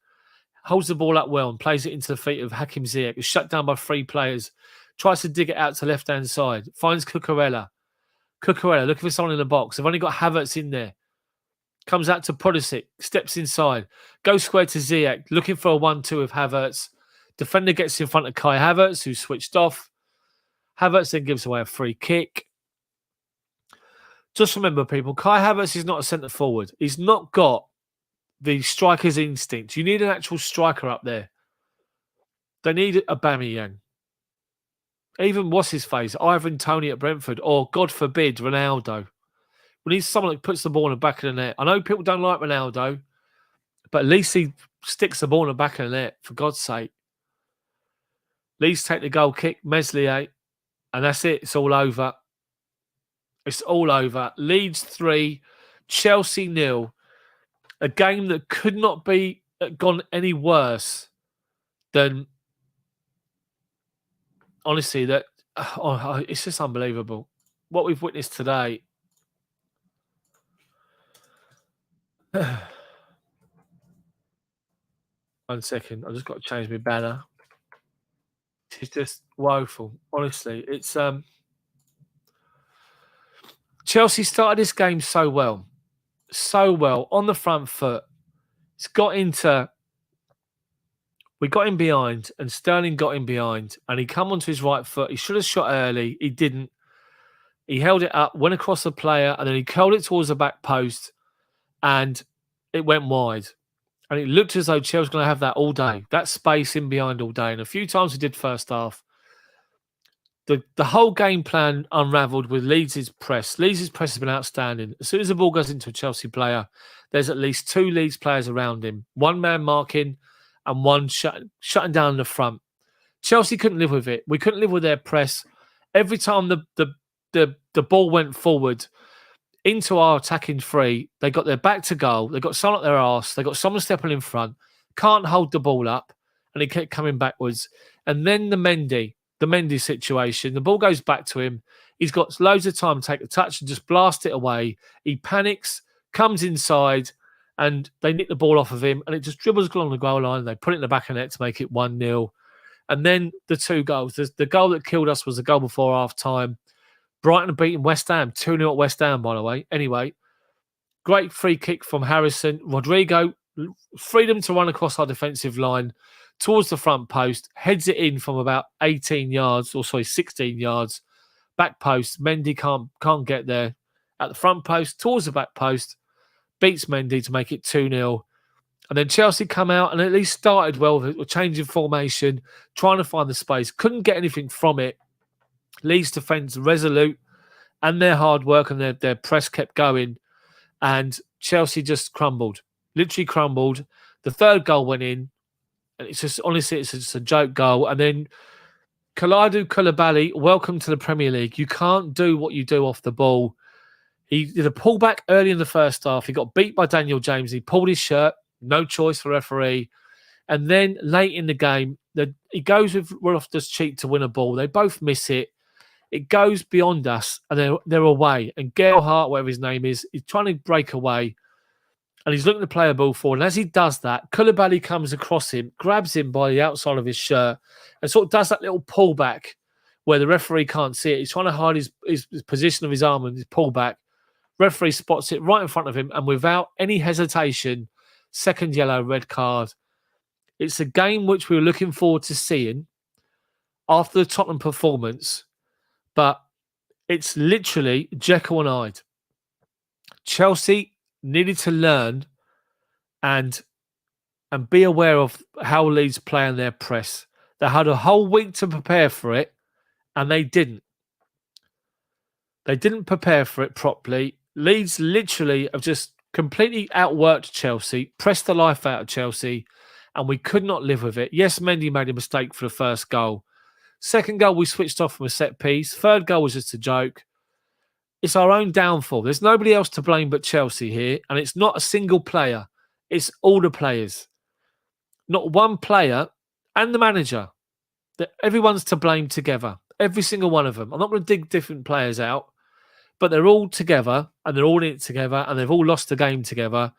Holds the ball up well and plays it into the feet of Hakim Ziyech. Is shut down by three players. Tries to dig it out to left-hand side. Finds Cucurella. Cucurella looking for someone in the box. They've only got Havertz in there. Comes out to Pulisic. Steps inside. Goes square to Ziyech. Looking for a 1-2 with Havertz. Defender gets in front of Kai Havertz, who's switched off. Havertz then gives away a free kick. Just remember, people, Kai Havertz is not a centre forward. He's not got the striker's instinct. You need an actual striker up there. They need a Aubameyang. Even what's his face, Ivan Toney at Brentford, or God forbid, Ronaldo. We need someone that puts the ball in the back of the net. I know people don't like Ronaldo, but at least he sticks the ball in the back of the net, for God's sake. Leeds take the goal kick, Meslier, and that's it. It's all over. It's all over. Leeds 3, Chelsea 0. A game that could not be gone any worse than, honestly, that it's just unbelievable. What we've witnessed today. 1 second. I've just got to change my banner. It's just woeful. Honestly, it's Chelsea started this game so well on the front foot. We got in behind, and Sterling got in behind, and he come onto his right foot. He should have shot early. He didn't. He held it up, went across the player, and then he curled it towards the back post, and it went wide. And it looked as though Chelsea was going to have that all day, that space in behind all day. And a few times we did first half. The whole game plan unravelled with Leeds' press. Leeds' press has been outstanding. As soon as the ball goes into a Chelsea player, there's at least two Leeds players around him. One man marking and one shutting down the front. Chelsea couldn't live with it. We couldn't live with their press. Every time the ball went forward into our attacking three, they got their back to goal. They got someone at their arse. They got someone stepping in front. Can't hold the ball up. And he kept coming backwards. And then the Mendy situation. The ball goes back to him. He's got loads of time to take a touch and just blast it away. He panics, comes inside, and they nick the ball off of him, and it just dribbles along the goal line. They put it in the back of the net to make it 1-0. And then the two goals. The goal that killed us was the goal before half-time. Brighton beating West Ham. 2-0 at West Ham, by the way. Anyway, great free kick from Harrison. Rodrigo, freedom to run across our defensive line towards the front post, heads it in from about 16 yards, back post. Mendy can't get there. At the front post, towards the back post, beats Mendy to make it 2-0. And then Chelsea come out and at least started well with changing formation, trying to find the space. Couldn't get anything from it. Leeds defence resolute, and their hard work and their press kept going. And Chelsea just crumbled, literally crumbled. The third goal went in. And it's just, honestly, it's just a joke goal. And then Kalidou Koulibaly, welcome to the Premier League. You can't do what you do off the ball. He did a pullback early in the first half. He got beat by Daniel James. He pulled his shirt. No choice for referee. And then late in the game, he goes with Loftus-Cheek to win a ball. They both miss it. It goes beyond us, and they're away. And Gerhardt, whatever his name is trying to break away. And he's looking to play a ball forward. And as he does that, Koulibaly comes across him, grabs him by the outside of his shirt, and sort of does that little pullback where the referee can't see it. He's trying to hide his position of his arm and his pullback. Referee spots it right in front of him, and without any hesitation, second yellow, red card. It's a game which we were looking forward to seeing after the Tottenham performance, but it's literally Jekyll and Hyde. Chelsea needed to learn and be aware of how Leeds play in their press. They had a whole week to prepare for it, and they didn't. They didn't prepare for it properly. Leeds literally have just completely outworked Chelsea, pressed the life out of Chelsea, and we could not live with it. Yes, Mendy made a mistake for the first goal. Second goal, we switched off from a set piece. Third goal was just a joke. It's our own downfall. There's nobody else to blame but Chelsea here, and it's not a single player. It's all the players. Not one player and the manager. Everyone's to blame together. Every single one of them. I'm not going to dig different players out, but they're all together, and they're all in it together, and they've all lost the game together.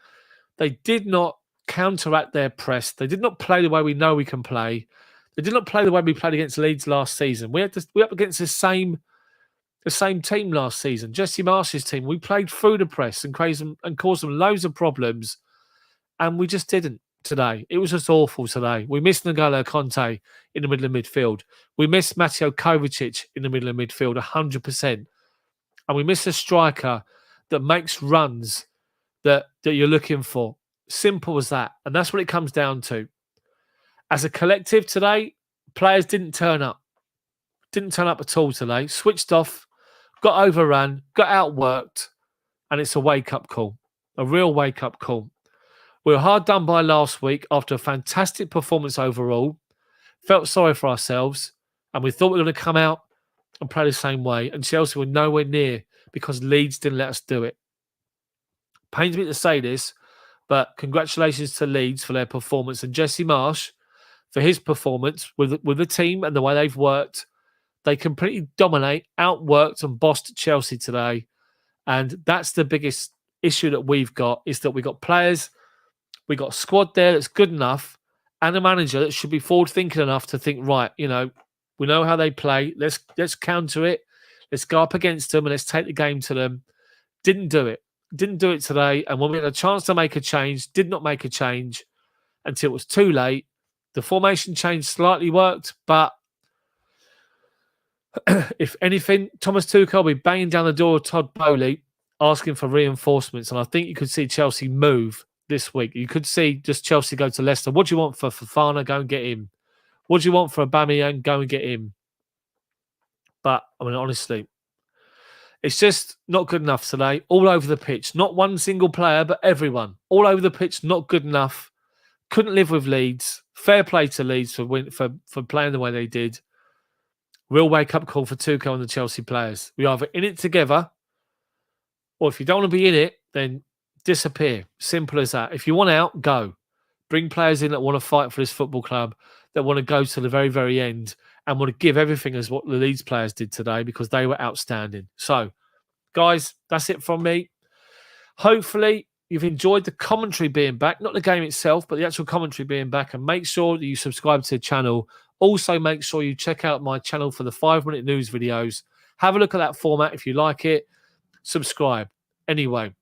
They did not counteract their press. They did not play the way we know we can play. They did not play the way we played against Leeds last season. We up against the same team last season, Jesse Marsh's team. We played through the press and caused them loads of problems, and we just didn't today. It was just awful today. We missed N'Golo Kante in the middle of midfield. We missed Mateo Kovacic in the middle of midfield 100%. And we missed a striker that makes runs that you're looking for. Simple as that. And that's what it comes down to. As a collective today, players didn't turn up. Didn't turn up at all today. Switched off, got overrun, got outworked, and it's a wake-up call. A real wake-up call. We were hard done by last week after a fantastic performance overall. Felt sorry for ourselves, and we thought we were going to come out and play the same way, and Chelsea were nowhere near because Leeds didn't let us do it. Pains me to say this, but congratulations to Leeds for their performance and Jesse Marsh for his performance with the team and the way they've worked. They completely dominate, outworked and bossed Chelsea today. And that's the biggest issue that we've got, is that we've got players, we've got a squad there that's good enough, and a manager that should be forward-thinking enough to think, right, we know how they play. Let's counter it. Let's go up against them and let's take the game to them. Didn't do it. Didn't do it today. And when we had a chance to make a change, did not make a change until it was too late. The formation change slightly worked, but if anything, Thomas Tuchel will be banging down the door of Todd Bowley asking for reinforcements. And I think you could see Chelsea move this week. You could see just Chelsea go to Leicester. What do you want for Fofana? Go and get him. What do you want for Aubameyang? Go and get him. But, honestly, it's just not good enough today. All over the pitch. Not one single player, but everyone. All over the pitch, not good enough. Couldn't live with Leeds. Fair play to Leeds for playing the way they did. Real wake-up call for Tuchel and the Chelsea players. We're either in it together, or if you don't want to be in it, then disappear. Simple as that. If you want out, go. Bring players in that want to fight for this football club, that want to go to the very, very end and want to give everything as what the Leeds players did today, because they were outstanding. So, guys, that's it from me. Hopefully, you've enjoyed the commentary being back. Not the game itself, but the actual commentary being back. And make sure that you subscribe to the channel. Also, make sure you check out my channel for the 5-minute news videos. Have a look at that format if you like it. Subscribe. Anyway,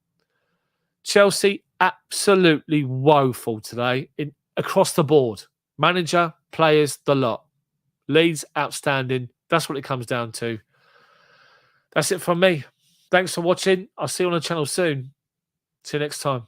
Chelsea absolutely woeful today across the board. Manager, players, the lot. Leeds, outstanding. That's what it comes down to. That's it from me. Thanks for watching. I'll see you on the channel soon. See you next time.